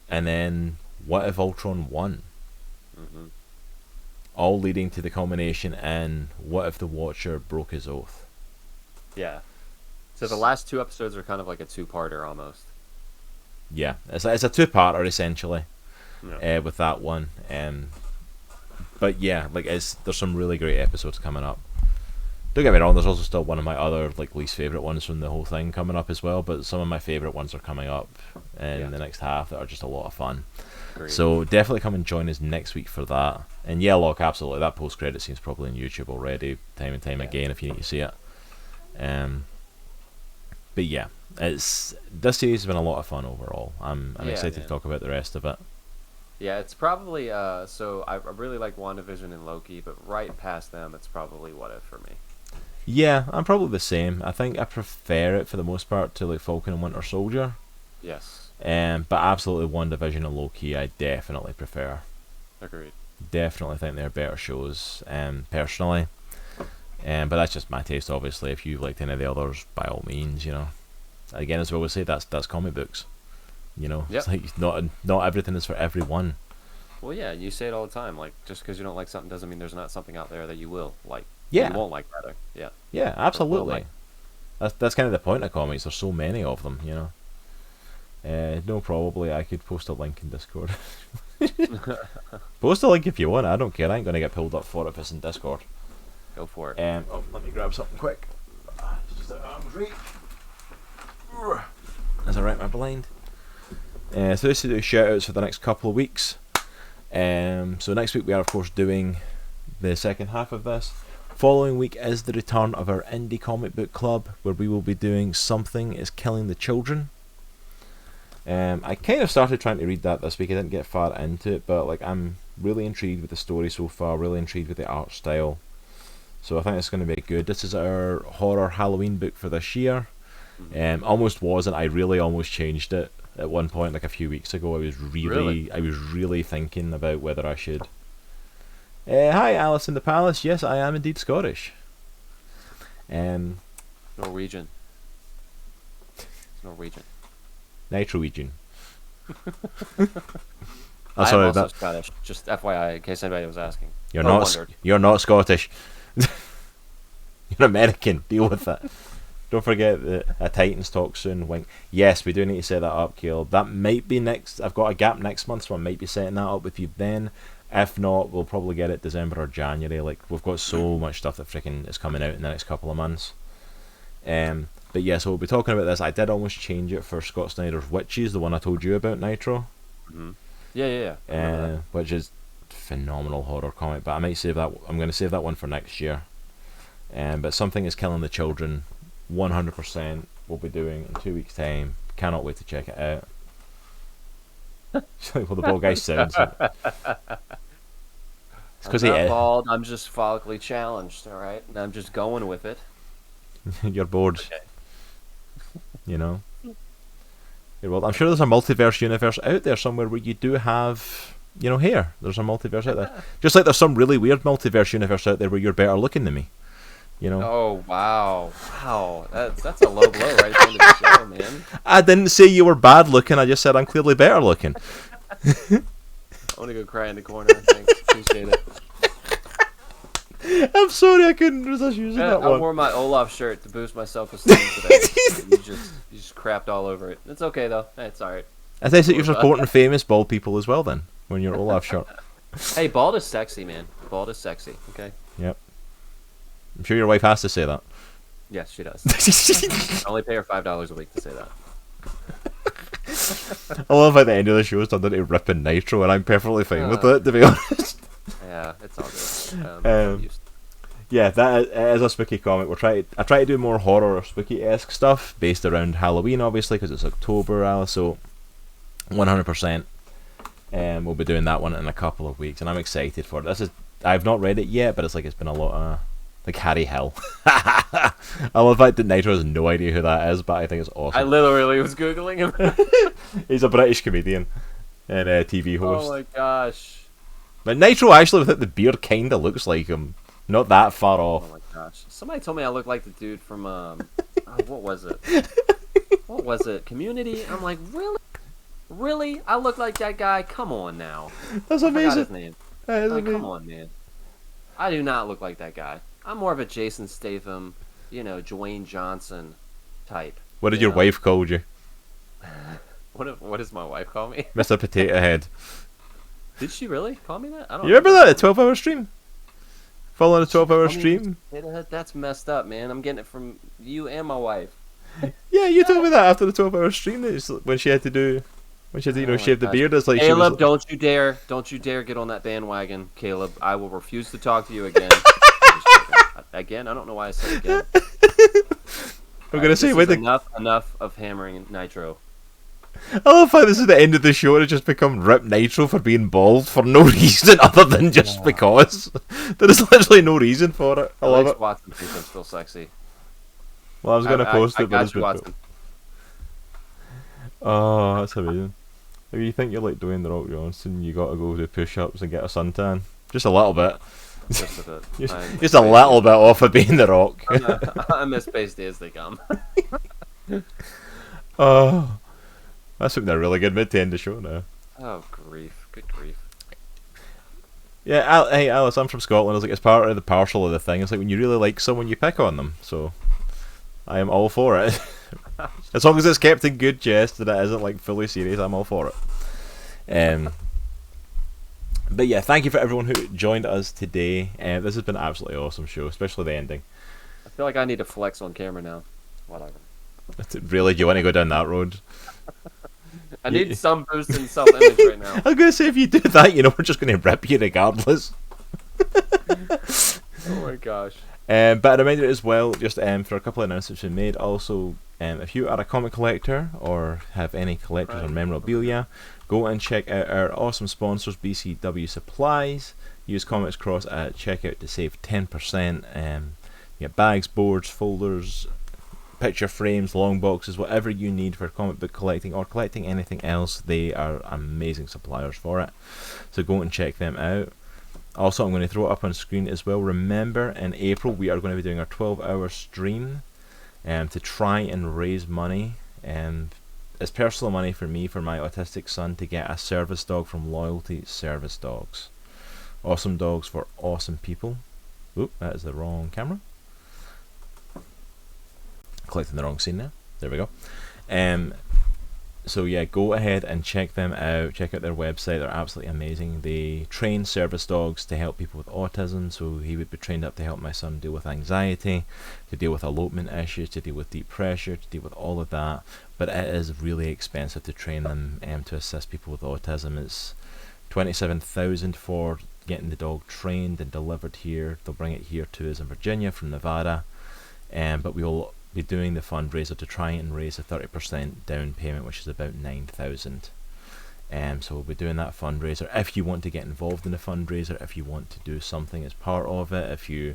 And then What If Ultron won? All leading to the culmination in What If the Watcher broke his oath? Yeah. So the last 2 episodes are kind of like a 2-parter almost. Yeah, it's a 2-parter essentially, with that one. but yeah, like there's some really great episodes coming up. Don't get me wrong, there's also still one of my other like least favourite ones from the whole thing coming up as well, but some of my favourite ones are coming up in the next half that are just a lot of fun. Great. So definitely come and join us next week for that. And yeah, look, absolutely, that post-credit scene's probably on YouTube already, time and time again if you need to see it. But yeah, this series has been a lot of fun overall. I'm excited to talk about the rest of it. Yeah, it's probably so I really like WandaVision and Loki, but right past them, it's probably What If for me. Yeah, I'm probably the same. I think I prefer it for the most part to like Falcon and Winter Soldier. Yes. But absolutely WandaVision and Loki I definitely prefer. Agreed. Definitely think they're better shows, personally. But that's just my taste, obviously. If you liked any of the others, by all means, you know. Again, as we always say, that's comic books. You know, Yep. It's like not everything is for everyone. Well, yeah, you say it all the time. Like, just because you don't like something doesn't mean there's not something out there that you will like. Yeah. You won't like, rather. Yeah. Yeah, absolutely. Like. That's kind of the point of comics. There's so many of them, you know. No, probably I could post a link in Discord. Post a link if you want. I don't care. I ain't gonna get pulled up for it if it's in Discord. Go for it. Let me grab something quick. It's just out of arm's reach. As I write my blind. So this is the shout outs for the next couple of weeks. So next week we are of course doing the second half of this. Following week is the return of our indie comic book club, where we will be doing Something is Killing the Children. I kind of started trying to read that this week. I didn't get far into it, but like I'm really intrigued with the story so far. Really intrigued with the art style. So I think it's going to be good. This is our horror Halloween book for this year. Almost wasn't. I really almost changed it at one point, like a few weeks ago. I was really thinking about whether I should. Hi, Alice in the Palace. Yes, I am indeed Scottish. Norwegian. It's Norwegian. Nitrowegian. I'm sorry, also Scottish. Just FYI, in case anybody was asking. You're not Scottish. You're American. Deal with that. Don't forget that a Titans talk soon. Wink. Yes, we do need to set that up, Caleb. That might be next. I've got a gap next month, so I might be setting that up with you then. If not, we'll probably get it December or January. Like, we've got so much stuff that freaking is coming out in the next couple of months. But yeah, so we'll be talking about this. I did almost change it for Scott Snyder's Witches, the one I told you about, Nitro. Mm-hmm. Yeah. Which is phenomenal horror comic, but I might save that. I'm going to save that one for next year. But Something is Killing the Children, 100% we'll be doing in 2 weeks' time. Cannot wait to check it out. Well, the bald guy sounds. It's because I'm not bald. I'm just follically challenged. All right, and I'm just going with it. You're bored. Okay. You know. Well, I'm sure there's a multiverse universe out there somewhere where you do have, you know, hair. There's a multiverse out there. Just like there's some really weird multiverse universe out there where you're better looking than me. You know. Oh wow, that's a low blow right at the end of the show, man. I didn't say you were bad looking. I just said I'm clearly better looking. I want to go cry in the corner. Thanks, appreciate it. I'm sorry, I couldn't resist using that one. I wore my Olaf shirt to boost my self-esteem today. you just crapped all over it. It's okay though. It's all right. I think that you're supporting famous bald people as well. Then when you're Olaf shirt. Hey, bald is sexy, man. Bald is sexy. Okay. Yep. I'm sure your wife has to say that. Yes, she does. I only pay her $5 a week to say that. I love how the end of the show is turned into ripping Nitro, and I'm perfectly fine with it, to be honest. Yeah, it's all good. Yeah, that is a spooky comic. I try to do more horror or spooky-esque stuff based around Halloween, obviously, because it's October, so 100%. We'll be doing that one in a couple of weeks, and I'm excited for it. I've not read it yet, but it's been a lot of like Harry Hill. I love the fact that Nitro has no idea who that is, but I think it's awesome. I literally was googling him. He's a British comedian and a TV host. Oh my gosh! But Nitro actually, without the beard, kind of looks like him. Not that far off. Oh my gosh! Somebody told me I look like the dude from what was it? What was it? Community. I'm like, really? I look like that guy? Come on now. That's amazing. I forgot his name. Come on, man. I do not look like that guy. I'm more of a Jason Statham, Dwayne Johnson type. What did your wife call you? What does my wife call me? Mr. Potato Head. Did she really call me that? I don't You remember that, a 12-hour stream? Following a 12-hour stream? That's messed up, man. I'm getting it from you and my wife. Yeah, you told me that after the 12-hour stream, when she had to do, shave the beard. It's like Caleb, she was, don't you dare get on that bandwagon, Caleb. I will refuse to talk to you again. Again, I don't know why I said again. I'm gonna say with enough of hammering Nitro. I love how this is the end of the show and it's just become Rip Nitro for being bald for no reason other than just because. There is literally no reason for it. I love it. Watson thinks I'm still sexy. Well, I was gonna post it, but it's Watson. Oh, that's amazing. If you think you're like Dwayne The Rock Johnson, you gotta go do push-ups and get a suntan. Just a little bit. Just a bit. just a little bit off of being The Rock. I'm as spaced as they come. Oh, that's looking a really good mid to end the show now. Oh, grief. Good grief. Yeah, hey Alice, I'm from Scotland. I was like, it's part of the partial of the thing. It's like when you really like someone, you pick on them. So, I am all for it. As long as it's kept in good jest and it isn't like fully serious, I'm all for it. But yeah, thank you for everyone who joined us today. This has been an absolutely awesome show, especially the ending. I feel like I need to flex on camera now. Whatever. Really, do you want to go down that road? I need some boost in self-image right now. I was going to say, if you do that, we're just going to rip you regardless. Oh my gosh. But a reminder as well, just for a couple of announcements we made, also, if you are a comic collector or have any collectors or memorabilia, go and check out our awesome sponsors, BCW Supplies. Use Comics Cross at checkout to save 10%. You get bags, boards, folders, picture frames, long boxes, whatever you need for comic book collecting or collecting anything else. They are amazing suppliers for it. So go and check them out. Also, I'm going to throw it up on screen as well. Remember, in April, we are going to be doing our 12-hour stream to try and raise money. It's personal money for me, for my autistic son, to get a service dog from Loyalty Service Dogs. Awesome dogs for awesome people. Oop, that is the wrong camera. Collecting the wrong scene now. There we go. So yeah, go ahead and check them out. Check out their website. They're absolutely amazing. They train service dogs to help people with autism. So he would be trained up to help my son deal with anxiety, to deal with elopement issues, to deal with deep pressure, to deal with all of that. But it is really expensive to train them to assist people with autism. It's $27,000 for getting the dog trained and delivered here. They'll bring it here to us in Virginia from Nevada. But we will be doing the fundraiser to try and raise a 30% down payment, which is about $9,000. So we'll be doing that fundraiser. If you want to get involved in the fundraiser, if you want to do something as part of it, if you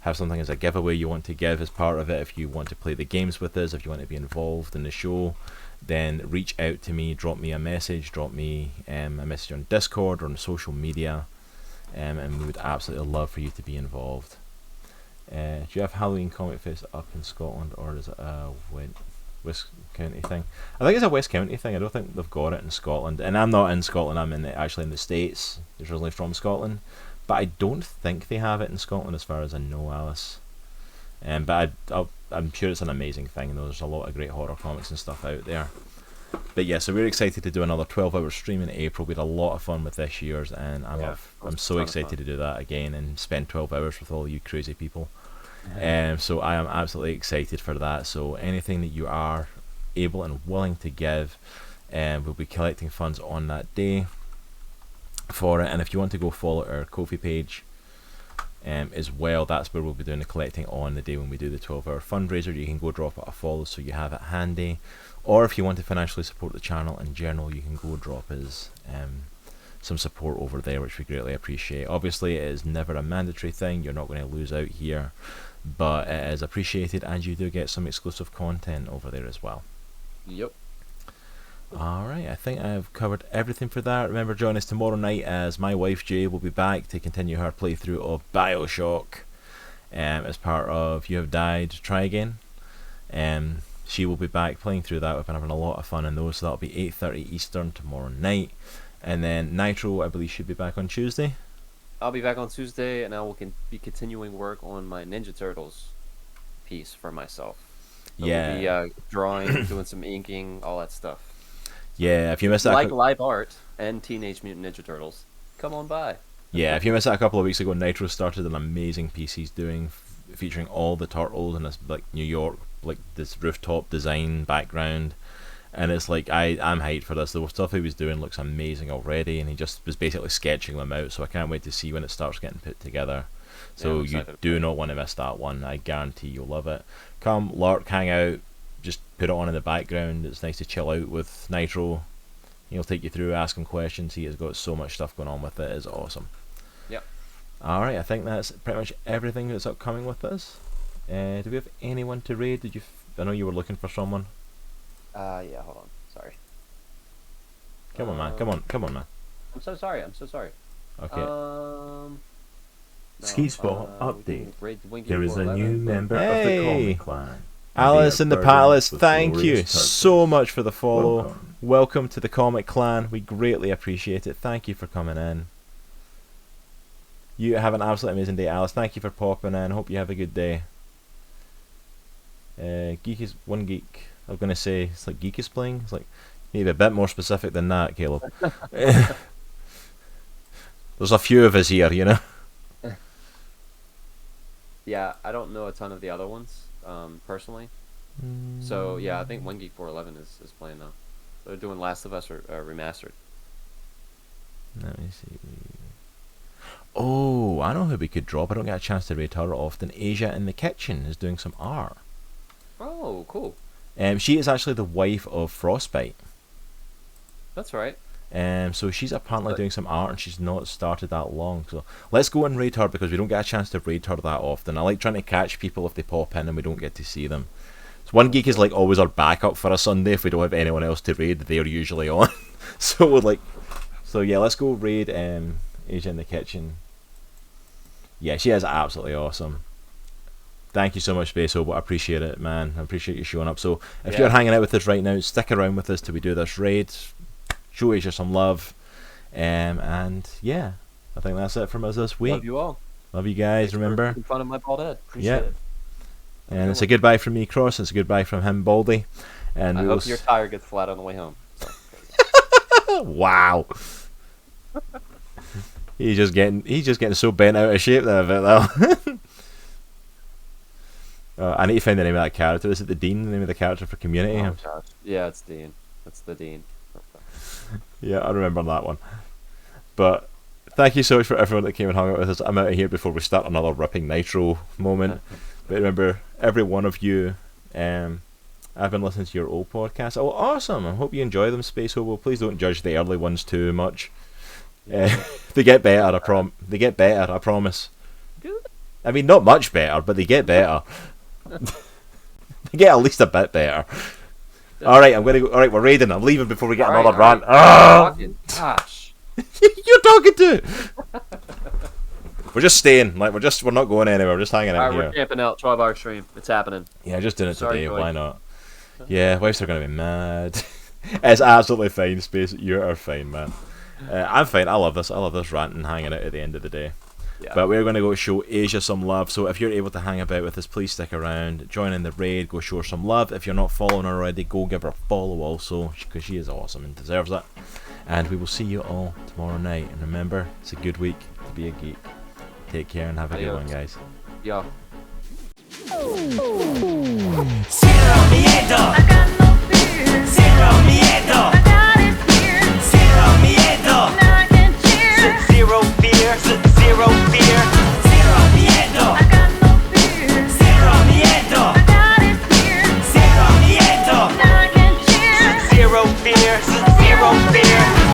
have something as a giveaway you want to give as part of it, if you want to play the games with us, if you want to be involved in the show, then reach out to me, drop me a message, drop me a message on Discord or on social media, and we would absolutely love for you to be involved. Do you have Halloween Comic Fest up in Scotland, or is it a West County thing? I think it's a West County thing. I don't think they've got it in Scotland. And I'm not in Scotland, I'm actually in the States. Originally from Scotland. But I don't think they have it in Scotland as far as I know, Alice. But I'm sure it's an amazing thing, though. There's a lot of great horror comics and stuff out there. But yeah, so we're excited to do another 12-hour stream in April. We had a lot of fun with this year's, and I'm so excited to do that again and spend 12 hours with all you crazy people. So I am absolutely excited for that. So anything that you are able and willing to give, we'll be collecting funds on that day for it. And if you want to go follow our Ko-fi page as well, that's where we'll be doing the collecting on the day when we do the 12-hour fundraiser. You can go drop it a follow so you have it handy. Or if you want to financially support the channel in general, you can go drop us some support over there, which we greatly appreciate. Obviously, it is never a mandatory thing. You're not going to lose out here, but it is appreciated, and you do get some exclusive content over there as well. Yep. Alright, I think I've covered everything for that. Remember, join us tomorrow night as my wife Jay will be back to continue her playthrough of Bioshock as part of You Have Died, Try Again. She will be back playing through that. We've been having a lot of fun in those, so that'll be 8:30 Eastern tomorrow night. And then Nitro, I believe, should be back on Tuesday. I'll be back on Tuesday, and I will be continuing work on my Ninja Turtles piece for myself. So we'll be drawing, doing some inking, all that stuff. Yeah, if you missed that, like live art and Teenage Mutant Ninja Turtles. come on by. Yeah, if you missed it a couple of weeks ago, Nitro started an amazing piece he's doing, featuring all the turtles in this like New York, like this rooftop design background, and it's like I'm hyped for this. The stuff he was doing looks amazing already, and he just was basically sketching them out. So I can't wait to see when it starts getting put together. So you do not want to miss that one. I guarantee you'll love it. Come, lurk, hang out, just put it on in the background. It's nice to chill out with Nitro. He'll take you through, ask him questions. He has got so much stuff going on with it. It's awesome. Yep. Alright, I think that's pretty much everything that's upcoming with this. Do we have anyone to raid? I know you were looking for someone. Yeah, hold on. Sorry. Come on, man. Come on, man. I'm so sorry. Okay. Ski Spot update. There is a 11. new member of the Hey! Comic Clan. Alice in the Palace, thank you glorious so much for the follow. Welcome. Welcome to the Comic Clan. We greatly appreciate it. Thank you for coming in. You have an absolutely amazing day, Alice. Thank you for popping in. Hope you have a good day. Geek is one geek. I was gonna say it's like Geek is playing. It's like maybe a bit more specific than that, Caleb. There's a few of us here, you know. Yeah, I don't know a ton of the other ones, personally. So yeah, I think One Geek 411 is playing though. They're doing Last of Us remastered. Let me see. Oh, I know who we could drop. I don't get a chance to rate her often. Asia in the Kitchen is doing some art. Oh, cool. She is actually the wife of Frostbite. That's right. So she's apparently doing some art, and she's not started that long. So let's go and rate her because we don't get a chance to rate her that often. I like trying to catch people if they pop in and we don't get to see them. So One Geek is like always our backup for a Sunday if we don't have anyone else to raid. They're usually on. So yeah, let's go raid Asia in the Kitchen. Yeah, she is absolutely awesome. Thank you so much, Space Hobo. I appreciate it, man. I appreciate you showing up. So if you're hanging out with us right now, stick around with us till we do this raid. Show Asia some love. And yeah, I think that's it from us this week. Love you all. Love you guys. Thanks for remember. making fun of my bald head. Appreciate it. And it's a goodbye from me, Cross. It's a goodbye from him, Baldy. And I hope your tire gets flat on the way home. Wow. He's just getting so bent out of shape there about that. I need to find the name of that character. Is it the Dean, the name of the character for Community? Oh, gosh. Yeah, it's Dean. It's the Dean. Yeah, I remember that one. But thank you so much for everyone that came and hung out with us. I'm out of here before we start another ripping Nitro moment. But remember, every one of you, I've been listening to your old podcasts. Oh, awesome! I hope you enjoy them, Space Hobo. Please don't judge the early ones too much. They get better. They get better. I promise. I mean, not much better, but they get better. They get at least a bit better. All right, I'm gonna go. All right, we're raiding. I'm leaving before we get another rant. Gosh. You're talking to. We're just staying. Like we're not going anywhere. We're just hanging out here. We're camping out. 12-hour stream. It's happening. Yeah, just doing it Sorry, today. Joy. Why not? Yeah, wives are gonna be mad. It's absolutely fine, Space. You are fine, man. I'm fine. I love this. I love this rant and hanging out at the end of the day. Yeah. But we're going to go show Asia some love. So if you're able to hang about with us, please stick around. Join in the raid. Go show her some love. If you're not following her already, go give her a follow also, because she is awesome and deserves it. And we will see you all tomorrow night. And remember, it's a good week to be a geek. Take care and have a good one, guys. Yeah. Sierra Miedo.